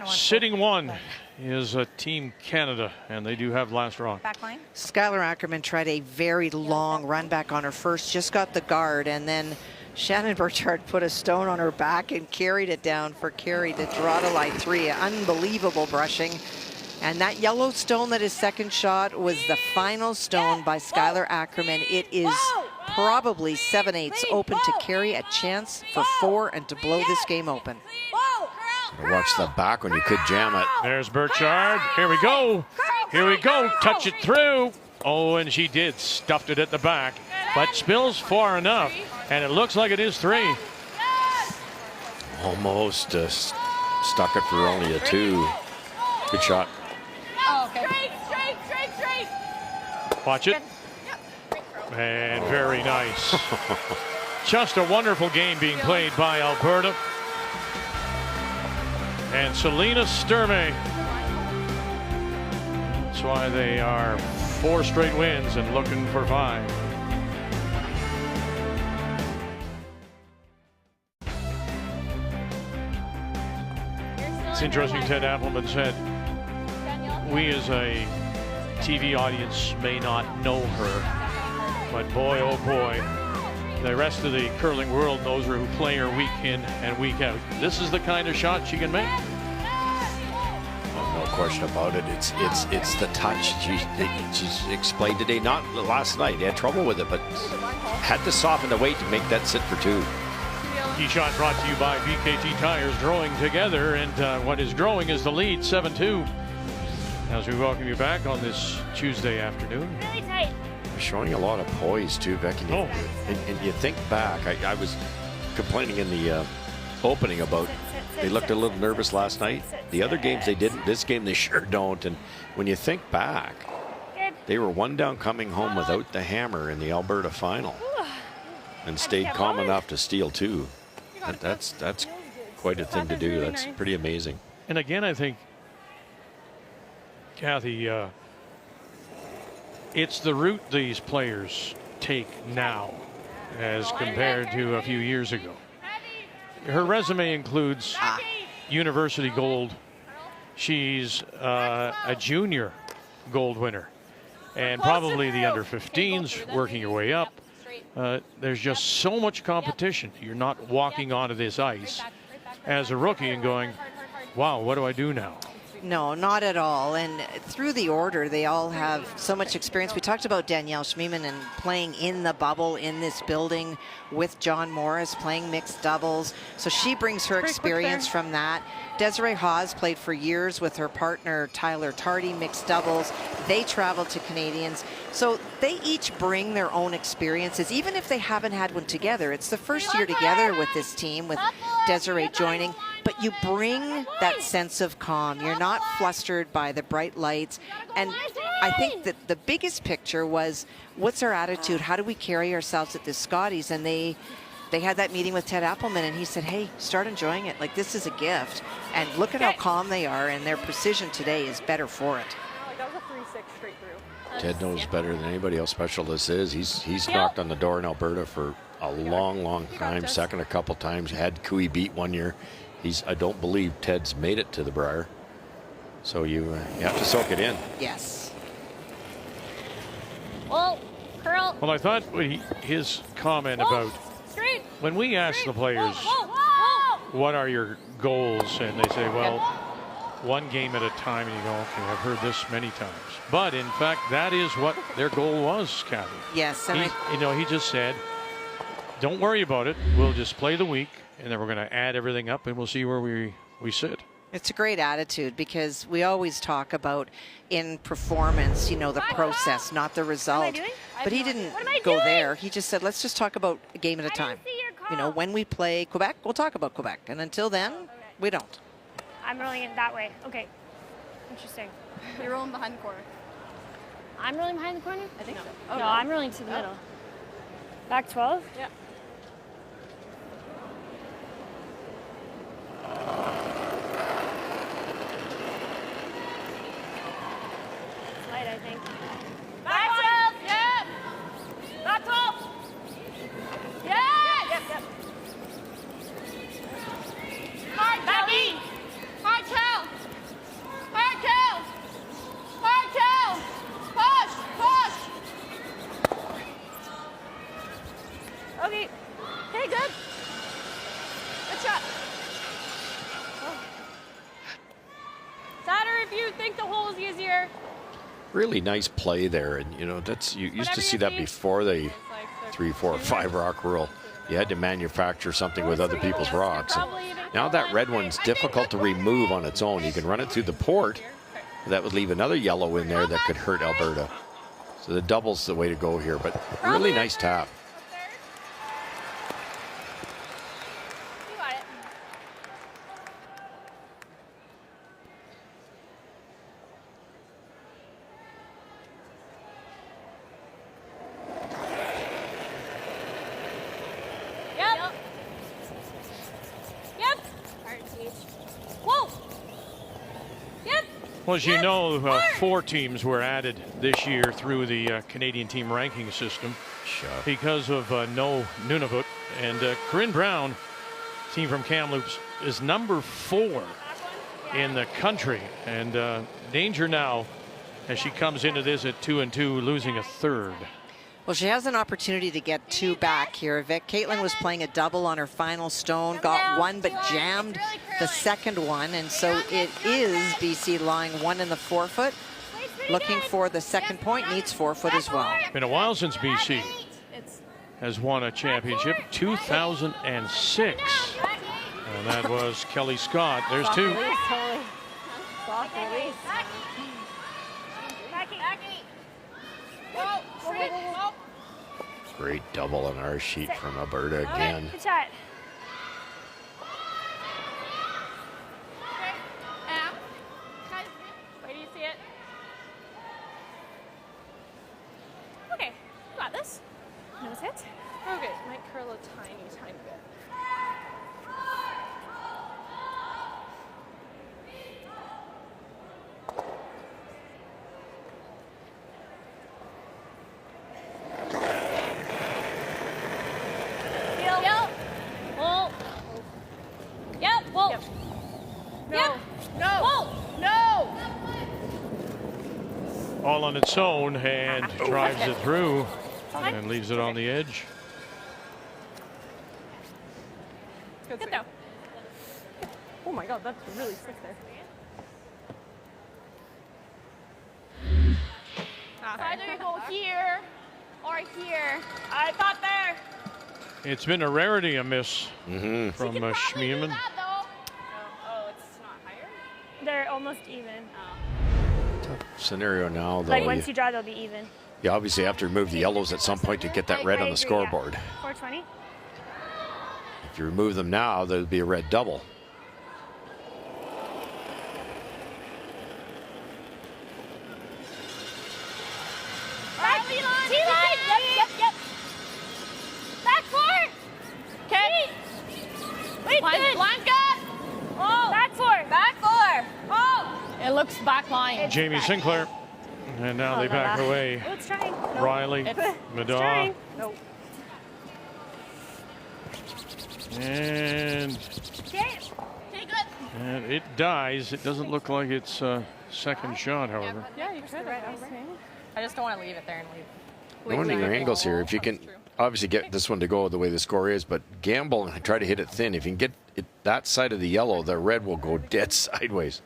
Sitting 1 is Team Canada, and they do have last rock. Backline. Skylar Ackerman tried a very long run back on her first, just got the guard, and then Shannon Burchard put a stone on her back and carried it down for Carey to draw to line 3. Unbelievable brushing. And that yellow stone that is second shot was the final stone by Skylar Ackerman. It is probably 7/8 open to Carey, a chance for 4 and to blow this game open. Watch the back when you could jam it. There's Burchard. Here we go. Here we go. Touch it through. Oh, and she did. Stuffed it at the back. But spills far enough. And it looks like it is 3. Almost stuck it for only a 2. Good shot. Oh, okay. Straight. Watch it. And very nice. Just a wonderful game being played by Alberta. And Selena Sturmay. That's why they are 4 straight wins and looking for 5. It's interesting, Ted Appleman said, we as a TV audience may not know her, but boy, oh boy, the rest of the curling world knows her, who play her week in and week out. This is the kind of shot she can make. No question about it. It's the touch. She's explained today, not last night. They had trouble with it, but had to soften the weight to make that sit for 2. Key shot brought to you by BKT Tires, growing together, and what is growing is the lead, 7-2. As we welcome you back on this Tuesday afternoon. Really tight. Showing a lot of poise too, Becky. Oh. And you think back, I was complaining in the opening about they looked a little nervous last night. The other games they didn't. This game they sure don't. And when you think back, they were 1 down coming home without the hammer in the Alberta final, and stayed calm enough to steal 2. That's quite a thing to do. That's pretty amazing. And again, I think, Kathy, it's the route these players take now as compared to a few years ago. Her resume includes university gold. She's a junior gold winner, and probably the under-15s, working your way up. There's just so much competition. You're not walking onto this ice as a rookie and going, wow, what do I do now? No, not at all. And through the order, they all have so much experience. We talked about Danielle Schmiemann and playing in the bubble in this building with John Morris, playing mixed doubles. So she brings her experience from that. Desiree Haas played for years with her partner Tyler Tardy, mixed doubles. They traveled to Canadians. So they each bring their own experiences, even if they haven't had one together. It's the first year together with this team, with Desiree joining. But you bring that sense of calm. You're not flustered by the bright lights. And I think that the biggest picture was, what's our attitude? How do we carry ourselves at the Scotties? And they had that meeting with Ted Appleman, and he said, hey, start enjoying it. Like, this is a gift. And look at how calm they are, and their precision today is better for it. That was a 3-6 straight through. Ted knows better than anybody how special this is. He's knocked on the door in Alberta for a long time. Second a couple times. Had Cooey beat one year. I don't believe Ted's made it to the Brier. So you have to soak it in. Yes. Well, curl. Well, I thought his comment about Straight. when we ask the players, what are your goals? And they say, well, one game at a time. And you go, okay, I've heard this many times. But in fact, that is what their goal was, Kathy. Yes. And he just said, don't worry about it. We'll just play the week, and then we're going to add everything up, and we'll see where we sit. it's a great attitude, because we always talk about in performance, you know, the process, not the result. But he didn't go there. He just said, let's just talk about a game at a time. You know, when we play Quebec, we'll talk about Quebec. And until then, we don't. I'm rolling it that way. Okay. Interesting. You're rolling behind the corner. I'm rolling behind the corner? I think so. Oh, no, I'm rolling to the middle. Back 12? Yeah. Light, I think. Back 12. Yep. Back 12. Yes. Yep. Hard back in. Hard tail. Hard tail. Hard tail. Push. Okay. Hey, good. Good shot. Satter, if you think the hole is easier. Really nice play there, and you know that's you used to see that before the 3, 4, 5 rock rule. You had to manufacture something with other people's rocks. And now that red one's difficult to remove on its own. You can run it through the port. That would leave another yellow in there that could hurt Alberta. So the double's the way to go here, but really nice tap. You got it. Yep. Yep. Whoa. Yep. Well, as you know, 4 teams were added this year through the Canadian team ranking system because of no Nunavut. And Corinne Brown, team from Kamloops, is number 4 in the country. And danger now as she comes into this at 2-2, losing a third. Well, she has an opportunity to get 2 back here. Caitlin was playing a double on her final stone, got 1 but jammed the second one, and so it is BC lying 1 in the forefoot. Looking for the second point, needs forefoot as well. Been a while since BC has won a championship, 2006. And that was Kelly Scott. There's 2. Soft release. Great double on our sheet from Alberta again. Good shot. Where do you see it? Okay, you got this. Nose hit. Okay, might curl a tiny bit. Yep. Whoa. Yep. Whoa. Yep. Yep. No. Whoa. No. All on its own, and drives it through and leaves it on the edge. Good Good though. Oh my God, that's really sick there. So either you go here or here. I thought there. It's been a rarity, a miss from Schmiemann. Oh, it's not higher? They're almost even. Scenario now, though. Like once you draw, they'll be even. You obviously have to remove the yellows at some point to get that red on the scoreboard. 420. If you remove them now, there'll be a red double. T-line. Yep. Back 4. Okay. Wait, line good. Oh. Back 4. Back 4. Oh. It looks back line. Jamie Sinclair And now they back away. Oh, it's trying. Nope. Riley, Madaw. Nope. And it dies. It doesn't look like it's a second shot, however. Yeah, you could. I just don't want to leave it there and leave. Knowing your angles here, if you can obviously get this one to go the way the score is, but gamble and try to hit it thin. If you can get it that side of the yellow, the red will go dead sideways.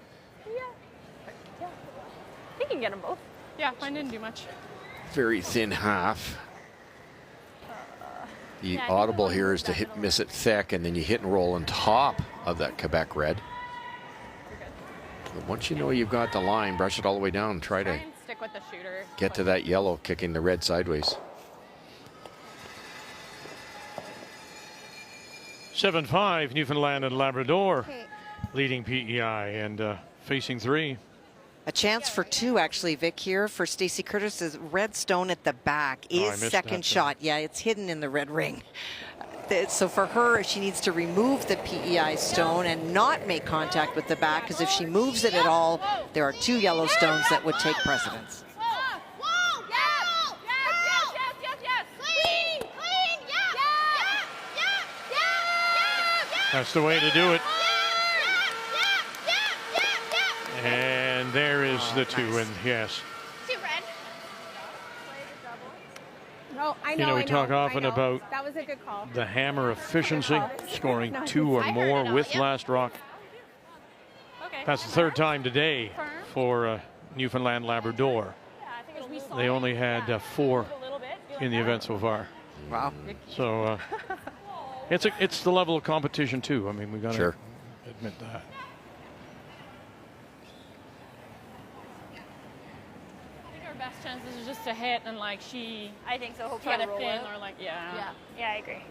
You can get them both. Yeah, mine didn't do much. Very thin half. The audible here is to miss it thick, and then you hit and roll on top of that Quebec red. But once you know you've got the line, brush it all the way down and try to Stick with the shooter. get to that yellow, kicking the red sideways. 7-5, Newfoundland and Labrador leading PEI and facing 3. A chance for 2, actually, Vic, here for Stacey Curtis's red stone at the back is second shot. Yeah, it's hidden in the red ring. So for her, if she needs to remove the PEI stone and not make contact with the back, because if she moves it at all, there are 2 yellow stones that would take precedence. That's the way to do it. And there is the 2, and yes. No, I know. You know, we talk often about that was a good call. the hammer efficiency, scoring 2 or more with last rock. That's the 3rd time today for Newfoundland Labrador. They only had 4 in the event so far. Wow. So it's the level of competition too. I mean, we got to admit that. Best chances is just to hit and like she. I think so. Hopefully try to pin or like yeah, I agree.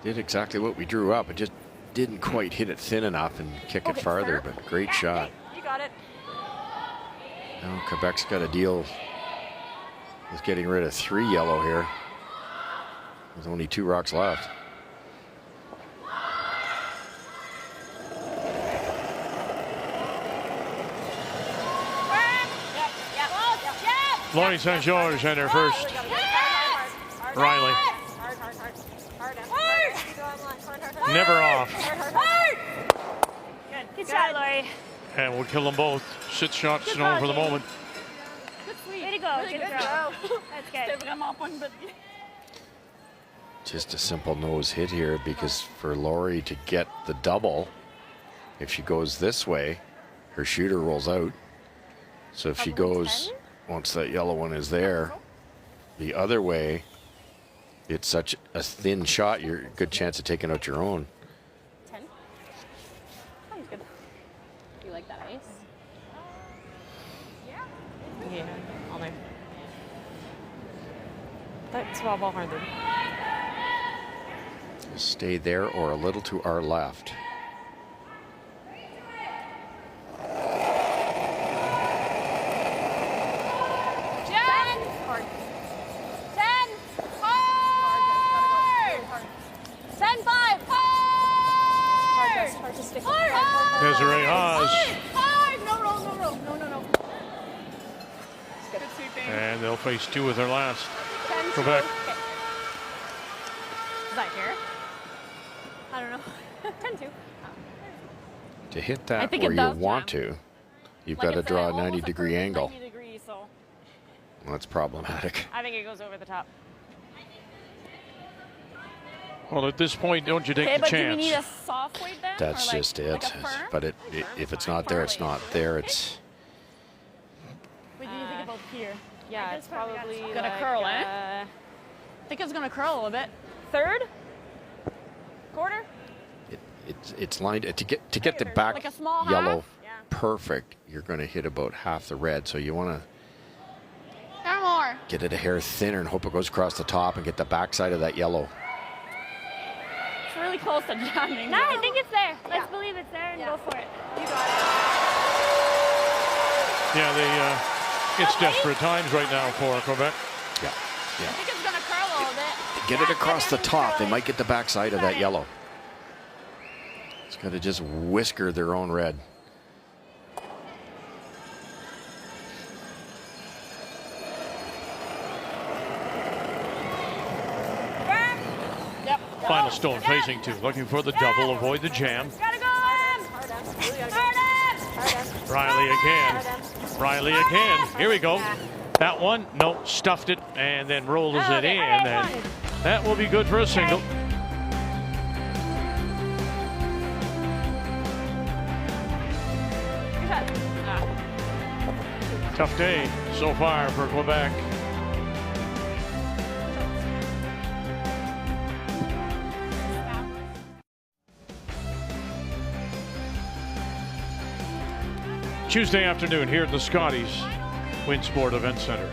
Did exactly what we drew up. It just didn't quite hit it thin enough and kick it farther, but great shot. You got it. Now Quebec's got to deal with getting rid of 3 yellow here. There's only 2 rocks left. Laurie St. George and her first. Riley. Never off. Good shot, Laurie. And we'll kill them both. 6 shots known for the moment. Way to go. Good throw. That's good. Just a simple nose hit here, because for Laurie to get the double, if she goes this way, her shooter rolls out. So if she goes, once that yellow one is there, the other way, it's such a thin shot, you're a good chance of taking out your own. 10? Sounds good. You like that ice? Yeah, all day. That's 1200. Stay there or a little to our left. Desiree Haas. No. And they'll face 2 with their last. Quebec. Is that here? I don't know. 10-2. To hit that where you want to, you've got to draw a 90-degree angle. 90 degrees, so Well, that's problematic. I think it goes over the top. Well, at this point, don't you take the but chance? do we need a soft weight then? That's or like, just it. Like a firm? But if it's not there, it's not there. It's What do you think about here? Yeah, it's probably gonna like, curl, I think it's gonna curl a little bit. Third? Quarter? it's lined to get the back Like a small yellow half? Yeah. perfect. You're going to hit about half the red, so you want to No more. get it a hair thinner and hope it goes across the top and get the backside of that yellow. It's really close to jamming. No, I think it's there. Let's believe it's there and go for it. You got it. Yeah, it's desperate times right now for Quebec. Yeah. I think it's gonna curl a little bit. Get it across the top. They might get the backside of that yellow. It's got to just whisker their own red. Final stone facing two, looking for the double, avoid the jam. Gotta go, Riley again. Riley again. Here we go. That one, no, stuffed it and then rolls it in. And that will be good for a single. Tough day so far for Quebec. Tuesday afternoon here at the Scotties Winsport Event Center,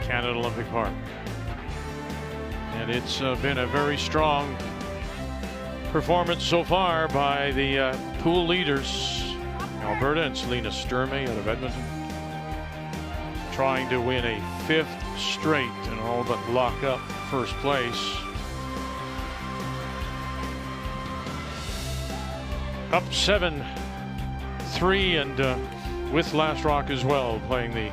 Canada Olympic Park. And it's been a very strong performance so far by the pool leaders, Alberta and Selena Sturmay out of Edmonton, trying to win a 5th straight and all but lock up first place. Up 7-3 and with Last Rock as well, playing the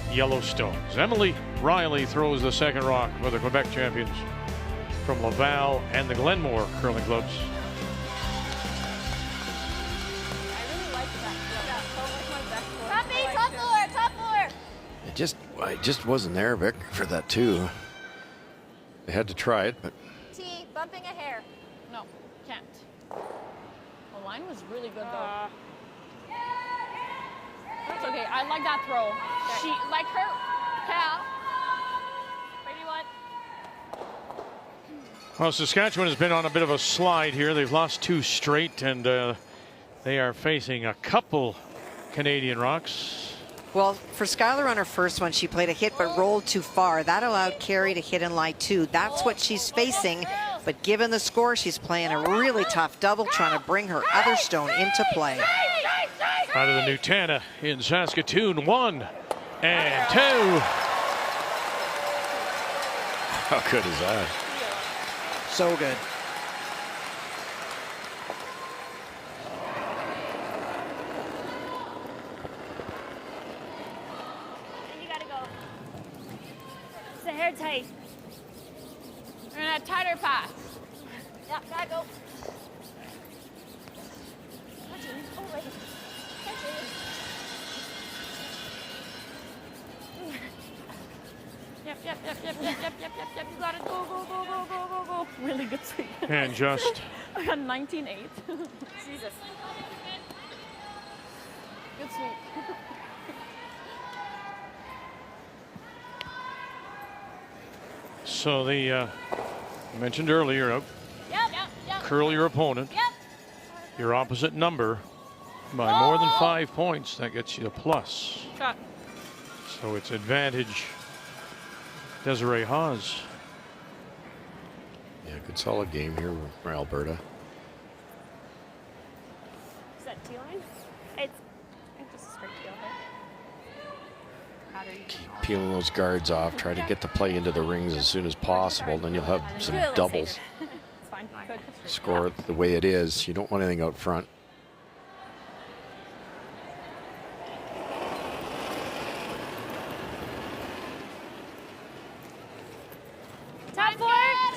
Yellowstones. Emily Riley throws the second rock for the Quebec champions from Laval and the Glenmore curling clubs. Top floor. I just wasn't there, Vic, for that too. They had to try it, but T, bumping a hair. No, can't. The line was really good though. That's okay. I like that throw. She like her. Cal. Brady, what? Well, Saskatchewan has been on a bit of a slide here. They've lost 2 straight, and they are facing a couple Canadian rocks. Well, for Skylar on her first one, she played a hit but rolled too far. That allowed Carey to hit in line 2. That's what she's facing. But given the score, she's playing a really tough double, trying to bring her other stone into play. Out of the Nutana in Saskatoon, 1 and 2. how good is that? So good. You gotta go. It's the hair tight. We're gonna tighter pass. Yeah, gotta go. Oh, wait. Yep. You gotta go. Really good sweep. And just I got 19-8. Jesus. Good sweep. so the mentioned earlier, Yep. curl your opponent, Yep. your opposite number by more than 5 points. That gets you a plus. Shot. So it's advantage Desiree Haas. Yeah, good solid game here for Alberta. Is that T-line? It's just a straight deal, right? Keep peeling those guards off. Try to get the play into the rings as soon as possible. Then you'll have some doubles. It's fine. Good. Score it the way it is. You don't want anything out front. Top four.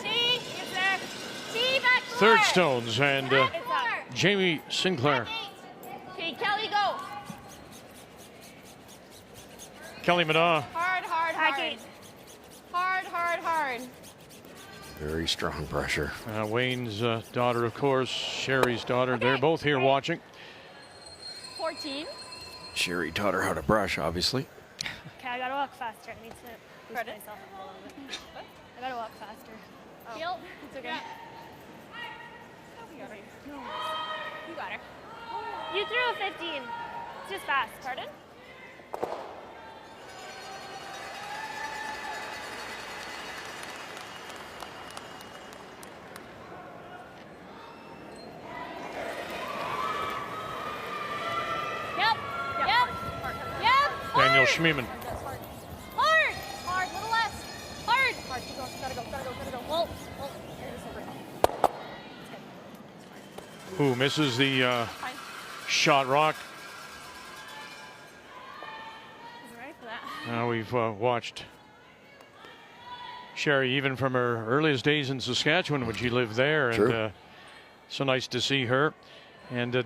T. It's there. T back four. Third stones and It's up. Jamie Sinclair. Okay, Kelly, go. Kelly Manaugh. Hard. Hard. Very strong pressure. Wayne's daughter, of course, Sherry's daughter. They're both here watching. 14. Sherry taught her how to brush, obviously. Okay, I gotta walk faster. I need to boost myself up a little bit. What? I gotta walk faster. Oh. Yep. It's okay. You got her. You threw a 15. It's just fast. Pardon? Daniel Schmiemann. Hard, little less. Hard, keep going, gotta go. Whoa. Who misses the shot rock. He's ready for that. Now we've watched Sherry, even from her earliest days in Saskatchewan when she lived there. True. And so nice to see her. And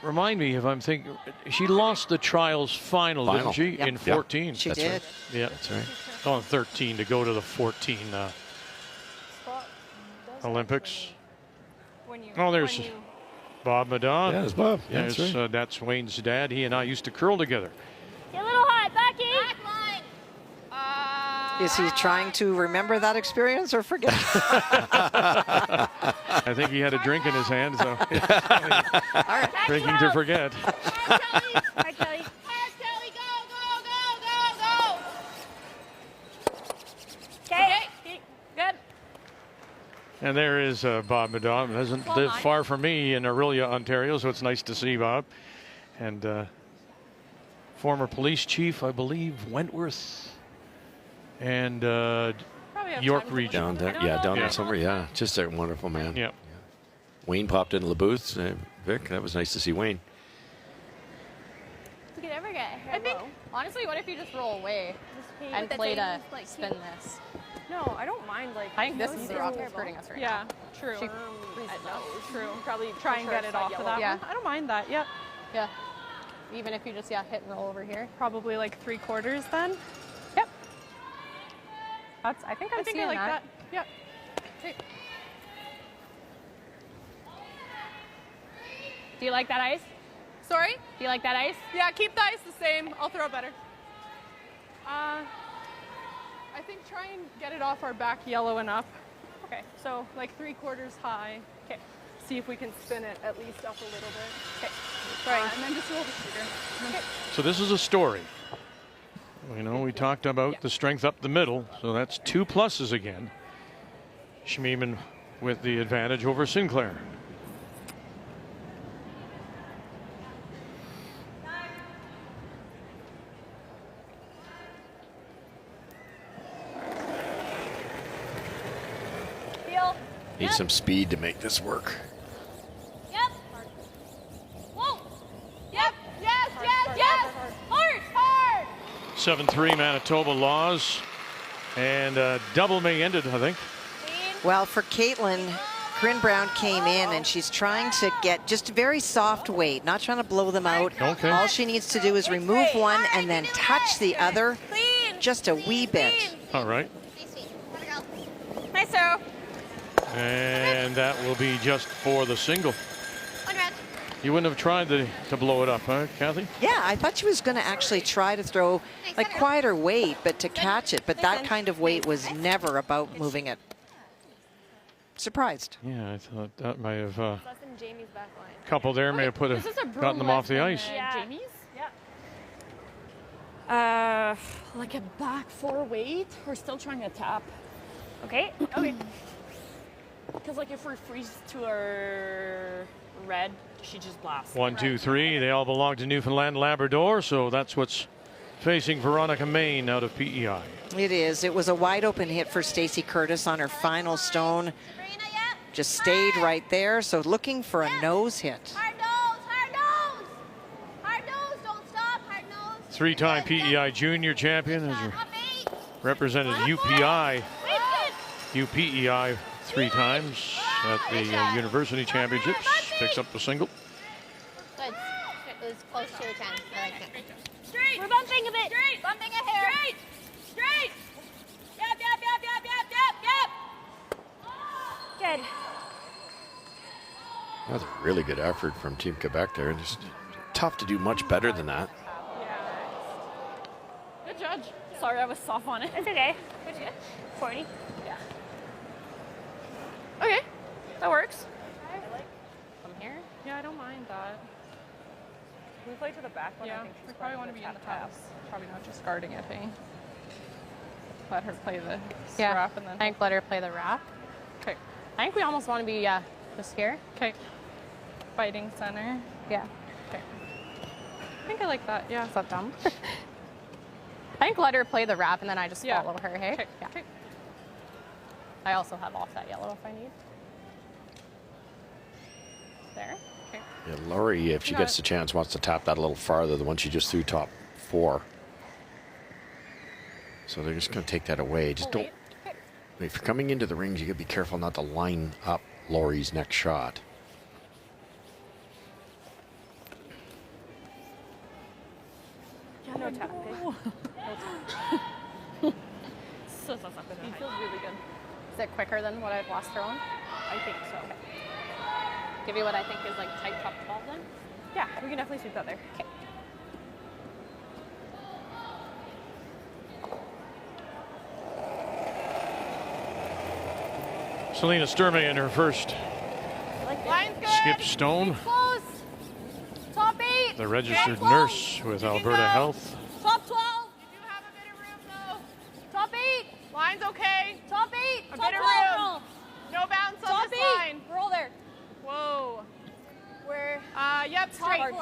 remind me if I'm thinking, she lost the trials final. Didn't she? Yep. In 14. She That's did. right. Yeah. That's right. On 13 to go to the 14 Olympics. Oh, there's Bob Madon. Yeah, it's Bob. Yeah, There's, that's right. that's Wayne's dad. He and I used to curl together. Get a little hot, Becky. Is he trying to remember that experience or forget? I think he had a drink in his hand, so drinking to forget. Hi, Kelly. Okay. Good. And there is Bob Madon. Doesn't live far from me in Orillia, Ontario, so it's nice to see Bob. And former police chief, I believe, Wentworth and York region. Down there, down there somewhere. Yeah, just a wonderful man. Yeah. Wayne popped into the booth. Vic, that was nice to see Wayne. You could ever get I think, honestly, what if you just roll away and play to spin this? No, I don't mind. Like, I think this is the rock that's hurting us right yeah, now. true. She True. Probably try and get it off of that Yeah. one. I don't mind that. Yep. Yeah. Even if you just, hit and roll over here. Probably like 3/4 then. Yep. I think I'm I think seeing I like that. Yep. Do you like that ice? Sorry? Do you like that ice? Yeah, keep the ice the same. I'll throw better. I think try and get it off our back yellow enough. Okay, so like 3/4 high. Okay. See if we can spin it at least up a little bit. Okay. Right. And then just roll the shooter. Okay. So this is a story. You know, we talked about the strength up the middle, so that's 2 pluses again. Schmiemann with the advantage over Sinclair. Need some speed to make this work. Yep. Whoa. Yep. Yes. Hard. 7-3 Manitoba Laws. And double may ended, I think. Well, for Caitlin, Corinne Brown came in and she's trying to get just a very soft weight, not trying to blow them out. Okay. All she needs to do is remove one and then touch the other just a wee bit. All right. Nice throw. And that will be just for the single. You wouldn't have tried to blow it up, huh, Kathy? Yeah, I thought she was going to actually try to throw like quieter weight, but to catch it. But that kind of weight was never about moving it. Surprised. Yeah, I thought that might have That's in Jamie's back line. couple there may have gotten them off the ice. Jamie's? Like a back 4 weight. We're still trying to tap. Okay. Because like if we freeze to our red, she just blasts. 1, 2, 3. They all belong to Newfoundland Labrador, so that's what's facing Veronica Main out of PEI. It is. It was a wide open hit for Stacey Curtis on her final stone. Just stayed right there, so looking for a nose hit. Hard nose, don't stop, hard nose. 3-time PEI junior champion, has represented UPEI 3 times at the University Championships. Picks up the single. Good. It was close to your 10. I like it. Straight. We're bumping a bit. Straight. Bumping a hair. Straight. Yep. Good. That was a really good effort from Team Quebec there. It's tough to do much better than that. Good judge. Sorry, I was soft on it. It's okay. What'd you get? 40. Yeah. Okay, that works. From here? Yeah, I don't mind that. Can we play to the back one? Yeah, we probably want to be in the house. Probably not just guarding it, hey? Let her play the strap and then... I think let her play the wrap. Okay. I think we almost want to be, just here. Okay. Fighting center. Yeah. Okay. I think I like that, yeah. Is that dumb? I think let her play the wrap and then I just follow her, hey? Okay. Yeah. Okay. I also have off that yellow if I need. There. Okay. Yeah, Laurie, if she gets the chance, wants to tap that a little farther, the one she just threw top 4. So they're just going to take that away. Just don't If you're coming into the rings, you got to be careful not to line up Laurie's next shot. No tap. No tap. He feels really good. Is it quicker than what I've last thrown? I think so. Okay. Give you what I think is like tight top 12 then? Yeah, we can definitely sweep that there. Okay. Selena Sturmay in her first skip stone. Close. Top 8. The registered nurse with Alberta Health. Top 12. You do have a bit of room though. Top 8. Line's okay. Top 8. A bit of room. No bounce on this line. Roll there. Whoa. Where? Yep, straight.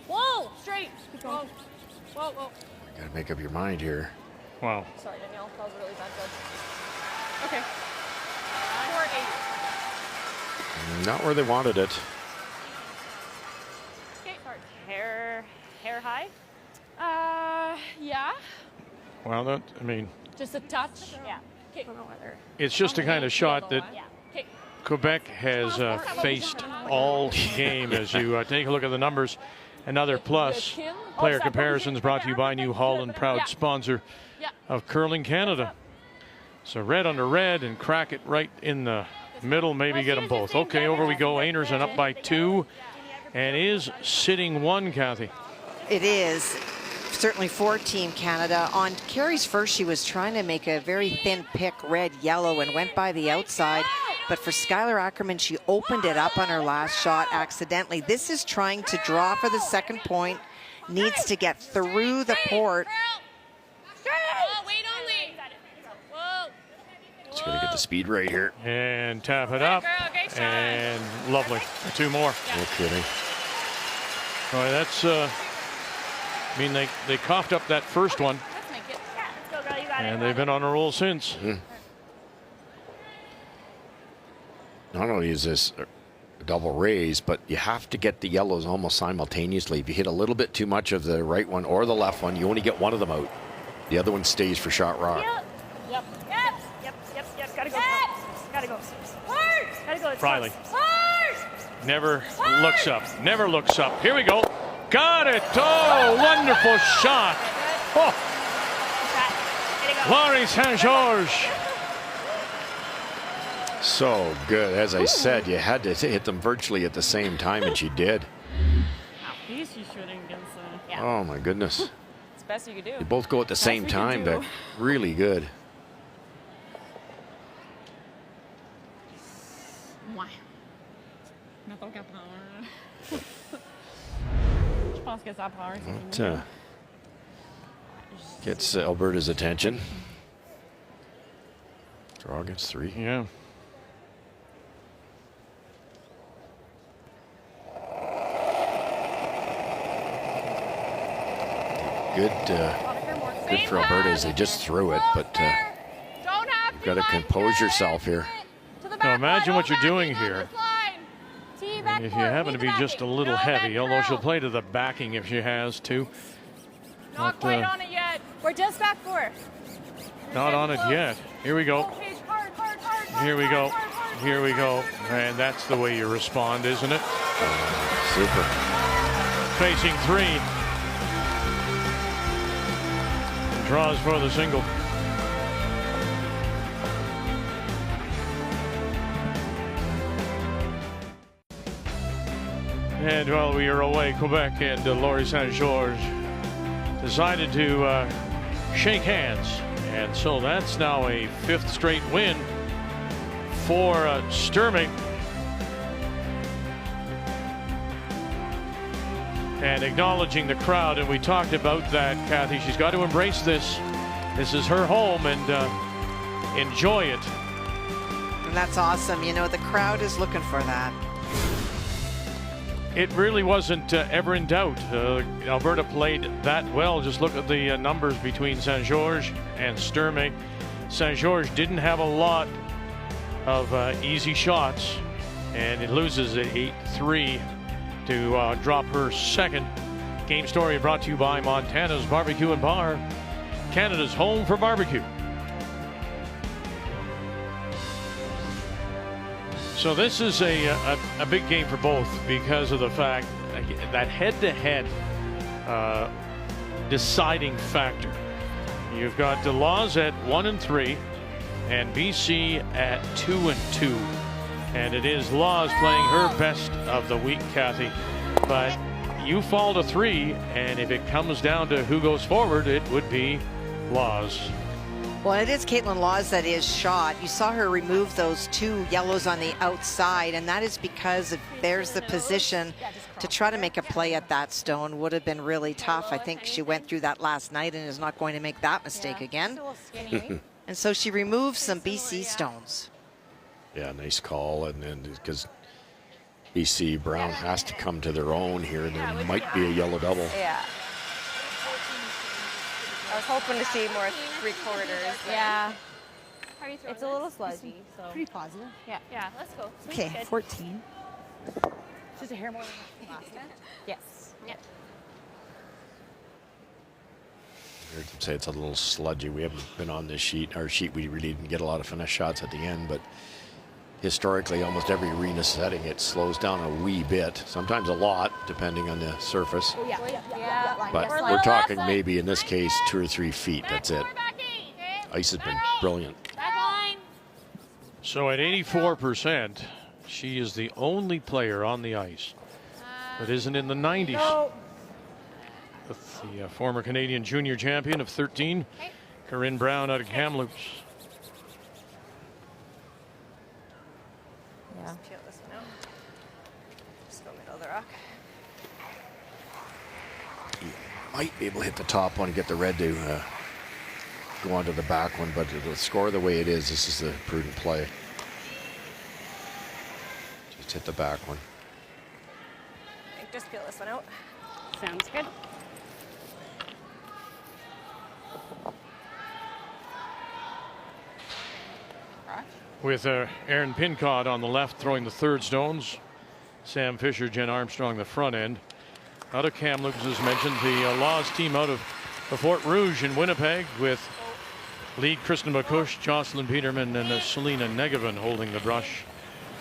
Whoa. Straight. Whoa. Whoa. You got to make up your mind here. Wow. Sorry, Danielle. That was a really bad judge. Okay. 4-8. Not where they wanted it. Okay. Sorry. Hair high? Yeah. Well, that, I mean, Just a touch. Yeah. Okay. I don't know whether. it's just the kind of shot that Yeah. Okay. Quebec has faced all game. As you take a look at the numbers, another plus. Player comparisons brought to you by New Holland, proud sponsor of Curling Canada. So red under red and crack it right in the middle, maybe get them both. Okay, over we go. Anderson up by 2 and is sitting 1, Kathy. It is certainly for Team Canada. On Carrie's first, she was trying to make a very thin pick, red-yellow, and went by the outside. But for Skylar Ackerman, she opened it up on her last shot accidentally. This is trying to draw for the second point. Needs to get through the port. Just got to get the speed right here. And tap it up. And lovely. 2 more. No kidding. Boy, that's, I mean, they coughed up that first one. And they've been on a roll since. Not only is this a double raise, but you have to get the yellows almost simultaneously. If you hit a little bit too much of the right one or the left one, you only get one of them out. The other one stays for shot rock. Yep. Gotta go. Gotta go. Gotta go. Riley. Never looks up. Never looks up. Here we go. Got it. Oh, wonderful shot. Oh. Laurie St. George. So good. As I said, you had to hit them virtually at the same time, and she did. He's shooting against Oh, my goodness. It's the best you could do. They both go at the same time, but really good. Ouais. Mettons qu'elle prend un. Je pense que ça prend un. Gets Alberta's attention. Draw against 3. Yeah. Good for Alberta as they just threw it, but you've got to compose yourself here. Now imagine what you're doing here. And if you happen to be just a little heavy, although she'll play to the backing if she has to. Not quite on it yet. We're just back 4. Not on it yet. Here we go. Here we go. Here we go. And that's the way you respond, isn't it? Super. Facing 3. Draws for the single. And while we are away, Quebec and Laurie St. George decided to shake hands. And so that's now a 5th straight win for Sturmay. And acknowledging the crowd, and we talked about that, Kathy. She's got to embrace this. This is her home, and enjoy it. And that's awesome. You know, the crowd is looking for that. It really wasn't ever in doubt. Alberta played that well. Just look at the numbers between St. George and Sturmay. St. George didn't have a lot of easy shots, and it loses at 8-3 to drop her second. Game story brought to you by Montana's Barbecue and Bar, Canada's home for barbecue. So this is a big game for both because of the fact that head-to-head deciding factor. You've got the Laws at 1-3 and BC at 2-2. And it is Laws playing her best of the week, Kathy. But you fall to 3, and if it comes down to who goes forward, it would be Laws. Well, it is Caitlin Laws that is shot. You saw her remove those 2 yellows on the outside, and that is because there's the position to try to make a play at that stone. Would have been really tough. I think she went through that last night and is not going to make that mistake again. And so she removed some BC stones. Yeah, nice call. And then because BC Brown has to come to their own here, there might be a yellow double. Yeah. I was hoping to see more 3/4. Yeah. It's a little sludgy. So. Pretty positive. Yeah. Yeah, let's go. Okay, 14. Just a hair more than last time. Yes. Yep. I heard them say it's a little sludgy. We haven't been on this sheet. Our sheet, we really didn't get a lot of finesse shots at the end, but historically, almost every arena setting, it slows down a wee bit, sometimes a lot, depending on the surface. Oh, yeah. But we're talking maybe, in this case, 2 or 3 feet. That's it. Ice has been brilliant. So at 84%, she is the only player on the ice that isn't in the 90s. With the former Canadian junior champion of 13, Corinne Brown out of Kamloops. Yeah. Peel this one out. Just go middle of the rock. You might be able to hit the top one and get the red to go onto the back one, but the score the way it is, this is the prudent play. Just hit the back one. Just peel this one out. Sounds good. With Erin Pincott on the left throwing the third stones. Sam Fisher, Jen Armstrong the front end. Out of Kamloops, as mentioned, the Laws team out of the Fort Rouge in Winnipeg with lead Kristen McCush, Jocelyn Peterman, and Selena Negevin holding the brush.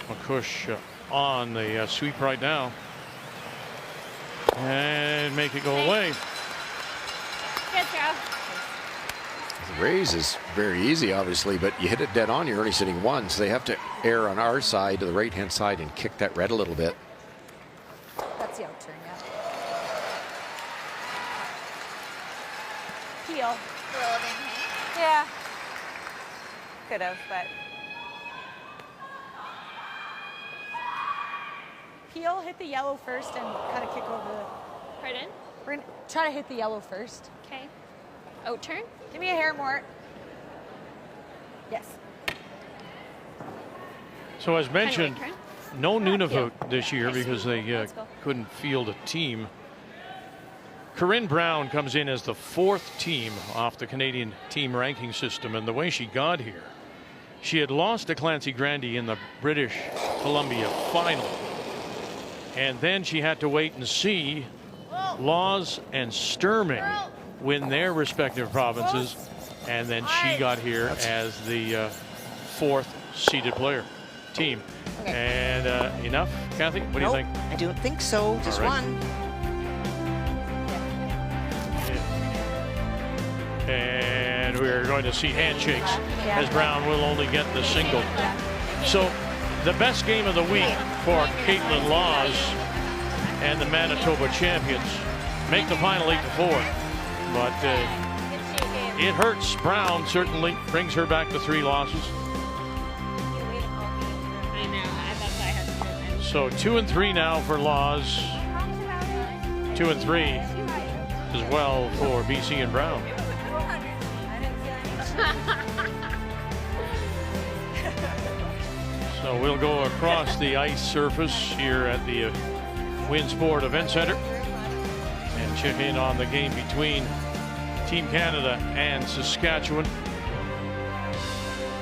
McCush on the sweep right now. And make it go away. Good job. The raise is very easy, obviously, but you hit it dead on, you're only sitting 1, so they have to err on our side to the right-hand side and kick that red a little bit. That's the out turn, yeah. Peel. Yeah. Could have, but. Peel, hit the yellow first and kind of kick over the. Pardon? We're going to try to hit the yellow first. Okay. Out turn. Give me a hair more. Yes. So as mentioned, no Nunavut this year Okay, because they couldn't field a team. Corinne Brown comes in as the 4th team off the Canadian team ranking system, and the way she got here, she had lost to Clancy Grandy in the British Columbia final, and then she had to wait and see Laws and Sturmay win their respective provinces, and then she got here as the 4th seeded player team. Okay. And enough, Kathy? What do you think? I don't think so. Just All right. one. And we're going to see handshakes as Brown will only get the single. So the best game of the week for Caitlin Laws and the Manitoba champions make the final 8-4. But it hurts. Brown certainly brings her back to 3 losses. So 2-3 now for Laws. 2-3 as well for BC and Brown. So we'll go across the ice surface here at the Winsport Event Center and check in on the game between Team Canada and Saskatchewan.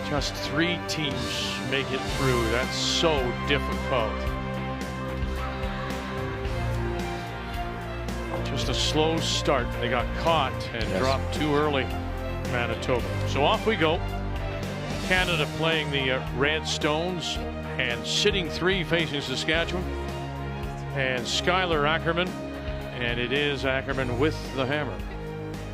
Just 3 teams make it through. That's so difficult. Just a slow start. They got caught and dropped too early, Manitoba. So off we go. Canada playing the Red Stones And sitting 3 facing Saskatchewan. And Skylar Ackerman. And it is Ackerman with the hammer.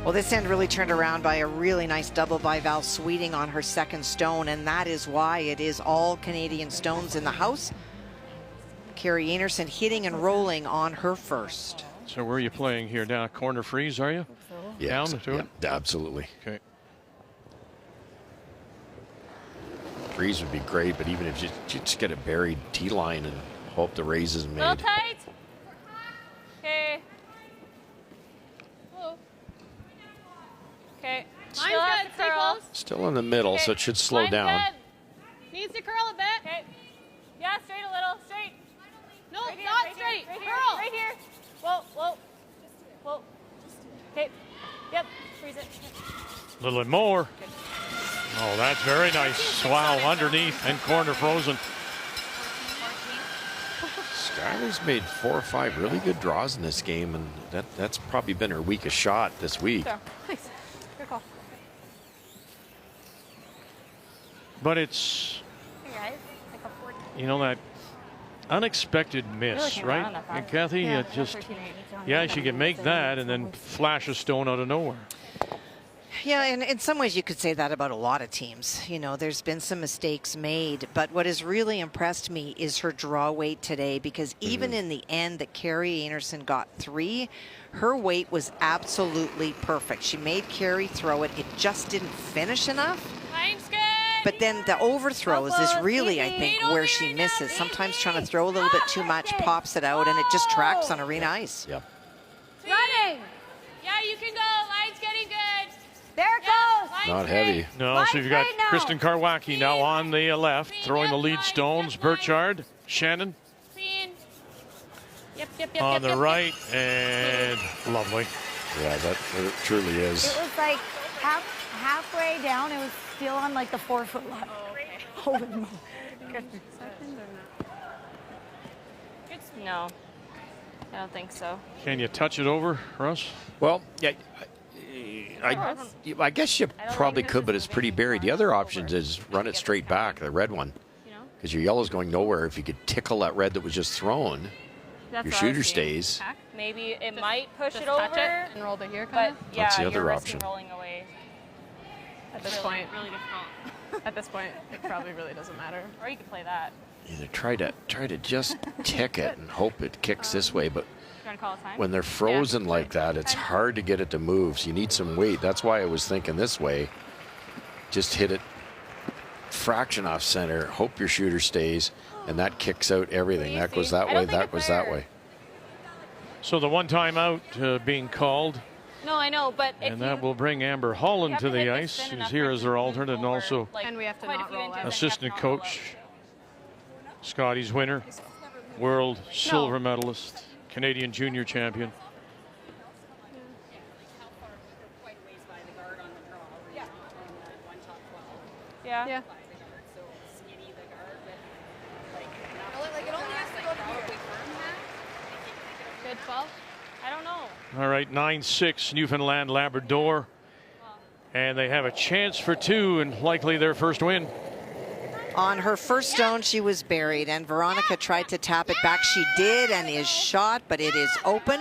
Well, this end really turned around by a really nice double by Val Sweeting on her second stone, and that is why it is all Canadian stones in the house. Carrie Anderson hitting and rolling on her first. So where are you playing here? Down a corner freeze, are you? Yeah, down to it? Yeah, absolutely. Okay. Freeze would be great, but even if you just get it buried T-line and hope the raise is made. Little tight. Okay. Okay. Mine's good. Stay close. Still in the middle, so it should slow Line's down. good. Needs to curl a bit. Okay. Yeah, straight a little. Straight. No, Right here, not right straight. Here, right curl. Here, right here. Whoa, whoa. Whoa. Okay. Yep. Freeze it. A little bit more. Oh, that's very nice. Wow, underneath and corner frozen. Skylar's made 4 or 5 really good draws in this game, and that's probably been her weakest shot this week. So, nice. Good call. But it's, Hey guys, like a 40. you know, that unexpected miss, came right? down that far. And Kathy, Yeah, it just, 13-8. yeah, she can make that and then flash a stone out of nowhere. Yeah, and in some ways you could say that about a lot of teams. You know, there's been some mistakes made, but what has really impressed me is her draw weight today, because even in the end that Carrie Anderson got 3, her weight was absolutely perfect. She made Carrie throw it. It just didn't finish enough. Line's good. But then the overthrows is really, I think, where she misses. Sometimes trying to throw a little bit too much, pops it out, and it just tracks on arena ice. Yep. Running. Yeah, you can go. Line's getting good. There it goes. Line's Not great. heavy. No, so you've got right now. Kristen Karwacki now on the left, throwing the lead stones. Burchard, Shannon Clean. Yep. on the right, and lovely. Yeah, that it truly is. It was like halfway down. It was still on like the 4-foot line. Oh, no. No, I don't think so. Can you touch it over, Russ? Well, yeah, I guess you probably could, but it's pretty buried. The other option is run it straight back, the red one, because your yellow's going nowhere. If you could tickle that red that was just thrown, your shooter stays. Maybe it might push it touch over, it and roll to here, but kind of. yeah, That's the other you're risking option. rolling away. At this point, really difficult. at this point, it probably really doesn't matter. Or you could play that. Either try to just tick it and hope it kicks this way, but You want to call a time? when they're frozen like that, it's hard to get it to move. So you need some weight. That's why I was thinking this way. Just hit it fraction off center, hope your shooter stays, and that kicks out everything. That goes that way, that goes that way. So the one time out being called, No, I know, but if and that will bring Amber Holland to the ice, who's here as their alternate, and also And we have to not roll out. assistant coach, Scotties winner, world silver medalist, Canadian junior champion. Yeah. Yeah. Good 12? I don't know. All right, 9-6 Newfoundland Labrador. And they have a chance for 2 and likely their first win. On her first stone, she was buried, and Veronica tried to tap it back. She did, and is shot, but it is open.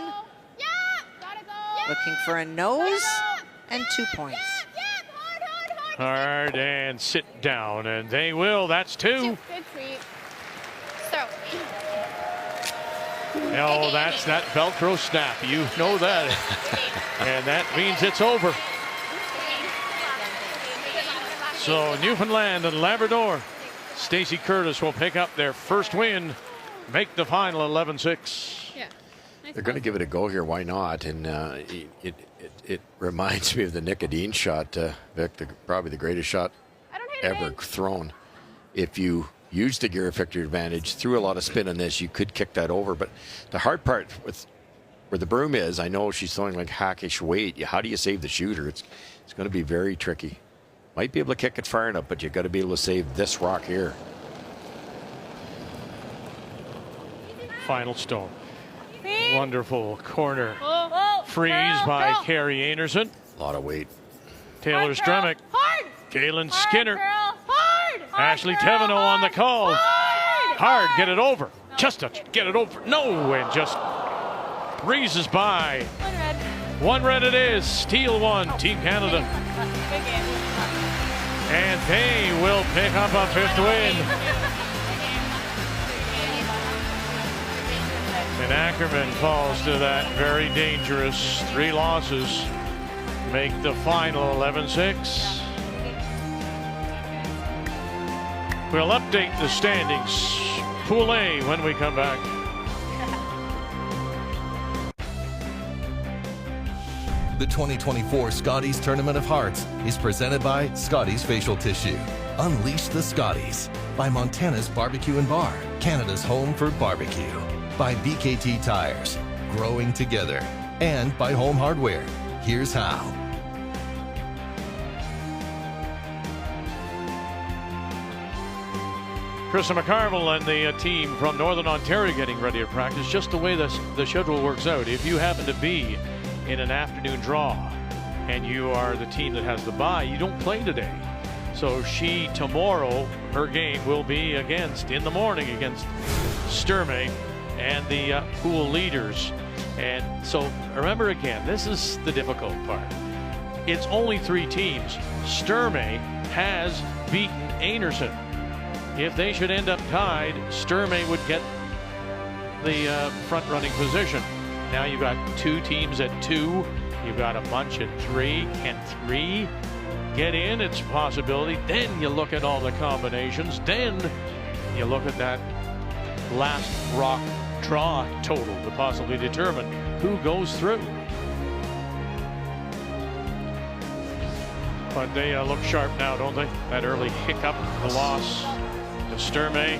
Looking for a nose, and 2 points. Hard and sit down, and they will. That's 2. Good treat. So. Oh, that's that Velcro snap. You know that. And that means it's over. So Newfoundland and Labrador. Stacey Curtis will pick up their first win, make the final 11-6. Yeah. They're going to give it a go here. Why not? And it reminds me of the Nicodine shot, Vic, probably the greatest shot ever thrown. If you used the gear effector advantage, threw a lot of spin on this, you could kick that over. But the hard part with where the broom is, I know she's throwing like hackish weight. How do you save the shooter? It's going to be very tricky. Might be able to kick it far enough, but you got to be able to save this rock here. Final stone. Wonderful corner Whoa, freeze girl, by girl. Carrie Anderson. A lot of weight. Taylor Hard, girl. Stremick. Hard. Galen Hard, Skinner. girl. Hard. Ashley Hard, girl. Teveno on the call. Hard. hard, get it over. Just touch, get it over. No, and just breezes by. One red it is. Steal one, Team Canada. And they will pick up a 5th win. And Ackerman falls to that very dangerous 3 losses. Make the final 11-6. We'll update the standings. Pool A when we come back. The 2024 Scotties Tournament of Hearts is presented by Scotties Facial Tissue. Unleash the Scotties. By Montana's Barbecue and Bar, Canada's home for barbecue. By BKT Tires, growing together. And by Home Hardware. Here's how. Krista McCarville and the team from Northern Ontario getting ready to practice. Just the way the schedule works out. If you happen to be in an afternoon draw and you are the team that has the bye, you don't play today. So tomorrow, her game will be in the morning against Sturmay and the pool leaders. And so remember again, this is the difficult part. It's only 3 teams. Sturmay has beaten Anderson. If they should end up tied, Sturmay would get the front-running position. Now you've got 2 teams at 2. You've got a bunch at 3. Can 3 get in? It's a possibility. Then you look at all the combinations. Then you look at that last rock draw total to possibly determine who goes through. But they look sharp now, don't they? That early hiccup, the loss to Sturmay.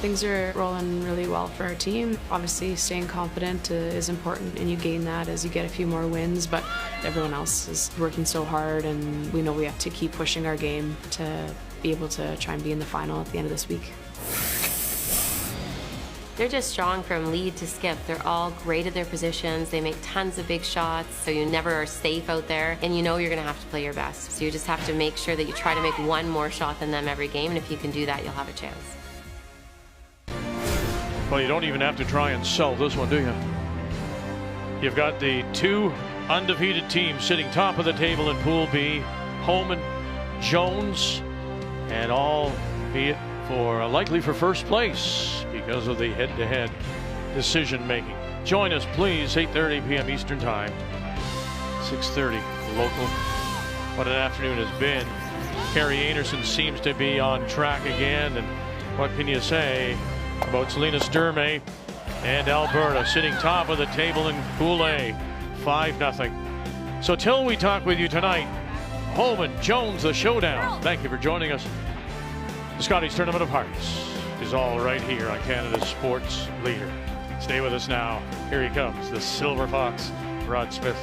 Things are rolling really well for our team. Obviously, staying confident is important, and you gain that as you get a few more wins, but everyone else is working so hard, and we know we have to keep pushing our game to be able to try and be in the final at the end of this week. They're just strong from lead to skip. They're all great at their positions. They make tons of big shots, so you never are safe out there, and you know you're going to have to play your best. So you just have to make sure that you try to make one more shot than them every game, and if you can do that, you'll have a chance. Well, you don't even have to try and sell this one, do you? You've got the 2 undefeated teams sitting top of the table in Pool B, Holman, Jones, and all be it likely for first place because of the head-to-head decision making. Join us, please, 8:30 p.m. Eastern Time, 6:30 local. What an afternoon has been. Carrie Anderson seems to be on track again, and what can you say about Selena Sturmay and Alberta sitting top of the table in Pool A, 5-0. So till we talk with you tonight, Holman, Jones, the showdown. Thank you for joining us. The Scotties Tournament of Hearts is all right here on Canada's sports leader. Stay with us now. Here he comes, the Silver Fox, Rod Smith.